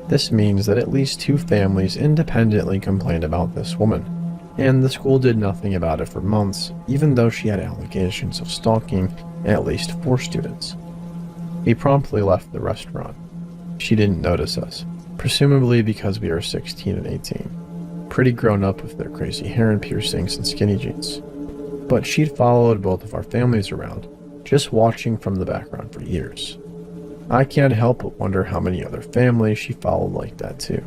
This means that at least 2 families independently complained about this woman, and the school did nothing about it for months, even though she had allegations of stalking at least 4 students. We promptly left the restaurant. She didn't notice us, presumably because we were 16 and 18, pretty grown up with their crazy hair and piercings and skinny jeans. But she'd followed both of our families around, just watching from the background for years. I can't help but wonder how many other families she followed like that too.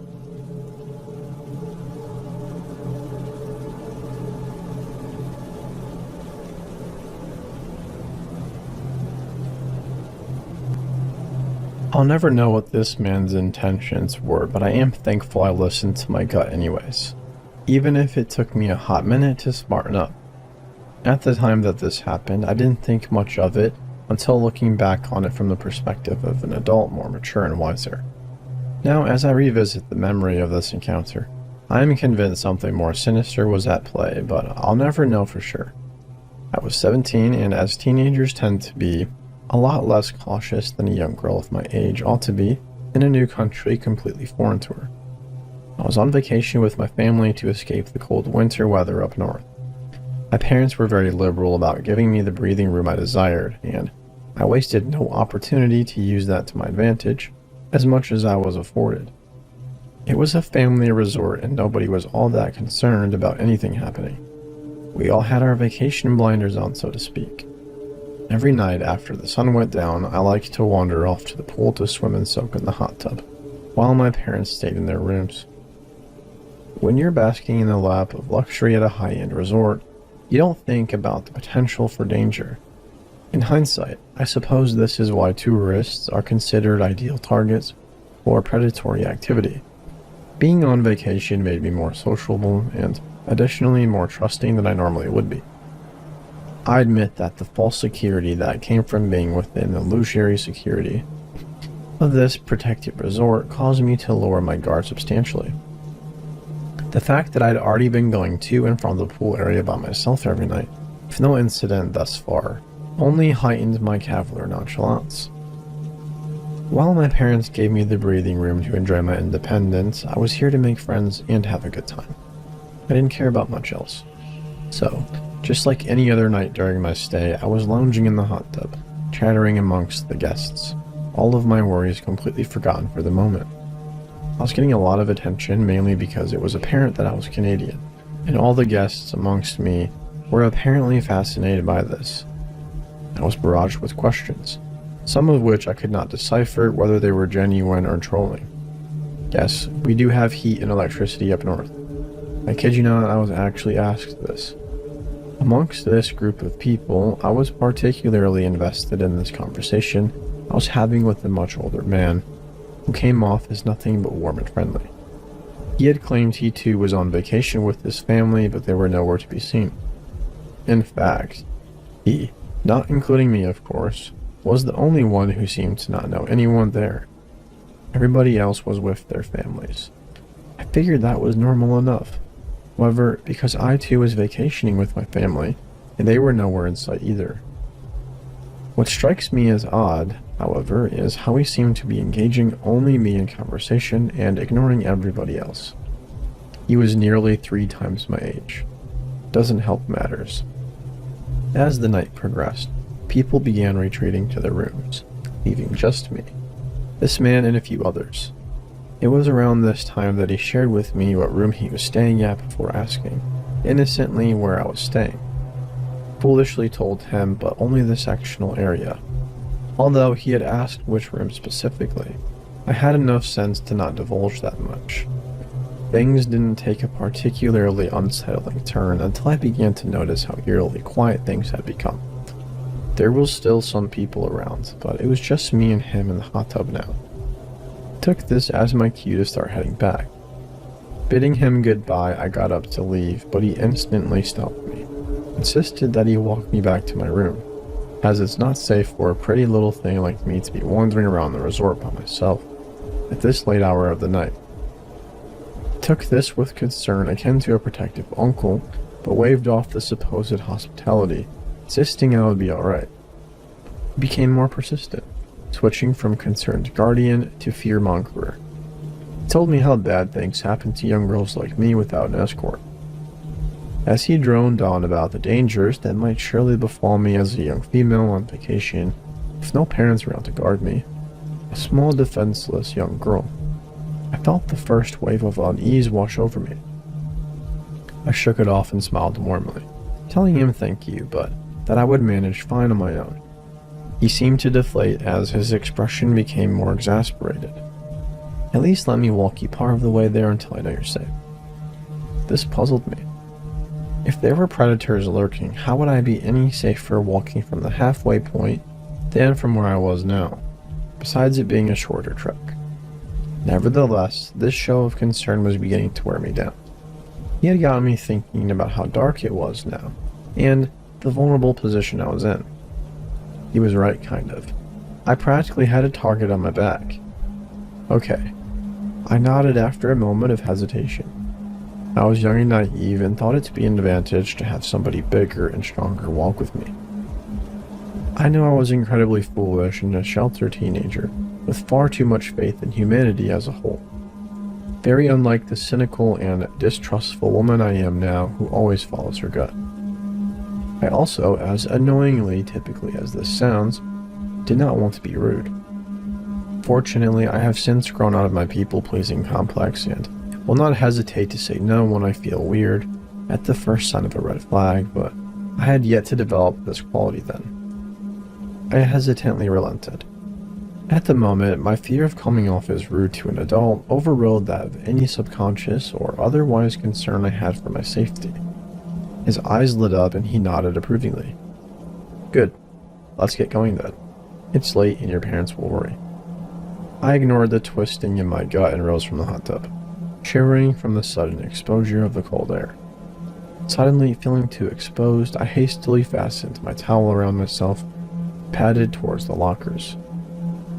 I'll never know what this man's intentions were, but I am thankful I listened to my gut anyways, even if it took me a hot minute to smarten up. At the time that this happened, I didn't think much of it until looking back on it from the perspective of an adult more mature and wiser. Now, as I revisit the memory of this encounter, I am convinced something more sinister was at play, but I'll never know for sure. I was 17, and as teenagers tend to be, a lot less cautious than a young girl of my age ought to be in a new country completely foreign to her. I was on vacation with my family to escape the cold winter weather up north. My parents were very liberal about giving me the breathing room I desired, and I wasted no opportunity to use that to my advantage, as much as I was afforded. It was a family resort and nobody was all that concerned about anything happening. We all had our vacation blinders on, so to speak. Every night after the sun went down, I liked to wander off to the pool to swim and soak in the hot tub, while my parents stayed in their rooms. When you're basking in the lap of luxury at a high-end resort, you don't think about the potential for danger. In hindsight, I suppose this is why tourists are considered ideal targets for predatory activity. Being on vacation made me more sociable and, additionally, more trusting than I normally would be. I admit that the false security that came from being within the illusory security of this protected resort caused me to lower my guard substantially. The fact that I'd already been going to and from the pool area by myself every night, with no incident thus far, only heightened my cavalier nonchalance. While my parents gave me the breathing room to enjoy my independence, I was here to make friends and have a good time. I didn't care about much else. So, just like any other night during my stay, I was lounging in the hot tub, chattering amongst the guests, all of my worries completely forgotten for the moment. I was getting a lot of attention, mainly because it was apparent that I was Canadian, and all the guests amongst me were apparently fascinated by this. I was barraged with questions, some of which I could not decipher whether they were genuine or trolling. Yes, we do have heat and electricity up north. I kid you not, I was actually asked this. Amongst this group of people, I was particularly invested in this conversation I was having with a much older man, who came off as nothing but warm and friendly. He had claimed he too was on vacation with his family, but they were nowhere to be seen. In fact, he, not including me of course, was the only one who seemed to not know anyone there. Everybody else was with their families. I figured that was normal enough. However, because I too was vacationing with my family, and they were nowhere in sight either. What strikes me as odd, however, is how he seemed to be engaging only me in conversation and ignoring everybody else. He was nearly 3 times my age. Doesn't help matters. As the night progressed, people began retreating to their rooms, leaving just me, this man and a few others. It was around this time that he shared with me what room he was staying at before asking, innocently, where I was staying. Foolishly told him, but only the sectional area. Although he had asked which room specifically, I had enough sense to not divulge that much. Things didn't take a particularly unsettling turn until I began to notice how eerily quiet things had become. There was still some people around, but it was just me and him in the hot tub now. I took this as my cue to start heading back. Bidding him goodbye, I got up to leave, but he instantly stopped me, insisted that he walk me back to my room, as it's not safe for a pretty little thing like me to be wandering around the resort by myself at this late hour of the night. I took this with concern akin to a protective uncle, but waved off the supposed hospitality, insisting I would be alright. He became more persistent, switching from concerned guardian to fearmongerer. He told me how bad things happen to young girls like me without an escort. As he droned on about the dangers that might surely befall me as a young female on vacation, with no parents around to guard me, a small defenseless young girl, I felt the first wave of unease wash over me. I shook it off and smiled warmly, telling him thank you, but that I would manage fine on my own. He seemed to deflate as his expression became more exasperated. At least let me walk you part of the way there until I know you're safe. This puzzled me. If there were predators lurking, how would I be any safer walking from the halfway point than from where I was now, besides it being a shorter trek? Nevertheless, this show of concern was beginning to wear me down. He had gotten me thinking about how dark it was now, and the vulnerable position I was in. He was right, kind of. I practically had a target on my back. Okay. I nodded after a moment of hesitation. I was young and naive and thought it to be an advantage to have somebody bigger and stronger walk with me. I knew I was incredibly foolish and a sheltered teenager, with far too much faith in humanity as a whole. Very unlike the cynical and distrustful woman I am now who always follows her gut. I also, as annoyingly typically as this sounds, did not want to be rude. Fortunately, I have since grown out of my people-pleasing complex and will not hesitate to say no when I feel weird at the first sign of a red flag, but I had yet to develop this quality then. I hesitantly relented. At the moment, my fear of coming off as rude to an adult overrode that of any subconscious or otherwise concern I had for my safety. His eyes lit up and he nodded approvingly. Good. Let's get going then. It's late and your parents will worry. I ignored the twisting in my gut and rose from the hot tub, shivering from the sudden exposure of the cold air. Suddenly feeling too exposed, I hastily fastened my towel around myself, padded towards the lockers.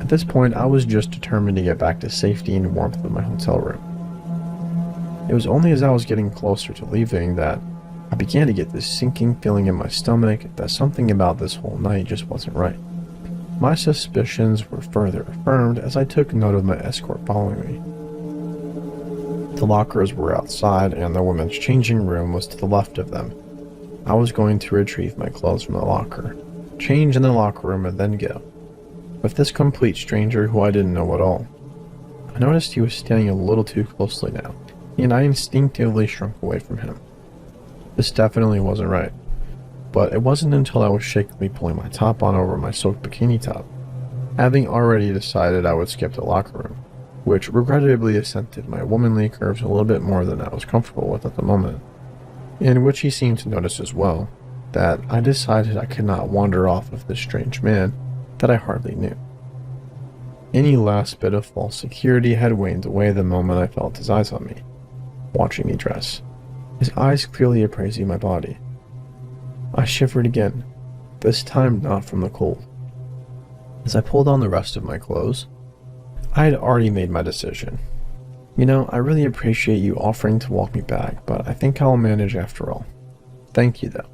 At this point, I was just determined to get back to safety and warmth of my hotel room. It was only as I was getting closer to leaving that I began to get this sinking feeling in my stomach that something about this whole night just wasn't right. My suspicions were further affirmed as I took note of my escort following me. The lockers were outside and the women's changing room was to the left of them. I was going to retrieve my clothes from the locker, change in the locker room, and then go. With this complete stranger who I didn't know at all. I noticed he was standing a little too closely now, and I instinctively shrunk away from him. This definitely wasn't right, but it wasn't until I was shakily pulling my top on over my soaked bikini top, having already decided I would skip the locker room, which regrettably accented my womanly curves a little bit more than I was comfortable with at the moment, and which he seemed to notice as well, that I decided I could not wander off with this strange man that I hardly knew. Any last bit of false security had waned away the moment I felt his eyes on me, watching me dress, his eyes clearly appraising my body. I shivered again, this time not from the cold. As I pulled on the rest of my clothes, I had already made my decision. You know, I really appreciate you offering to walk me back, but I think I'll manage after all. Thank you, though.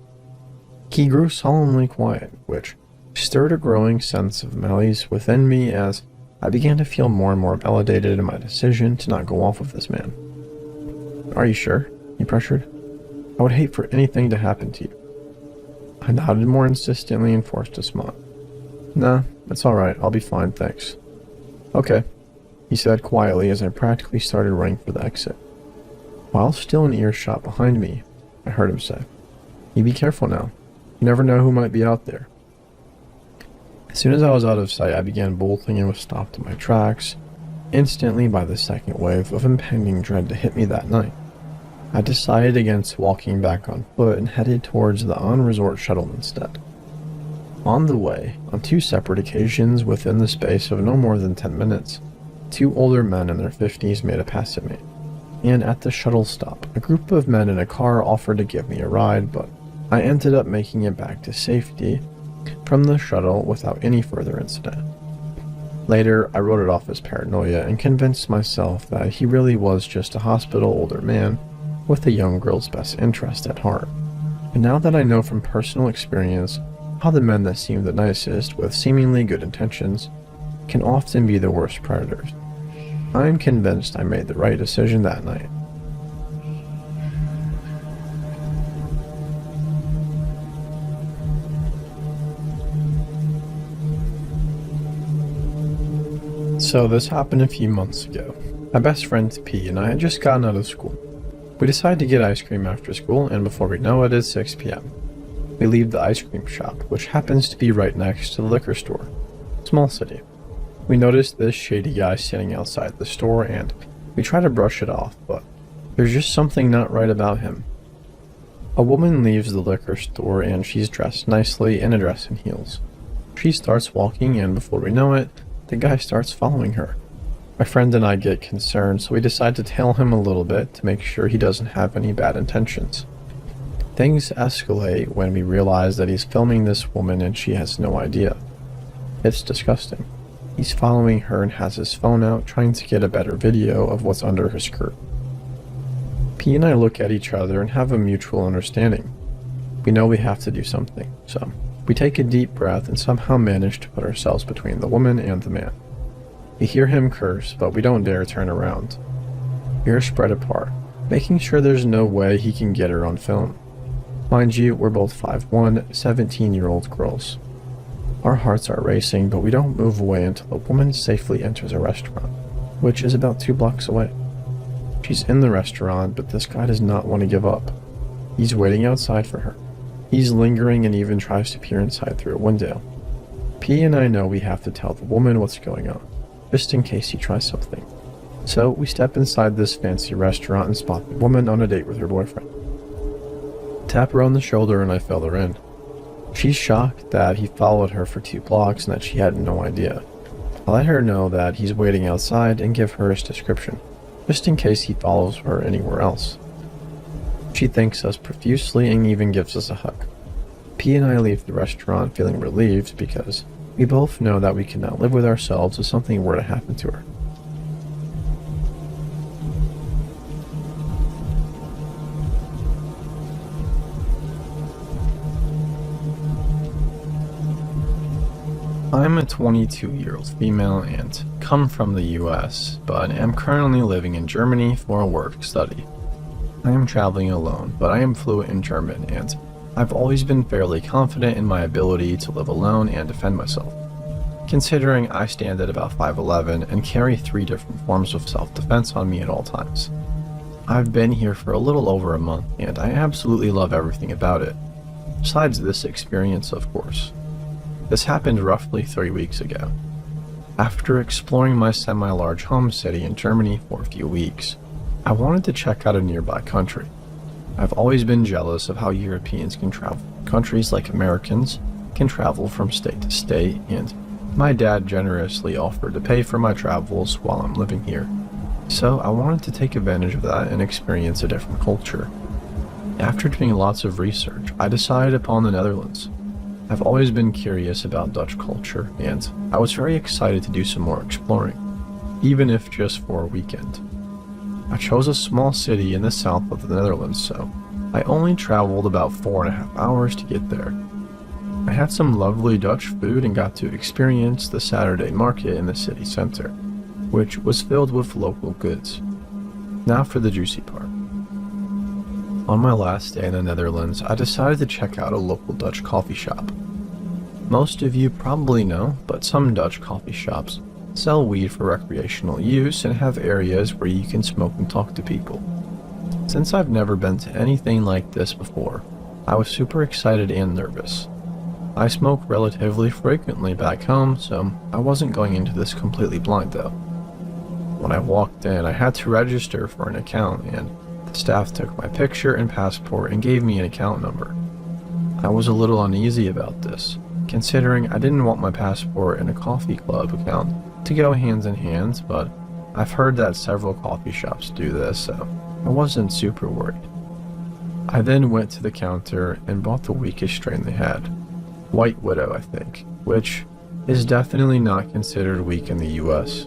He grew solemnly quiet, which stirred a growing sense of malaise within me as I began to feel more and more validated in my decision to not go off with this man. Are you sure? He pressured. I would hate for anything to happen to you. I nodded more insistently and forced a smile. Nah, it's alright, I'll be fine, thanks. Okay, he said quietly as I practically started running for the exit. While still in earshot behind me, I heard him say, You be careful now. You never know who might be out there. As soon as I was out of sight, I began bolting and was stopped in my tracks, instantly by the second wave of impending dread to hit me that night. I decided against walking back on foot and headed towards the on-resort shuttle instead. On the way, on 2 separate occasions within the space of no more than 10 minutes, 2 older men in their 50s made a pass at me, and at the shuttle stop, a group of men in a car offered to give me a ride, but I ended up making it back to safety from the shuttle without any further incident. Later, I wrote it off as paranoia and convinced myself that he really was just a hospital older man with a young girl's best interest at heart. And now that I know from personal experience how the men that seem the nicest with seemingly good intentions can often be the worst predators, I am convinced I made the right decision that night. So this happened a few months ago. My best friend P and I had just gotten out of school. We decided to get ice cream after school, and before we know it, it's 6 p.m. We leave the ice cream shop, which happens to be right next to the liquor store. Small city. We notice this shady guy standing outside the store, and we try to brush it off, but there's just something not right about him. A woman leaves the liquor store, and she's dressed nicely in a dress and heels. She starts walking, and before we know it, the guy starts following her. My friend and I get concerned, so we decide to tail him a little bit to make sure he doesn't have any bad intentions. Things escalate when we realize that he's filming this woman and she has no idea. It's disgusting. He's following her and has his phone out trying to get a better video of what's under her skirt. P and I look at each other and have a mutual understanding. We know we have to do something, so we take a deep breath and somehow manage to put ourselves between the woman and the man. We hear him curse, but we don't dare turn around. We are spread apart, making sure there's no way he can get her on film. Mind you, we're both 5'1", 17-year-old girls. Our hearts are racing, but we don't move away until the woman safely enters a restaurant, which is about 2 blocks away. She's in the restaurant, but this guy does not want to give up. He's waiting outside for her. He's lingering and even tries to peer inside through a window. P and I know we have to tell the woman what's going on, just in case he tries something. So we step inside this fancy restaurant and spot the woman on a date with her boyfriend. Tap her on the shoulder and I fill her in. She's shocked that he followed her for 2 blocks and that she had no idea. I let her know that he's waiting outside and give her his description, just in case he follows her anywhere else. She thanks us profusely and even gives us a hug. P and I leave the restaurant feeling relieved because we both know that we cannot live with ourselves if something were to happen to her. I'm a 22-year-old female and come from the US, but am currently living in Germany for a work study. I am traveling alone, but I am fluent in German, and I've always been fairly confident in my ability to live alone and defend myself. considering I stand at about 5'11" and carry 3 different forms of self-defense on me at all times. I've been here for a little over a month, and I absolutely love everything about it. Besides this experience, of course. This happened roughly 3 weeks ago. After exploring my semi-large home city in Germany for a few weeks, I wanted to check out a nearby country. I've always been jealous of how Europeans can travel. Countries like Americans can travel from state to state, and my dad generously offered to pay for my travels while I'm living here. So I wanted to take advantage of that and experience a different culture. After doing lots of research, I decided upon the Netherlands. I've always been curious about Dutch culture, and I was very excited to do some more exploring, even if just for a weekend. I chose a small city in the south of the Netherlands, so I only traveled about 4.5 hours to get there. I had some lovely Dutch food and got to experience the Saturday market in the city center, which was filled with local goods. Now for the juicy part. On my last day in the Netherlands, I decided to check out a local Dutch coffee shop. Most of you probably know, but some Dutch coffee shops sell weed for recreational use and have areas where you can smoke and talk to people. Since I've never been to anything like this before, I was super excited and nervous. I smoke relatively frequently back home, so I wasn't going into this completely blind though. When I walked in, I had to register for an account, and the staff took my picture and passport and gave me an account number. I was a little uneasy about this, considering I didn't want my passport and a coffee club account to go hands in hand, but I've heard that several coffee shops do this, so I wasn't super worried. I then went to the counter and bought the weakest strain they had. White Widow, I think, which is definitely not considered weak in the US.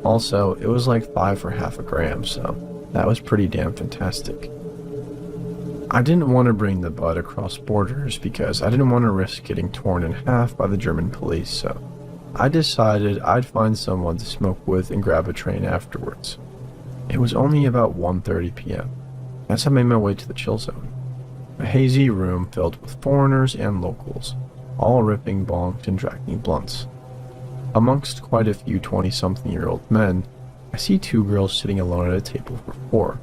Also, it was like 5 for half a gram, so that was pretty damn fantastic. I didn't want to bring the bud across borders because I didn't want to risk getting torn in half by the German police, so I decided I'd find someone to smoke with and grab a train afterwards. It was only about 1:30 p.m. as I made my way to the chill zone. A hazy room filled with foreigners and locals, all ripping bongs and dragging blunts. Amongst quite a few 20-something-year-old men, I see 2 girls sitting alone at a table for 4,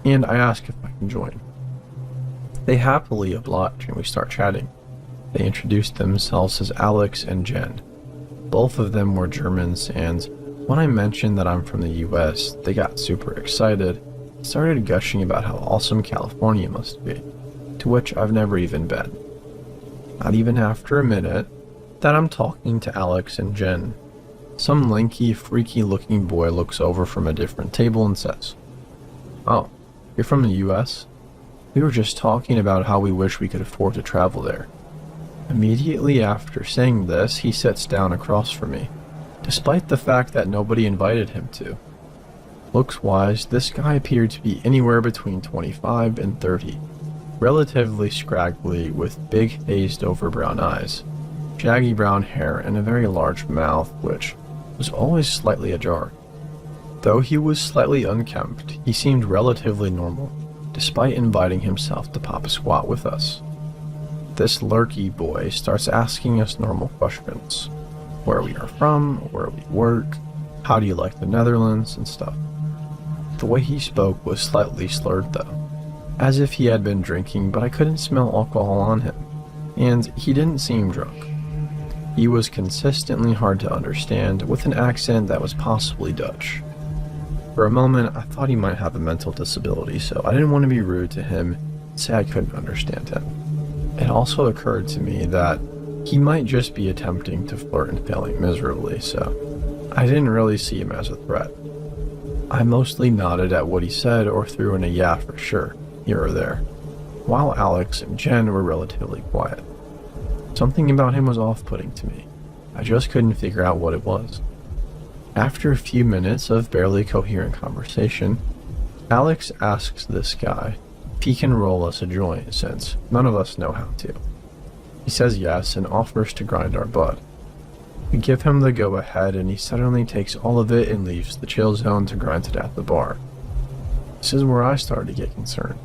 and I ask if I can join. They happily oblige and we start chatting. They introduced themselves as Alex and Jen. Both of them were Germans, and when I mentioned that I'm from the US, they got super excited and started gushing about how awesome California must be, to which I've never even been. Not even after a minute that I'm talking to Alex and Jen, some lanky, freaky-looking boy looks over from a different table and says, "Oh, you're from the US? We were just talking about how we wish we could afford to travel there." Immediately after saying this, he sits down across from me, despite the fact that nobody invited him to. Looks-wise, this guy appeared to be anywhere between 25 and 30, relatively scraggly with big hazed-over brown eyes, shaggy brown hair, and a very large mouth, which was always slightly ajar. Though he was slightly unkempt, he seemed relatively normal, despite inviting himself to pop a squat with us. This lurky boy starts asking us normal questions. Where we are from, where we work, how do you like the Netherlands, and stuff. The way he spoke was slightly slurred though, as if he had been drinking, but I couldn't smell alcohol on him, and he didn't seem drunk. He was consistently hard to understand, with an accent that was possibly Dutch. For a moment, I thought he might have a mental disability, so I didn't want to be rude to him and say I couldn't understand him. It also occurred to me that he might just be attempting to flirt and failing miserably, so I didn't really see him as a threat. I mostly nodded at what he said or threw in a yeah for sure, here or there, while Alex and Jen were relatively quiet. Something about him was off-putting to me. I just couldn't figure out what it was. After a few minutes of barely coherent conversation, Alex asks this guy if he can roll us a joint since none of us know how to. He says yes and offers to grind our bud. We give him the go-ahead and he suddenly takes all of it and leaves the chill zone to grind it at the bar. This is where I started to get concerned.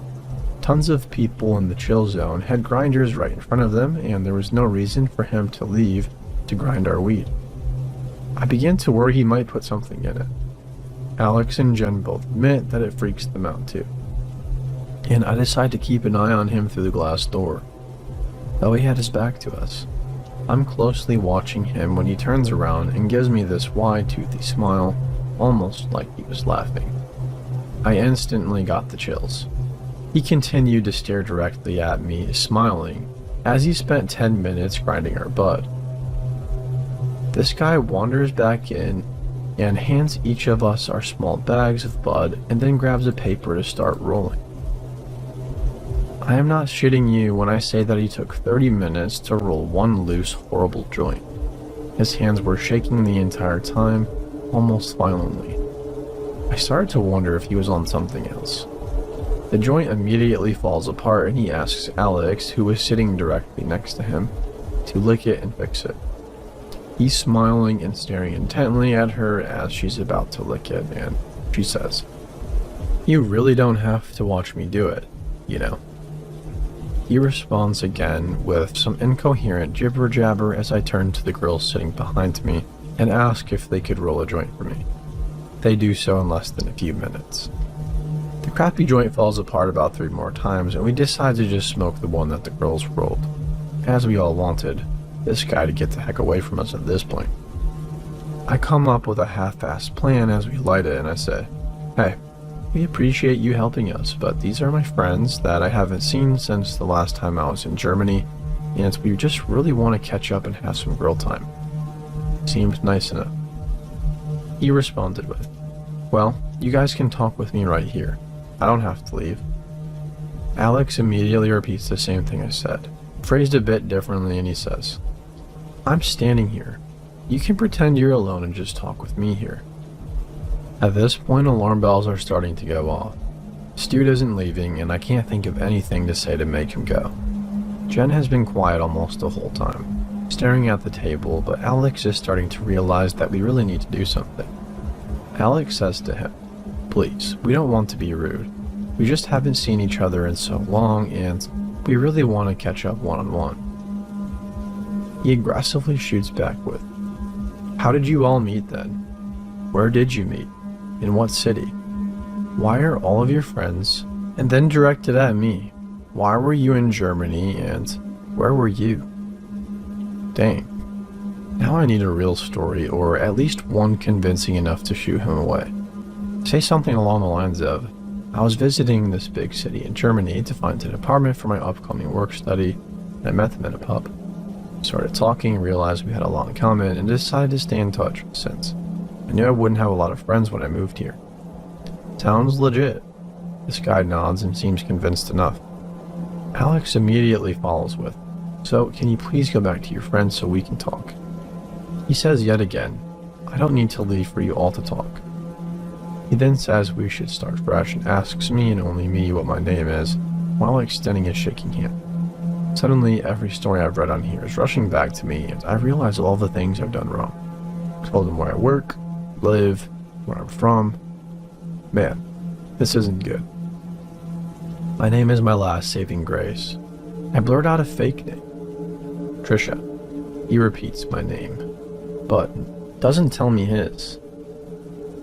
Tons of people in the chill zone had grinders right in front of them, and there was no reason for him to leave to grind our weed. I began to worry he might put something in it. Alex and Jen both admit that it freaks them out too. And I decide to keep an eye on him through the glass door, though he had his back to us. I'm closely watching him when he turns around and gives me this wide-toothy smile, almost like he was laughing. I instantly got the chills. He continued to stare directly at me, smiling, as he spent 10 minutes grinding our bud. This guy wanders back in and hands each of us our small bags of bud and then grabs a paper to start rolling. I am not shitting you when I say that he took 30 minutes to roll one loose, horrible joint. His hands were shaking the entire time, almost violently. I started to wonder if he was on something else. The joint immediately falls apart and he asks Alex, who was sitting directly next to him, to lick it and fix it. He's smiling and staring intently at her as she's about to lick it, and she says, "You really don't have to watch me do it, you know." He responds again with some incoherent jibber-jabber as I turn to the girls sitting behind me and ask if they could roll a joint for me. They do so in less than a few minutes. The crappy joint falls apart about 3 more times, and we decide to just smoke the one that the girls rolled, as we all wanted this guy to get the heck away from us at this point. I come up with a half-assed plan as we light it, and I say, "Hey, we appreciate you helping us, but these are my friends that I haven't seen since the last time I was in Germany, and we just really want to catch up and have some girl time. Seems nice enough." He responded with, "Well, you guys can talk with me right here. I don't have to leave." Alex immediately repeats the same thing I said, phrased a bit differently, and he says, "I'm standing here. You can pretend you're alone and just talk with me here." At this point, alarm bells are starting to go off. Stu isn't leaving, and I can't think of anything to say to make him go. Jen has been quiet almost the whole time, staring at the table, but Alex is starting to realize that we really need to do something. Alex says to him, "Please, we don't want to be rude. We just haven't seen each other in so long, and we really want to catch up one-on-one." He aggressively shoots back with, "How did you all meet then? Where did you meet? In what city? Why are all of your friends?" And then directed at me, "Why were you in Germany, and where were you?" Dang. Now I need a real story, or at least one convincing enough to shoo him away. Say something along the lines of, "I was visiting this big city in Germany to find an apartment for my upcoming work study, and I met them in a pub. Started talking, realized we had a lot in common, and decided to stay in touch since. I knew I wouldn't have a lot of friends when I moved here." Sounds legit. This guy nods and seems convinced enough. Alex immediately follows with, "So, can you please go back to your friends so we can talk?" He says yet again, "I don't need to leave for you all to talk." He then says we should start fresh and asks me and only me what my name is, while extending his shaking hand. Suddenly, every story I've read on here is rushing back to me, and I realize all the things I've done wrong. I told him where I work, live, where I'm from. Man, this isn't good. My name is my last saving grace. I blurt out a fake name. Trisha. He repeats my name, but doesn't tell me his.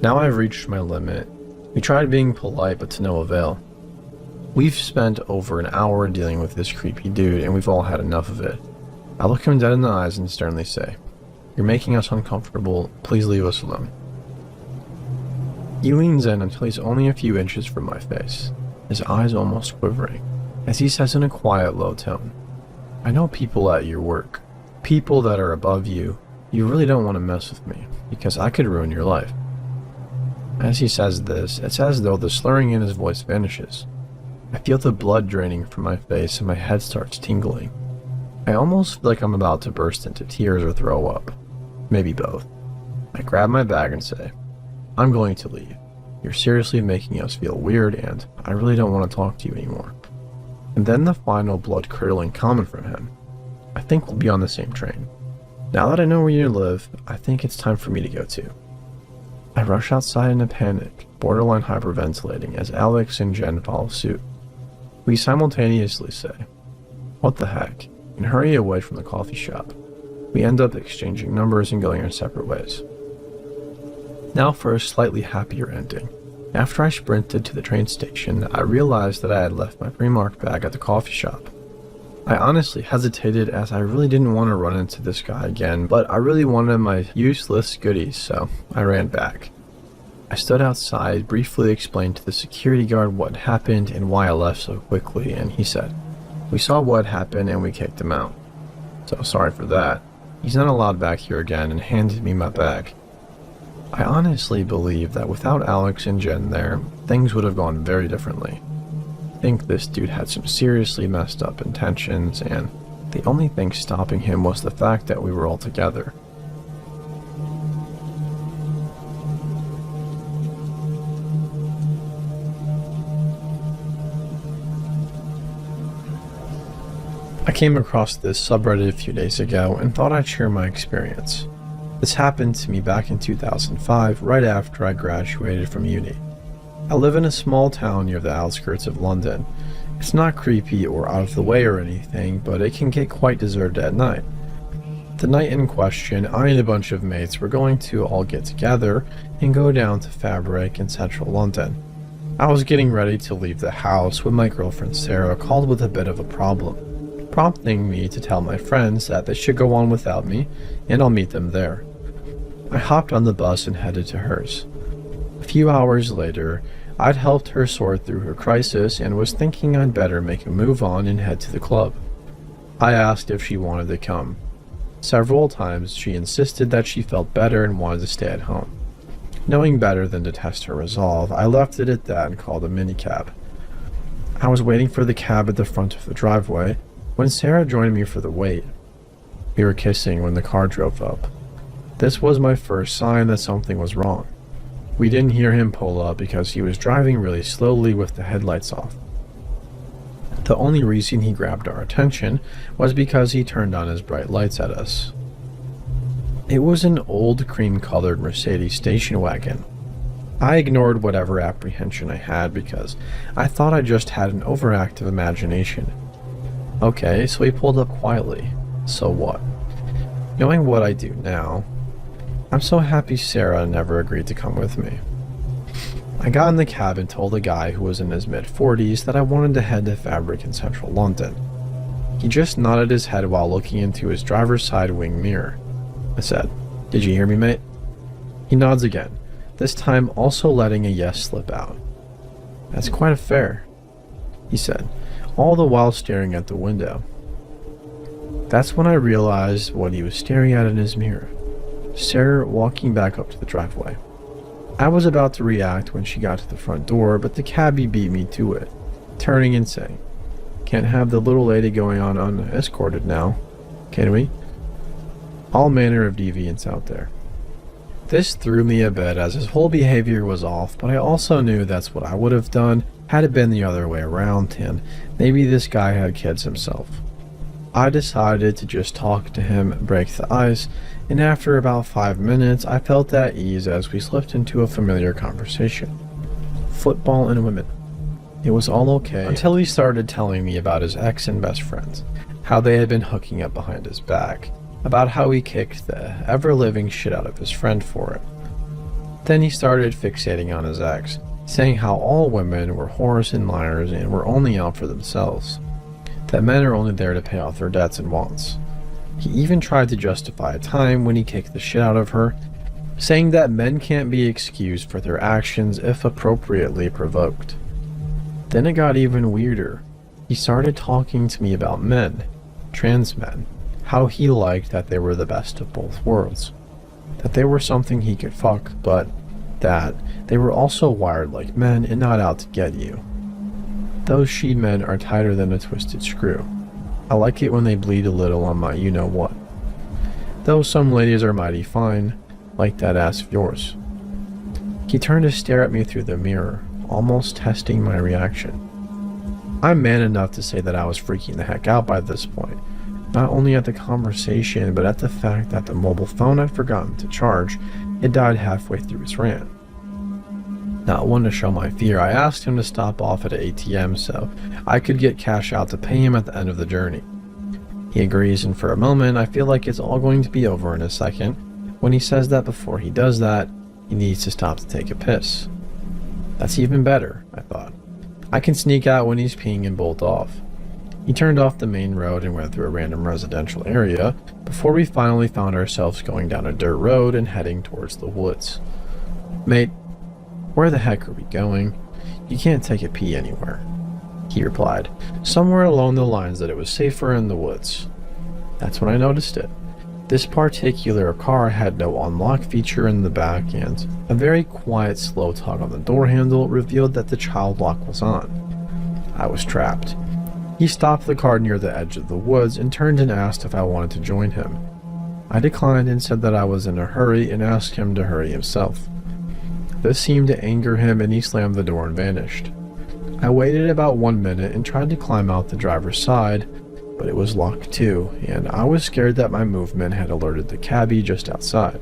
Now I've reached my limit. We tried being polite, but to no avail. We've spent over an hour dealing with this creepy dude, and we've all had enough of it. I look him dead in the eyes and sternly say, "You're making us uncomfortable. Please leave us alone." He leans in until he's only a few inches from my face, his eyes almost quivering, as he says in a quiet, low tone, "I know people at your work, people that are above you. You really don't want to mess with me, because I could ruin your life." As he says this, it's as though the slurring in his voice vanishes. I feel the blood draining from my face and my head starts tingling. I almost feel like I'm about to burst into tears or throw up. Maybe both. I grab my bag and say, "I'm going to leave. You're seriously making us feel weird, and I really don't want to talk to you anymore." And then the final blood-curdling comment from him. "I think we'll be on the same train. Now that I know where you live, I think it's time for me to go too." I rush outside in a panic, borderline hyperventilating, as Alex and Jen follow suit. We simultaneously say, "What the heck?" and hurry away from the coffee shop. We end up exchanging numbers and going our separate ways. Now for a slightly happier ending. After I sprinted to the train station, I realized that I had left my pre-marked bag at the coffee shop. I honestly hesitated as I really didn't want to run into this guy again, but I really wanted my useless goodies, so I ran back. I stood outside, briefly explained to the security guard what happened and why I left so quickly, and he said, "We saw what happened and we kicked him out. So sorry for that. He's not allowed back here again," and handed me my bag. I honestly believe that without Alex and Jen there, things would have gone very differently. I think this dude had some seriously messed up intentions, and the only thing stopping him was the fact that we were all together. I came across this subreddit a few days ago and thought I'd share my experience. This happened to me back in 2005, right after I graduated from uni. I live in a small town near the outskirts of London. It's not creepy or out of the way or anything, but it can get quite deserted at night. The night in question, I and a bunch of mates were going to all get together and go down to Fabric in central London. I was getting ready to leave the house when my girlfriend Sarah called with a bit of a problem, prompting me to tell my friends that they should go on without me and I'll meet them there. I hopped on the bus and headed to hers. A few hours later, I'd helped her sort through her crisis and was thinking I'd better make a move on and head to the club. I asked if she wanted to come. Several times she insisted that she felt better and wanted to stay at home. Knowing better than to test her resolve, I left it at that and called a minicab. I was waiting for the cab at the front of the driveway when Sarah joined me for the wait. We were kissing when the car drove up. This was my first sign that something was wrong. We didn't hear him pull up because he was driving really slowly with the headlights off. The only reason he grabbed our attention was because he turned on his bright lights at us. It was an old cream-colored Mercedes station wagon. I ignored whatever apprehension I had because I thought I just had an overactive imagination. Okay, so he pulled up quietly. So what? Knowing what I do now, I'm so happy Sarah never agreed to come with me. I got in the cab and told a guy who was in his mid-40s that I wanted to head to Fabric in central London. He just nodded his head while looking into his driver's side wing mirror. I said, "Did you hear me, mate?" He nods again, this time also letting a yes slip out. "That's quite a fare," he said, all the while staring at the window. That's when I realized what he was staring at in his mirror. Sarah walking back up to the driveway. I was about to react when she got to the front door, but the cabbie beat me to it, turning and saying, "Can't have the little lady going on unescorted now, can we?" All manner of deviance out there. This threw me a bit as his whole behavior was off, but I also knew that's what I would have done had it been the other way around, and maybe this guy had kids himself. I decided to just talk to him, break the ice, and after about 5 minutes, I felt at ease as we slipped into a familiar conversation. Football and women. It was all okay until he started telling me about his ex and best friends, how they had been hooking up behind his back, about how he kicked the ever-living shit out of his friend for it. Then he started fixating on his ex, saying how all women were whores and liars and were only out for themselves, that men are only there to pay off their debts and wants. He even tried to justify a time when he kicked the shit out of her, saying that men can't be excused for their actions if appropriately provoked. Then it got even weirder. He started talking to me about men, trans men, how he liked that they were the best of both worlds, that they were something he could fuck, but that they were also wired like men and not out to get you. Those she-men are tighter than a twisted screw. I like it when they bleed a little on my you-know-what. Though some ladies are mighty fine, like that ass of yours. He turned to stare at me through the mirror, almost testing my reaction. I'm man enough to say that I was freaking the heck out by this point, not only at the conversation, but at the fact that the mobile phone I'd forgotten to charge had died halfway through his rant. Not one to show my fear, I asked him to stop off at an ATM so I could get cash out to pay him at the end of the journey. He agrees, and for a moment, I feel like it's all going to be over in a second, when he says that before he does that, he needs to stop to take a piss. That's even better, I thought. I can sneak out when he's peeing and bolt off. He turned off the main road and went through a random residential area before we finally found ourselves going down a dirt road and heading towards the woods. Mate, where the heck are we going? You can't take a pee anywhere. He replied, somewhere along the lines that it was safer in the woods. That's when I noticed it. This particular car had no unlock feature in the back, and a very quiet, slow tug on the door handle revealed that the child lock was on. I was trapped. He stopped the car near the edge of the woods and turned and asked if I wanted to join him. I declined and said that I was in a hurry and asked him to hurry himself. This seemed to anger him, and he slammed the door and vanished. I waited about 1 minute and tried to climb out the driver's side, but it was locked too, and I was scared that my movement had alerted the cabbie just outside.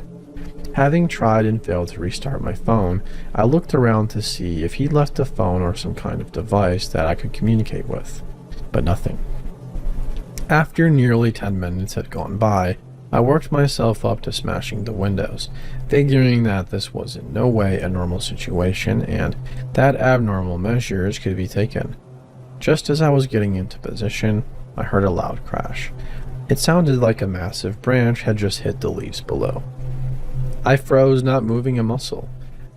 Having tried and failed to restart my phone, I looked around to see if he'd left a phone or some kind of device that I could communicate with, but nothing. After nearly 10 minutes had gone by, I worked myself up to smashing the windows, figuring that this was in no way a normal situation and that abnormal measures could be taken. Just as I was getting into position, I heard a loud crash. It sounded like a massive branch had just hit the leaves below. I froze, not moving a muscle,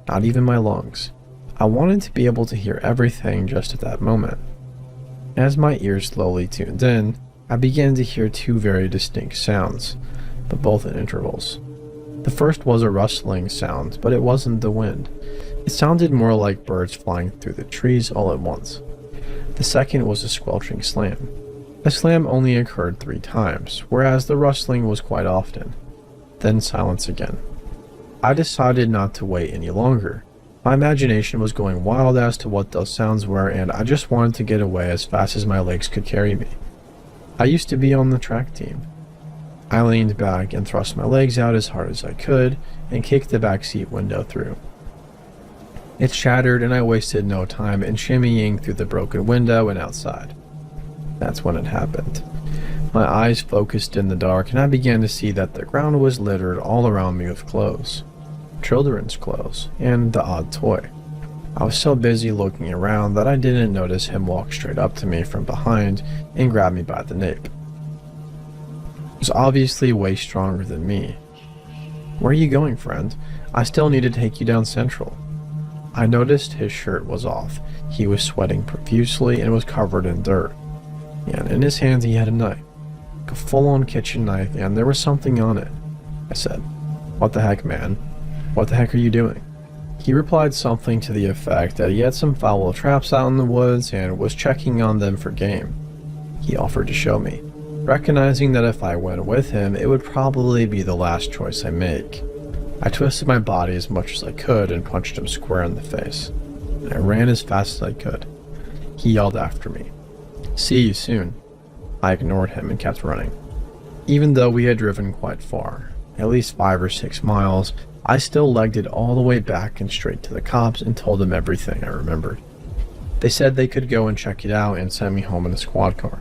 not even my lungs. I wanted to be able to hear everything just at that moment. As my ears slowly tuned in, I began to hear two very distinct sounds, but both in intervals. The first was a rustling sound, but it wasn't the wind. It sounded more like birds flying through the trees all at once. The second was a squelching slam. The slam only occurred 3 times, whereas the rustling was quite often. Then silence again. I decided not to wait any longer. My imagination was going wild as to what those sounds were, and I just wanted to get away as fast as my legs could carry me. I used to be on the track team. I leaned back and thrust my legs out as hard as I could and kicked the backseat window through. It shattered, and I wasted no time in shimmying through the broken window and outside. That's when it happened. My eyes focused in the dark, and I began to see that the ground was littered all around me with clothes. Children's clothes, and the odd toy. I was so busy looking around that I didn't notice him walk straight up to me from behind and grab me by the nape. He was obviously way stronger than me. Where are you going, friend? I still need to take you down Central. I noticed his shirt was off. He was sweating profusely and was covered in dirt. And in his hands he had a knife. A full-on kitchen knife, and there was something on it. I said, "What the heck, man? What the heck are you doing?" He replied something to the effect that he had some foul traps out in the woods and was checking on them for game. He offered to show me, recognizing that if I went with him, it would probably be the last choice I make. I twisted my body as much as I could and punched him square in the face. I ran as fast as I could. He yelled after me, "See you soon." I ignored him and kept running. Even though we had driven quite far, at least 5 or 6 miles, I still legged it all the way back and straight to the cops and told them everything I remembered. They said they could go and check it out and send me home in a squad car.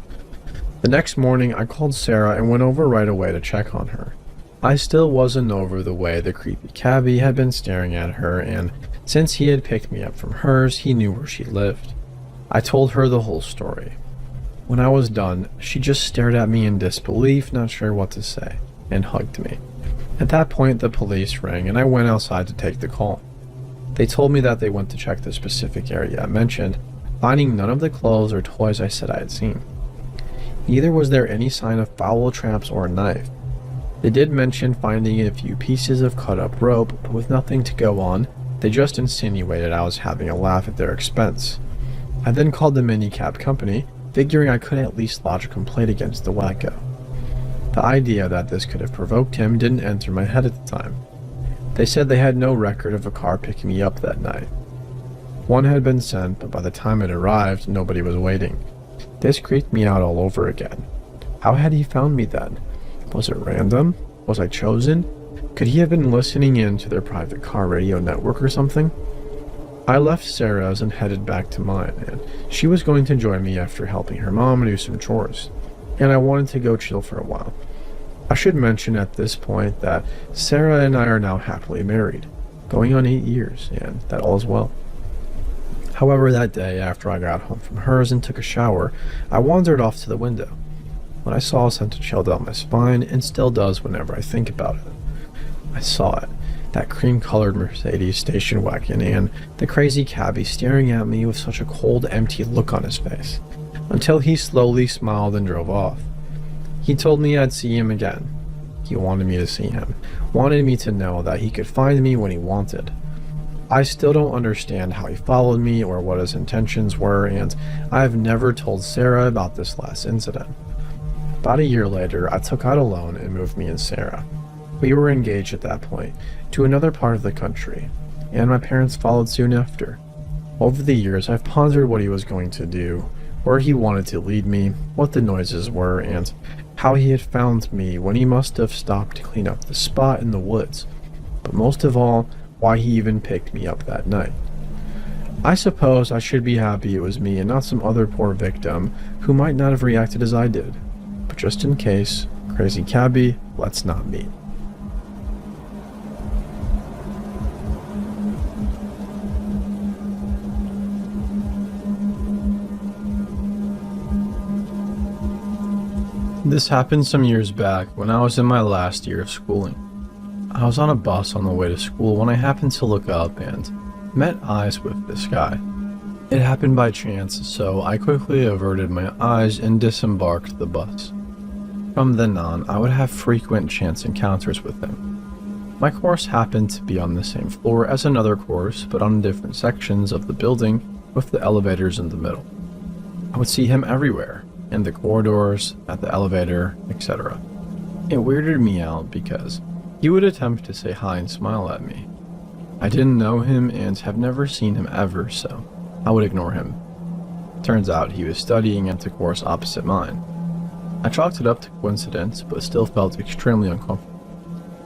The next morning, I called Sarah and went over right away to check on her. I still wasn't over the way the creepy cabbie had been staring at her, and since he had picked me up from hers, he knew where she lived. I told her the whole story. When I was done, she just stared at me in disbelief, not sure what to say, and hugged me. At that point, the police rang, and I went outside to take the call. They told me that they went to check the specific area I mentioned, finding none of the clothes or toys I said I had seen. Neither was there any sign of foul traps or a knife. They did mention finding a few pieces of cut-up rope, but with nothing to go on, they just insinuated I was having a laugh at their expense. I then called the minicab company, figuring I could at least lodge a complaint against the wacko. The idea that this could have provoked him didn't enter my head at the time. They said they had no record of a car picking me up that night. One had been sent, but by the time it arrived, nobody was waiting. This creeped me out all over again. How had he found me then? Was it random? Was I chosen? Could he have been listening in to their private car radio network or something? I left Sarah's and headed back to mine, and she was going to join me after helping her mom do some chores. and I wanted to go chill for a while. I should mention at this point that Sarah and I are now happily married, going on 8 years, and that all is well. However, that day, after I got home from hers and took a shower, I wandered off to the window. When I saw, sent a chill down my spine, and still does whenever I think about it. I saw it, that cream-colored Mercedes station wagon, and the crazy cabbie staring at me with such a cold, empty look on his face, until he slowly smiled and drove off. He told me I'd see him again. He wanted me to see him, wanted me to know that he could find me when he wanted. I still don't understand how he followed me or what his intentions were, and I've never told Sarah about this last incident. About a year later, I took out a loan and moved me and Sarah. We were engaged at that point to another part of the country, and my parents followed soon after. Over the years, I've pondered what he was going to do, where he wanted to lead me, what the noises were, and how he had found me when he must have stopped to clean up the spot in the woods, but most of all, why he even picked me up that night. I suppose I should be happy it was me and not some other poor victim who might not have reacted as I did, but just in case, crazy cabbie, let's not meet. This happened some years back when I was in my last year of schooling. I was on a bus on the way to school when I happened to look up and met eyes with this guy. It happened by chance, so I quickly averted my eyes and disembarked the bus. From then on, I would have frequent chance encounters with him. My course happened to be on the same floor as another course, but on different sections of the building with the elevators in the middle. I would see him everywhere, in the corridors, at the elevator, etc. It weirded me out because he would attempt to say hi and smile at me. I didn't know him and have never seen him ever, so I would ignore him. Turns out he was studying at the course opposite mine. I chalked it up to coincidence, but still felt extremely uncomfortable.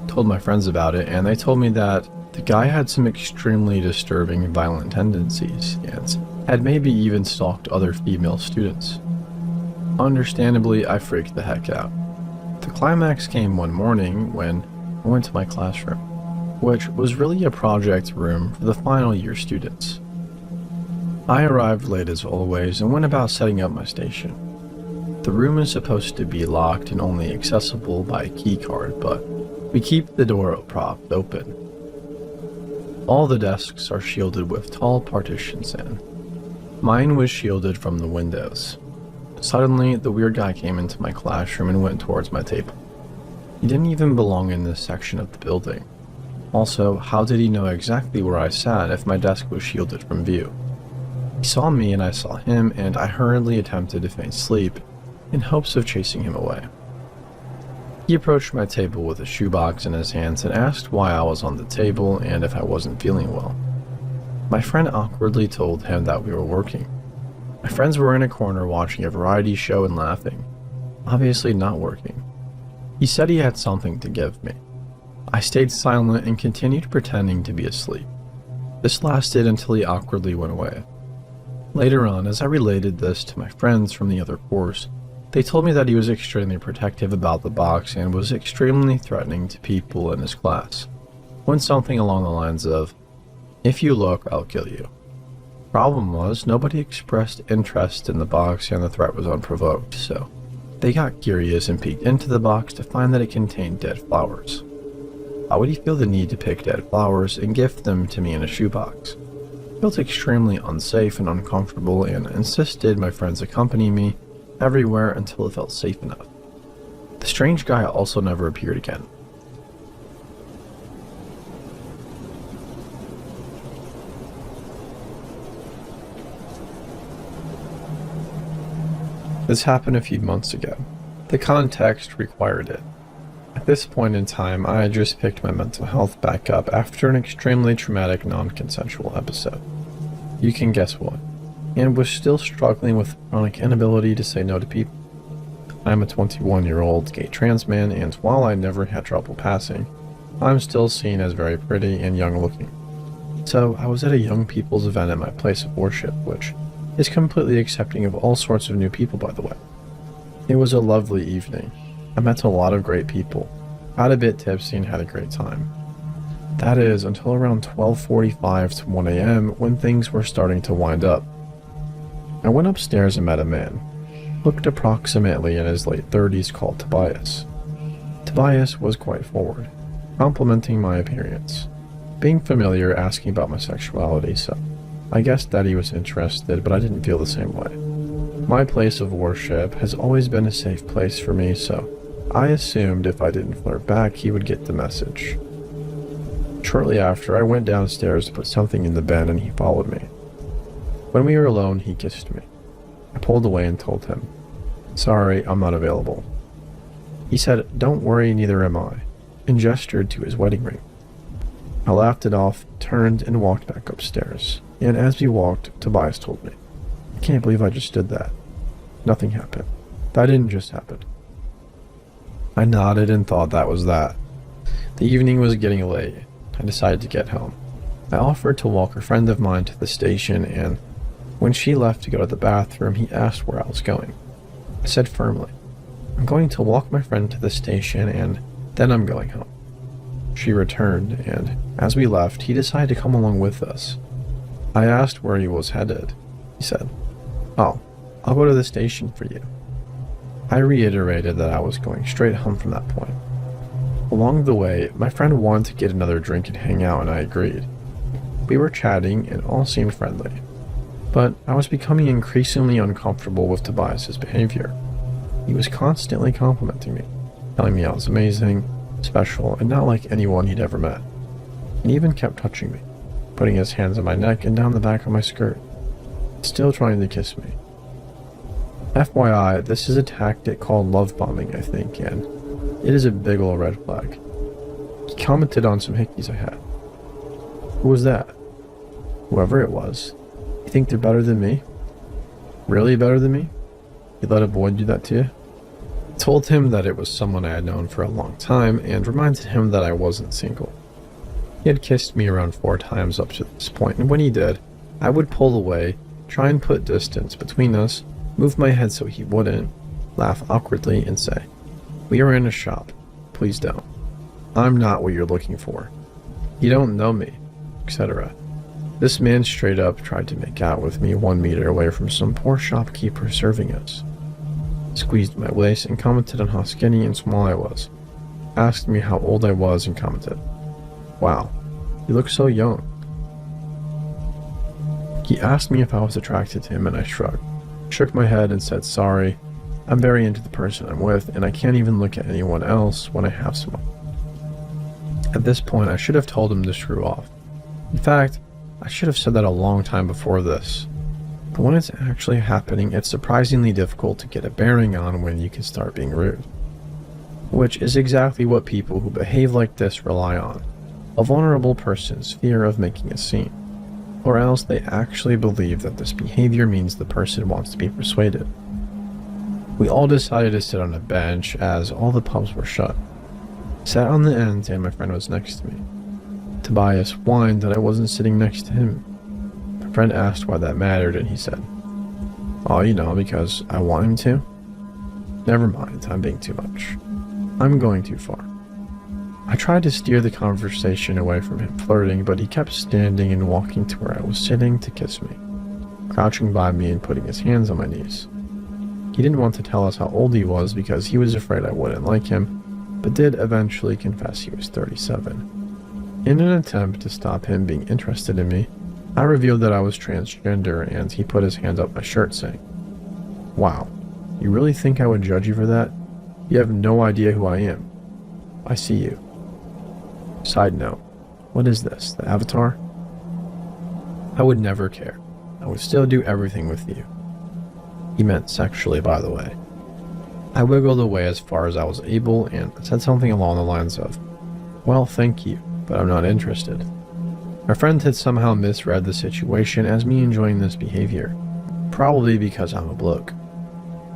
Told my friends about it, and they told me that the guy had some extremely disturbing violent tendencies and had maybe even stalked other female students. Understandably, I freaked the heck out. The climax came one morning when I went to my classroom, which was really a project room for the final year students. I arrived late as always and went about setting up my station. The room is supposed to be locked and only accessible by a key card, but we keep the door propped open. All the desks are shielded with tall partitions and mine was shielded from the windows. Suddenly, the weird guy came into my classroom and went towards my table. He didn't even belong in this section of the building. Also, how did he know exactly where I sat if my desk was shielded from view? He saw me and I saw him, and I hurriedly attempted to feign sleep in hopes of chasing him away. He approached my table with a shoebox in his hands and asked why I was on the table and if I wasn't feeling well. My friend awkwardly told him that we were working. My friends were in a corner watching a variety show and laughing, obviously not working. He said he had something to give me. I stayed silent and continued pretending to be asleep. This lasted until he awkwardly went away. Later on, as I related this to my friends from the other course, they told me that he was extremely protective about the box and was extremely threatening to people in his class. Went something along the lines of, "If you look, I'll kill you." Problem was, nobody expressed interest in the box and the threat was unprovoked, so they got curious and peeked into the box to find that it contained dead flowers. Why would he feel the need to pick dead flowers and gift them to me in a shoebox? I felt extremely unsafe and uncomfortable and insisted my friends accompany me everywhere until it felt safe enough. The strange guy also never appeared again. This happened a few months ago. The context required it. At this point in time, I had just picked my mental health back up after an extremely traumatic non-consensual episode. You can guess what. And was still struggling with chronic inability to say no to people. I'm a 21-year-old gay trans man, and while I never had trouble passing, I'm still seen as very pretty and young looking. So I was at a young people's event at my place of worship, which is completely accepting of all sorts of new people, by the way. It was a lovely evening. I met a lot of great people, got a bit tipsy and had a great time. That is, until around 12:45 to 1 a.m. when things were starting to wind up. I went upstairs and met a man, looked approximately in his late 30s, called Tobias. Tobias was quite forward, complimenting my appearance, being familiar, asking about my sexuality, so I guessed that he was interested, but I didn't feel the same way. My place of worship has always been a safe place for me, so I assumed if I didn't flirt back, he would get the message. Shortly after, I went downstairs to put something in the bin and he followed me. When we were alone, he kissed me. I pulled away and told him, "Sorry, I'm not available." He said, "Don't worry, neither am I," and gestured to his wedding ring. I laughed it off, turned, and walked back upstairs. And as we walked, Tobias told me, "I can't believe I just did that. Nothing happened. That didn't just happen." I nodded and thought that was that. The evening was getting late. I decided to get home. I offered to walk a friend of mine to the station, and when she left to go to the bathroom, he asked where I was going. I said firmly, "I'm going to walk my friend to the station, and then I'm going home." She returned, and as we left, he decided to come along with us. I asked where he was headed. He said, "Oh, I'll go to the station for you." I reiterated that I was going straight home from that point. Along the way, my friend wanted to get another drink and hang out, and I agreed. We were chatting and all seemed friendly, but I was becoming increasingly uncomfortable with Tobias's behavior. He was constantly complimenting me, telling me I was amazing, special, and not like anyone he'd ever met. He even kept touching me, putting his hands on my neck and down the back of my skirt, still trying to kiss me. FYI, this is a tactic called love bombing, I think, and it is a big ol' red flag. He commented on some hickeys I had. Who was that? Whoever it was. You think they're better than me? Really better than me? You let a boy do that to you? I told him that it was someone I had known for a long time and reminded him that I wasn't single. He had kissed me around 4 times up to this point, and when he did, I would pull away, try and put distance between us, move my head so he wouldn't, laugh awkwardly, and say, "We are in a shop. Please don't. I'm not what you're looking for. You don't know me," etc. This man straight up tried to make out with me 1 meter away from some poor shopkeeper serving us. Squeezed my waist and commented on how skinny and small I was. Asked me how old I was and commented, "Wow, you look so young." He asked me if I was attracted to him and I shrugged, shook my head and said, "Sorry, I'm very into the person I'm with and I can't even look at anyone else when I have someone." At this point, I should have told him to screw off. In fact, I should have said that a long time before this. But when it's actually happening, it's surprisingly difficult to get a bearing on when you can start being rude. Which is exactly what people who behave like this rely on. A vulnerable person's fear of making a scene. Or else they actually believe that this behavior means the person wants to be persuaded. We all decided to sit on a bench as all the pubs were shut. Sat on the end and my friend was next to me. Tobias whined that I wasn't sitting next to him. My friend asked why that mattered and he said, "Oh, you know, because I want him to." Never mind, I'm being too much. I'm going too far. I tried to steer the conversation away from him flirting, but he kept standing and walking to where I was sitting to kiss me, crouching by me and putting his hands on my knees. He didn't want to tell us how old he was because he was afraid I wouldn't like him, but did eventually confess he was 37. In an attempt to stop him being interested in me, I revealed that I was transgender and he put his hand up my shirt saying, "Wow, you really think I would judge you for that? You have no idea who I am. I see you." Side note, what is this, the Avatar? I would never care. I would still do everything with you. He meant sexually, by the way. I wiggled away as far as I was able and said something along the lines of, "Well, thank you, but I'm not interested." My friend had somehow misread the situation as me enjoying this behavior, probably because I'm a bloke.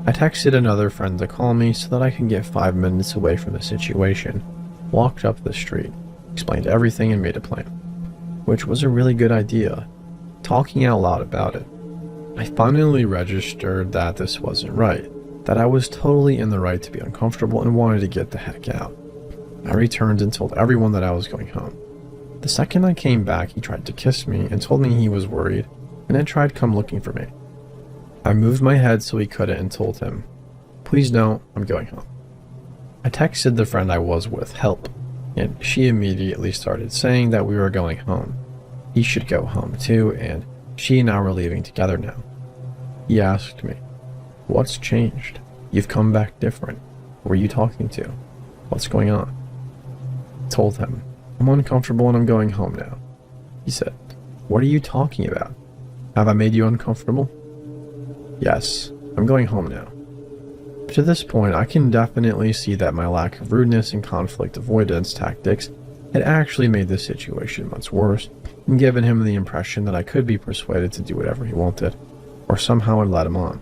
I texted another friend to call me so that I could get 5 minutes away from the situation, walked up the street, explained everything and made a plan, which was a really good idea, talking out loud about it. I finally registered that this wasn't right, that I was totally in the right to be uncomfortable and wanted to get the heck out. I returned and told everyone that I was going home. The second I came back, he tried to kiss me and told me he was worried, and then tried to come looking for me. I moved my head so he couldn't and told him, "Please don't, I'm going home." I texted the friend I was with help, and she immediately started saying that we were going home. He should go home too, and she and I were leaving together now. He asked me, "What's changed? You've come back different. Who are you talking to? What's going on?" I told him, "I'm uncomfortable and I'm going home now." He said, "What are you talking about? Have I made you uncomfortable?" "Yes, I'm going home now." To this point, I can definitely see that my lack of rudeness and conflict avoidance tactics had actually made the situation much worse and given him the impression that I could be persuaded to do whatever he wanted, or somehow I'd let him on.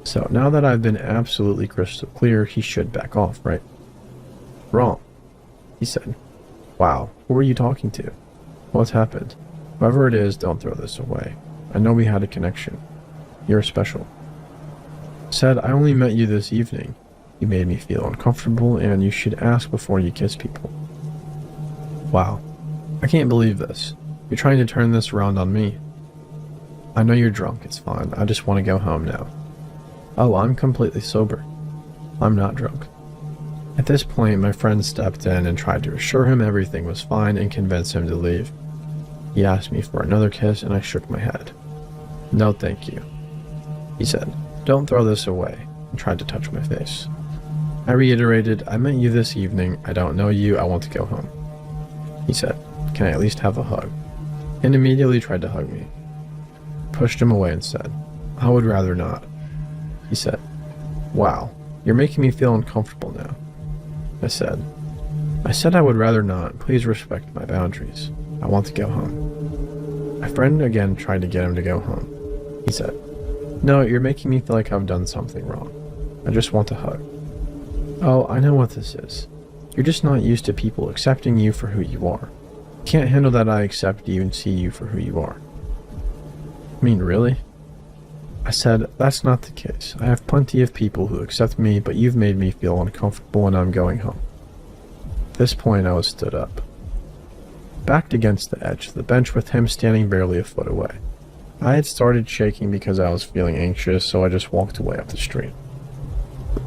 So now that I've been absolutely crystal clear, he should back off, right? "Wrong," he said. "Wow, who are you talking to? What's happened? Whoever it is, don't throw this away. I know we had a connection. You're special." Said, "I only met you this evening. You made me feel uncomfortable, and you should ask before you kiss people." Wow, I can't believe this. You're trying to turn this around on me. "I know you're drunk, it's fine. I just want to go home now." "Oh, I'm completely sober." "I'm not drunk." At this point, my friend stepped in and tried to assure him everything was fine and convince him to leave. He asked me for another kiss, and I shook my head. "No, thank you," he said. "Don't throw this away," and tried to touch my face. I reiterated, "I met you this evening. I don't know you. I want to go home." He said, "Can I at least have a hug?" And immediately tried to hug me. Pushed him away and said, "I would rather not." He said, "Wow, you're making me feel uncomfortable now." I said I would rather not. Please respect my boundaries. I want to go home. My friend again tried to get him to go home. He said, "No, you're making me feel like I've done something wrong. I just want a hug." "Oh, I know what this is. You're just not used to people accepting you for who you are. You can't handle that I accept you and see you for who you are." "I mean, really?" I said, "That's not the case. I have plenty of people who accept me, but you've made me feel uncomfortable and I'm going home." At this point, I was stood up, backed against the edge of the bench with him standing barely a foot away. I had started shaking because I was feeling anxious, so I just walked away up the street.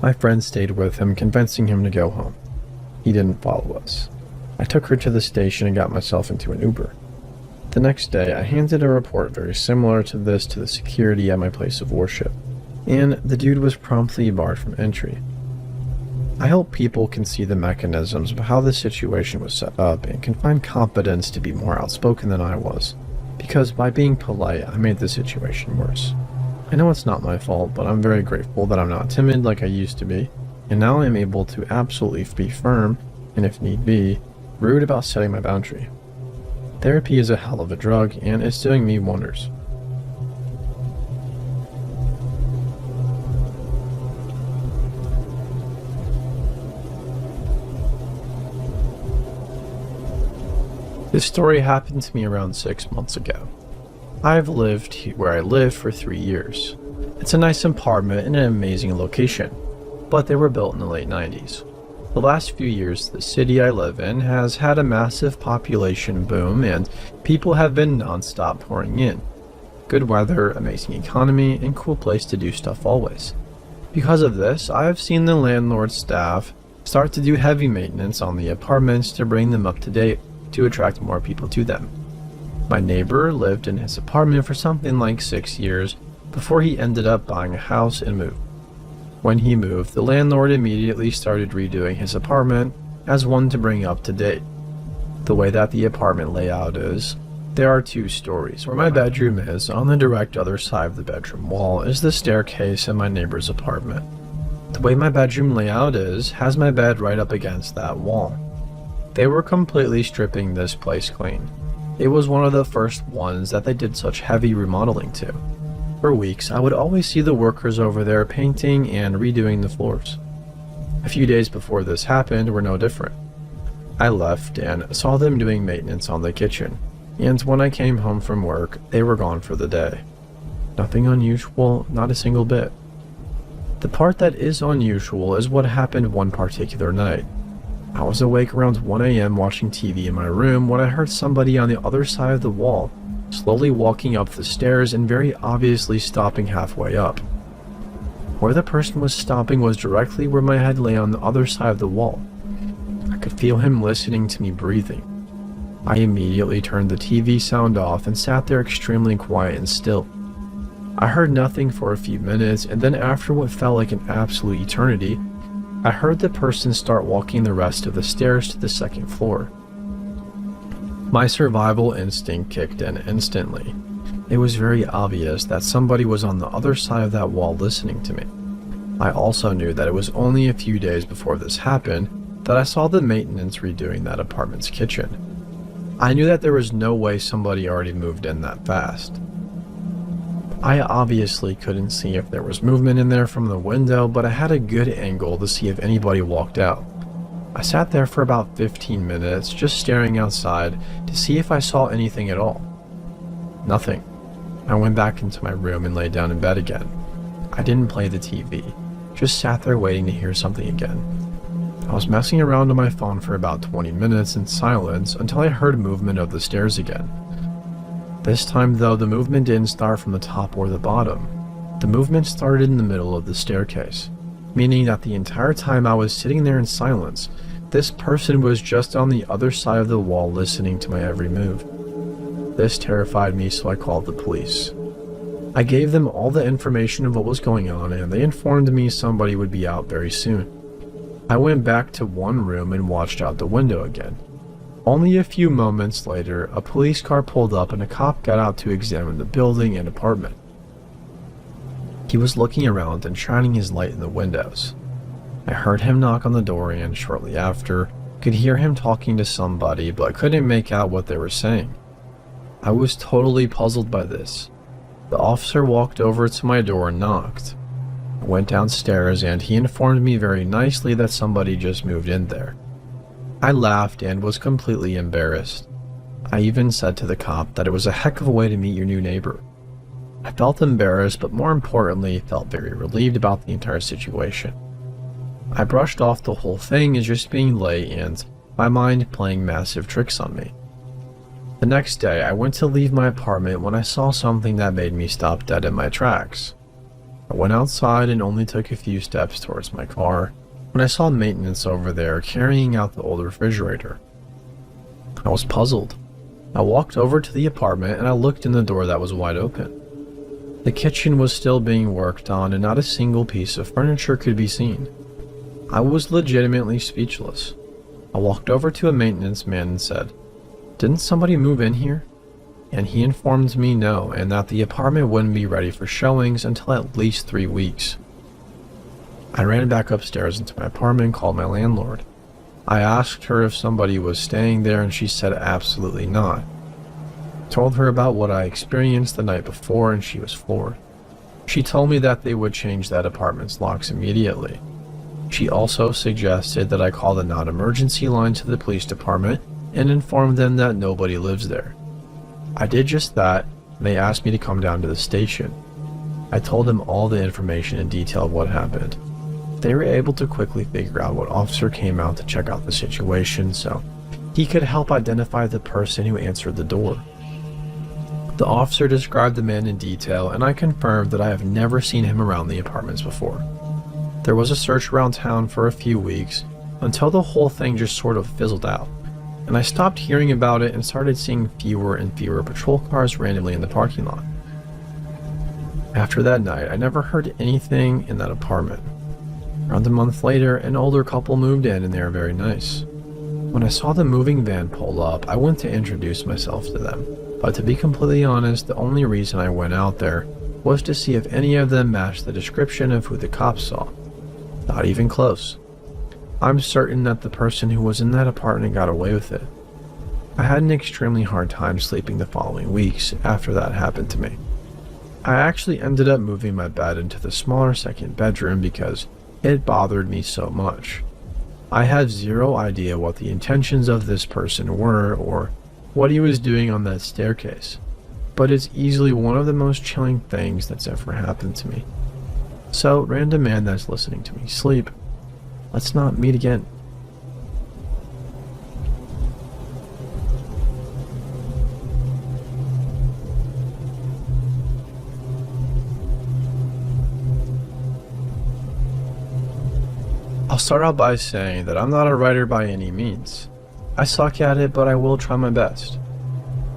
My friend stayed with him, convincing him to go home. He didn't follow us. I took her to the station and got myself into an Uber. The next day, I handed a report very similar to this to the security at my place of worship, and the dude was promptly barred from entry. I hope people can see the mechanisms of how the situation was set up and can find competence to be more outspoken than I was, because by being polite, I made the situation worse. I know it's not my fault, but I'm very grateful that I'm not timid like I used to be, and now I'm able to absolutely be firm, and if need be, rude about setting my boundary. Therapy is a hell of a drug, and it's doing me wonders. This story happened to me around 6 months ago. I've lived where I live for 3 years. It's a nice apartment in an amazing location, but they were built in the late 90s. The last few years, the city I live in has had a massive population boom and people have been non-stop pouring in. Good weather, amazing economy, and cool place to do stuff always. Because of this, I have seen the landlord staff start to do heavy maintenance on the apartments to bring them up to date to attract more people to them. My neighbor lived in his apartment for something like 6 years before he ended up buying a house and moved. When he moved, the landlord immediately started redoing his apartment as one to bring up to date. The way that the apartment layout is, there are 2 stories. Where my bedroom is, on the direct other side of the bedroom wall, is the staircase in my neighbor's apartment. The way my bedroom layout is, has my bed right up against that wall. They were completely stripping this place clean. It was one of the first ones that they did such heavy remodeling to. For weeks, I would always see the workers over there painting and redoing the floors. A few days before this happened were no different. I left and saw them doing maintenance on the kitchen, and when I came home from work, they were gone for the day. Nothing unusual, not a single bit. The part that is unusual is what happened one particular night. I was awake around 1 a.m. watching TV in my room when I heard somebody on the other side of the wall slowly walking up the stairs and very obviously stopping halfway up. Where the person was stopping was directly where my head lay on the other side of the wall. I could feel him listening to me breathing. I immediately turned the TV sound off and sat there extremely quiet and still. I heard nothing for a few minutes, and then after what felt like an absolute eternity, I heard the person start walking the rest of the stairs to the second floor. My survival instinct kicked in instantly. It was very obvious that somebody was on the other side of that wall listening to me. I also knew that it was only a few days before this happened that I saw the maintenance redoing that apartment's kitchen. I knew that there was no way somebody already moved in that fast. I obviously couldn't see if there was movement in there from the window, but I had a good angle to see if anybody walked out. I sat there for about 15 minutes just staring outside to see if I saw anything at all. Nothing. I went back into my room and lay down in bed again. I didn't play the TV, just sat there waiting to hear something again. I was messing around on my phone for about 20 minutes in silence until I heard movement of the stairs again. This time though, the movement didn't start from the top or the bottom. The movement started in the middle of the staircase, meaning that the entire time I was sitting there in silence, this person was just on the other side of the wall listening to my every move. This terrified me, so I called the police. I gave them all the information of what was going on, and they informed me somebody would be out very soon. I went back to one room and watched out the window again. Only a few moments later, a police car pulled up and a cop got out to examine the building and apartment. He was looking around and shining his light in the windows. I heard him knock on the door and, shortly after, could hear him talking to somebody but couldn't make out what they were saying. I was totally puzzled by this. The officer walked over to my door and knocked. I went downstairs and he informed me very nicely that somebody just moved in there. I laughed and was completely embarrassed. I even said to the cop that it was a heck of a way to meet your new neighbor. I felt embarrassed, but more importantly, felt very relieved about the entire situation. I brushed off the whole thing as just being late and my mind playing massive tricks on me. The next day, I went to leave my apartment when I saw something that made me stop dead in my tracks. I went outside and only took a few steps towards my car when I saw maintenance over there carrying out the old refrigerator. I was puzzled. I walked over to the apartment and I looked in the door that was wide open. The kitchen was still being worked on and not a single piece of furniture could be seen. I was legitimately speechless. I walked over to a maintenance man and said, "Didn't somebody move in here?" And he informed me no, and that the apartment wouldn't be ready for showings until at least 3 weeks. I ran back upstairs into my apartment and called my landlord. I asked her if somebody was staying there and she said absolutely not. I told her about what I experienced the night before and she was floored. She told me that they would change that apartment's locks immediately. She also suggested that I call the non-emergency line to the police department and inform them that nobody lives there. I did just that, and they asked me to come down to the station. I told them all the information in detail of what happened. They were able to quickly figure out what officer came out to check out the situation, so he could help identify the person who answered the door. The officer described the man in detail, and I confirmed that I have never seen him around the apartments before. There was a search around town for a few weeks, until the whole thing just sort of fizzled out, and I stopped hearing about it and started seeing fewer and fewer patrol cars randomly in the parking lot. After that night, I never heard anything in that apartment. Around a month later, an older couple moved in and they were very nice. When I saw the moving van pull up, I went to introduce myself to them, but to be completely honest, the only reason I went out there was to see if any of them matched the description of who the cops saw. Not even close. I'm certain that the person who was in that apartment got away with it. I had an extremely hard time sleeping the following weeks after that happened to me. I actually ended up moving my bed into the smaller second bedroom because it bothered me so much. I have zero idea what the intentions of this person were or what he was doing on that staircase, but it's easily one of the most chilling things that's ever happened to me. So, random man that's listening to me sleep, let's not meet again. I'll start out by saying that I'm not a writer by any means. I suck at it, but I will try my best.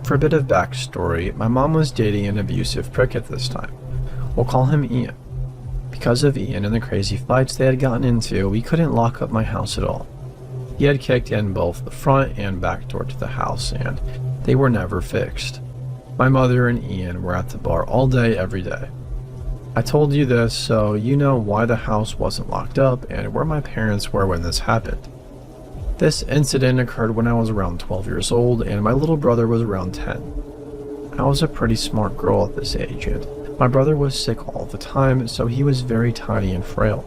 For a bit of backstory, my mom was dating an abusive prick at this time. We'll call him Ian. Because of Ian and the crazy fights they had gotten into, we couldn't lock up my house at all. He had kicked in both the front and back door to the house, and they were never fixed. My mother and Ian were at the bar all day, every day. I told you this so you know why the house wasn't locked up and where my parents were when this happened. This incident occurred when I was around 12 years old and my little brother was around 10. I was a pretty smart girl at this age, and my brother was sick all the time, so he was very tiny and frail.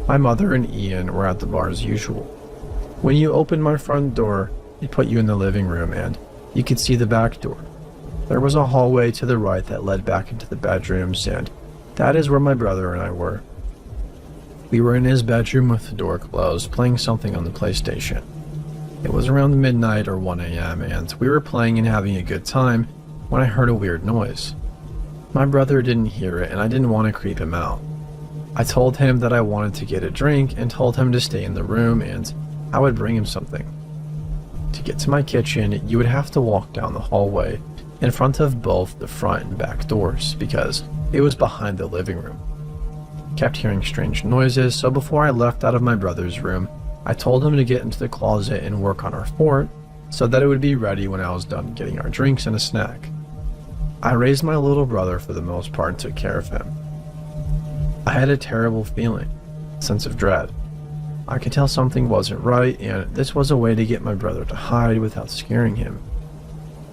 My mother and Ian were at the bar as usual. When you opened my front door, it put you in the living room and you could see the back door. There was a hallway to the right that led back into the bedrooms, and that is where my brother and I were. We were in his bedroom with the door closed, playing something on the PlayStation. It was around midnight or 1 a.m. and we were playing and having a good time when I heard a weird noise. My brother didn't hear it and I didn't want to creep him out. I told him that I wanted to get a drink and told him to stay in the room and I would bring him something. To get to my kitchen, you would have to walk down the hallway in front of both the front and back doors because it was behind the living room. Kept hearing strange noises, so before I left out of my brother's room, I told him to get into the closet and work on our fort so that it would be ready when I was done getting our drinks and a snack. I raised my little brother for the most part and took care of him. I had a terrible feeling, a sense of dread. I could tell something wasn't right, and this was a way to get my brother to hide without scaring him.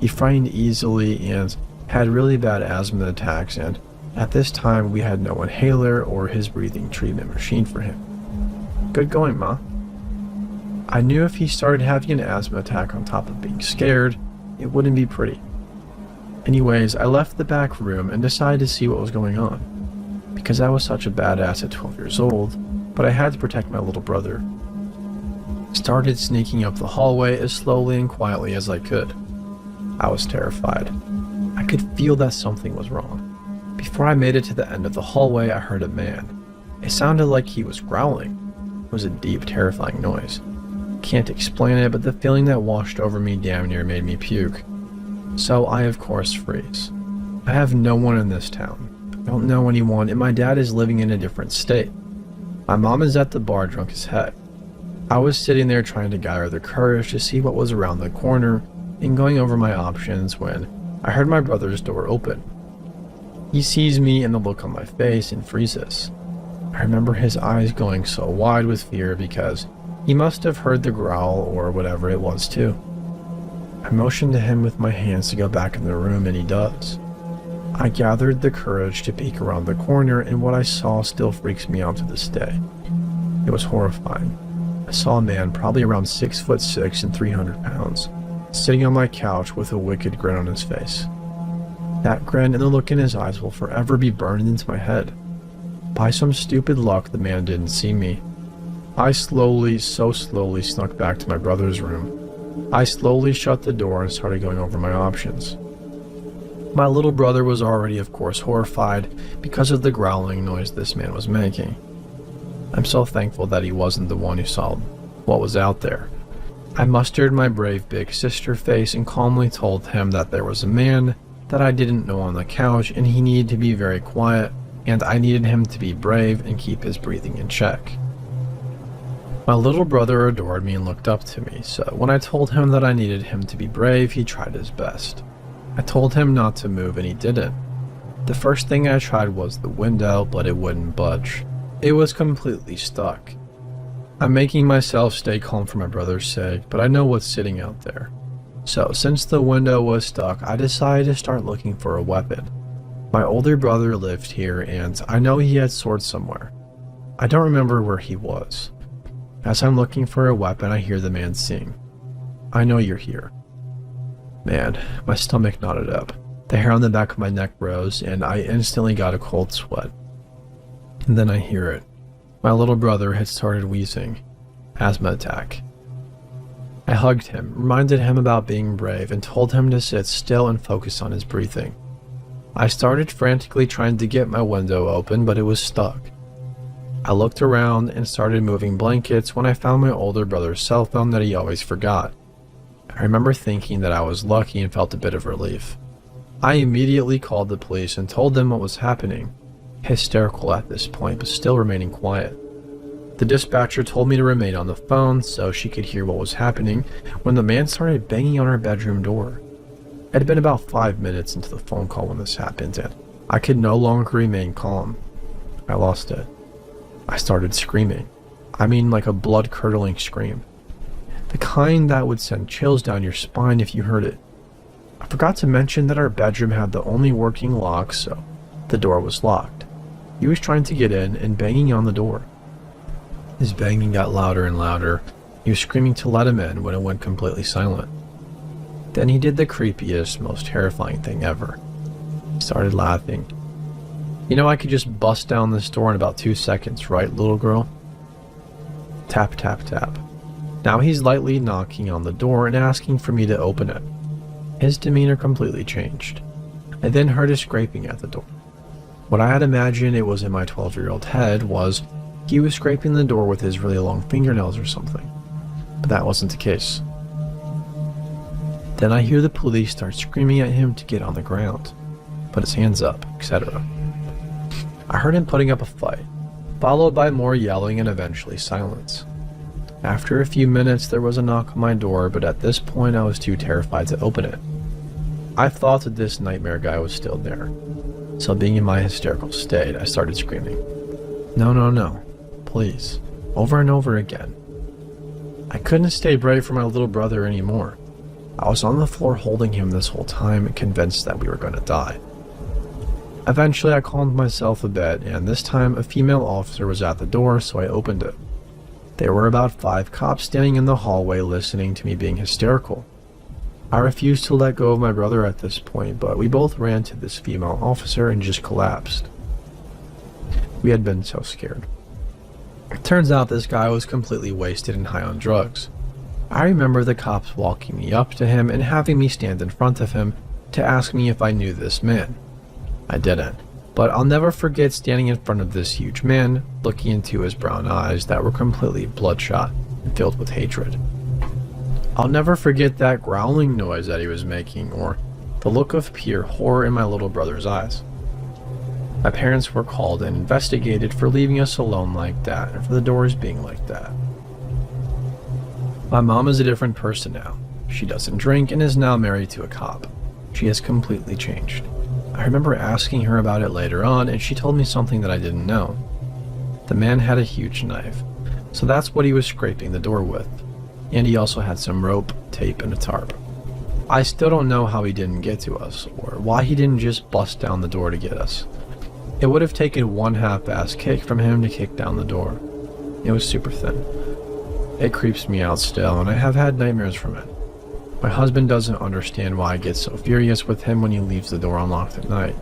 He frightened easily and had really bad asthma attacks, and at this time we had no inhaler or his breathing treatment machine for him. Good going, Ma. I knew if he started having an asthma attack on top of being scared, it wouldn't be pretty. Anyways, I left the back room and decided to see what was going on. Because I was such a badass at 12 years old, but I had to protect my little brother. Started sneaking up the hallway as slowly and quietly as I could. I was terrified. I could feel that something was wrong. Before I made it to the end of the hallway, I heard a man. It sounded like he was growling. It was a deep, terrifying noise. Can't explain it, but the feeling that washed over me damn near made me puke. So I, of course, freeze. I have no one in this town. I don't know anyone, and my dad is living in a different state. My mom is at the bar drunk as heck. I was sitting there trying to gather the courage to see what was around the corner and going over my options when I heard my brother's door open. He sees me and the look on my face and freezes. I remember his eyes going so wide with fear because he must have heard the growl or whatever it was too. I motioned to him with my hands to go back in the room and he does. I gathered the courage to peek around the corner and what I saw still freaks me out to this day. It was horrifying. I saw a man probably around 6'6" and 300 pounds, sitting on my couch with a wicked grin on his face. That grin and the look in his eyes will forever be burned into my head. By some stupid luck, the man didn't see me. I slowly, so slowly snuck back to my brother's room. I slowly shut the door and started going over my options. My little brother was already, of course, horrified because of the growling noise this man was making. I'm so thankful that he wasn't the one who saw what was out there. I mustered my brave big sister face and calmly told him that there was a man that I didn't know on the couch and he needed to be very quiet and I needed him to be brave and keep his breathing in check. My little brother adored me and looked up to me, so when I told him that I needed him to be brave, he tried his best. I told him not to move and he didn't. The first thing I tried was the window, but it wouldn't budge. It was completely stuck. I'm making myself stay calm for my brother's sake, but I know what's sitting out there. So since the window was stuck, I decided to start looking for a weapon. My older brother lived here and I know he had swords somewhere. I don't remember where he was. As I'm looking for a weapon, I hear the man sing, "I know you're here." Man, my stomach knotted up. The hair on the back of my neck rose and I instantly got a cold sweat. And then I hear it. My little brother had started wheezing. Asthma attack. I hugged him, reminded him about being brave, and told him to sit still and focus on his breathing. I started frantically trying to get my window open, but it was stuck. I looked around and started moving blankets when I found my older brother's cell phone that he always forgot. I remember thinking that I was lucky and felt a bit of relief. I immediately called the police and told them what was happening, hysterical at this point but still remaining quiet. The dispatcher told me to remain on the phone so she could hear what was happening when the man started banging on our bedroom door. It had been about 5 minutes into the phone call when this happened, and I could no longer remain calm. I lost it. I started screaming. I mean, like a blood-curdling scream. The kind that would send chills down your spine if you heard it. I forgot to mention that our bedroom had the only working lock, so the door was locked. He was trying to get in and banging on the door. His banging got louder and louder. He was screaming to let him in when it went completely silent. Then he did the creepiest, most terrifying thing ever. He started laughing. You know I could just bust down this door in about 2 seconds, right, little girl? Tap, tap, tap. Now he's lightly knocking on the door and asking for me to open it. His demeanor completely changed. I then heard a scraping at the door. What I had imagined it was in my 12-year-old head was he was scraping the door with his really long fingernails or something. But that wasn't the case. Then I hear the police start screaming at him to get on the ground, put his hands up, etc. I heard him putting up a fight, followed by more yelling and eventually silence. After a few minutes there was a knock on my door, but at this point I was too terrified to open it. I thought that this nightmare guy was still there, so being in my hysterical state, I started screaming, "No, no, no, please," over and over again. I couldn't stay brave for my little brother anymore. I was on the floor holding him this whole time, convinced that we were going to die. Eventually I calmed myself a bit, and this time a female officer was at the door, so I opened it. There were about 5 cops standing in the hallway listening to me being hysterical. I refused to let go of my brother at this point, but we both ran to this female officer and just collapsed. We had been so scared. It turns out this guy was completely wasted and high on drugs. I remember the cops walking me up to him and having me stand in front of him to ask me if I knew this man. I didn't, but I'll never forget standing in front of this huge man, looking into his brown eyes that were completely bloodshot and filled with hatred. I'll never forget that growling noise that he was making, or the look of pure horror in my little brother's eyes. My parents were called and investigated for leaving us alone like that and for the doors being like that. My mom is a different person now. She doesn't drink and is now married to a cop. She has completely changed. I remember asking her about it later on, and she told me something that I didn't know. The man had a huge knife, so that's what he was scraping the door with. And he also had some rope, tape, and a tarp. I still don't know how he didn't get to us, or why he didn't just bust down the door to get us. It would have taken one half-ass kick from him to kick down the door. It was super thin. It creeps me out still, and I have had nightmares from it. My husband doesn't understand why I get so furious with him when he leaves the door unlocked at night.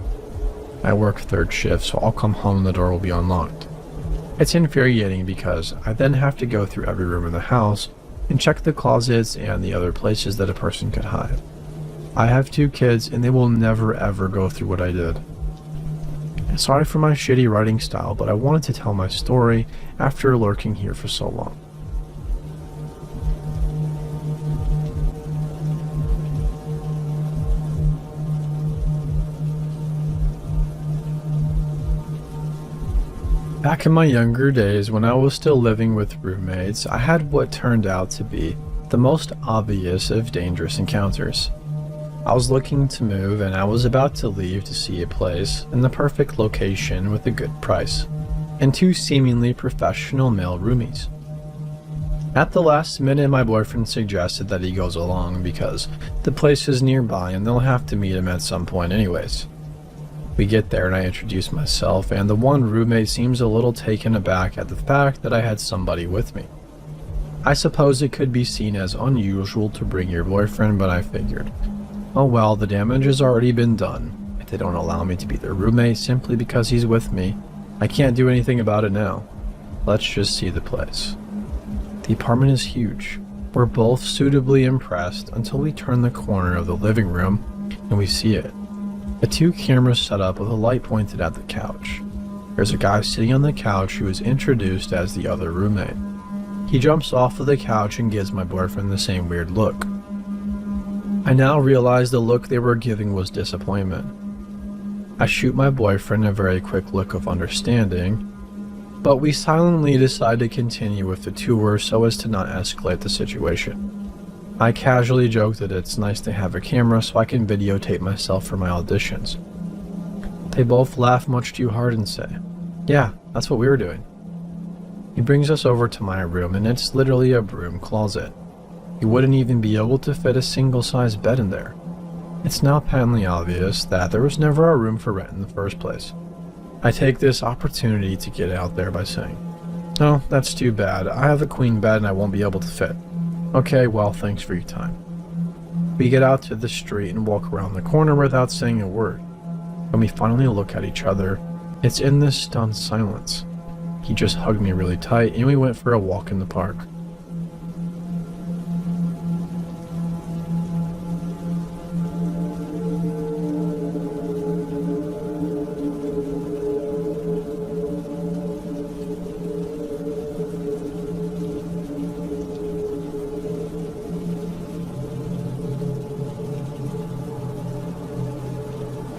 I work 3rd shift, so I'll come home and the door will be unlocked. It's infuriating because I then have to go through every room in the house and check the closets and the other places that a person could hide. I have 2 kids and they will never ever go through what I did. Sorry for my shitty writing style, but I wanted to tell my story after lurking here for so long. Back in my younger days, when I was still living with roommates, I had what turned out to be the most obvious of dangerous encounters. I was looking to move and I was about to leave to see a place in the perfect location with a good price, and 2 seemingly professional male roomies. At the last minute, my boyfriend suggested that he goes along because the place is nearby and they'll have to meet him at some point anyways. We get there and I introduce myself, and the one roommate seems a little taken aback at the fact that I had somebody with me. I suppose it could be seen as unusual to bring your boyfriend, but I figured, oh well, the damage has already been done. If they don't allow me to be their roommate simply because he's with me, I can't do anything about it now. Let's just see the place. The apartment is huge. We're both suitably impressed until we turn the corner of the living room and we see it. The two cameras set up with a light pointed at the couch. There's a guy sitting on the couch who is introduced as the other roommate. He jumps off of the couch and gives my boyfriend the same weird look. I now realize the look they were giving was disappointment. I shoot my boyfriend a very quick look of understanding, but we silently decide to continue with the tour so as to not escalate the situation. I casually joke that it's nice to have a camera so I can videotape myself for my auditions. They both laugh much too hard and say, "Yeah, that's what we were doing." He brings us over to my room and it's literally a broom closet. You wouldn't even be able to fit a single-sized bed in there. It's now patently obvious that there was never a room for rent in the first place. I take this opportunity to get out there by saying, "Oh, that's too bad. I have a queen bed and I won't be able to fit." "Okay, well, thanks for your time." We get out to the street and walk around the corner without saying a word. When we finally look at each other, it's in this stunned silence. He just hugged me really tight and we went for a walk in the park.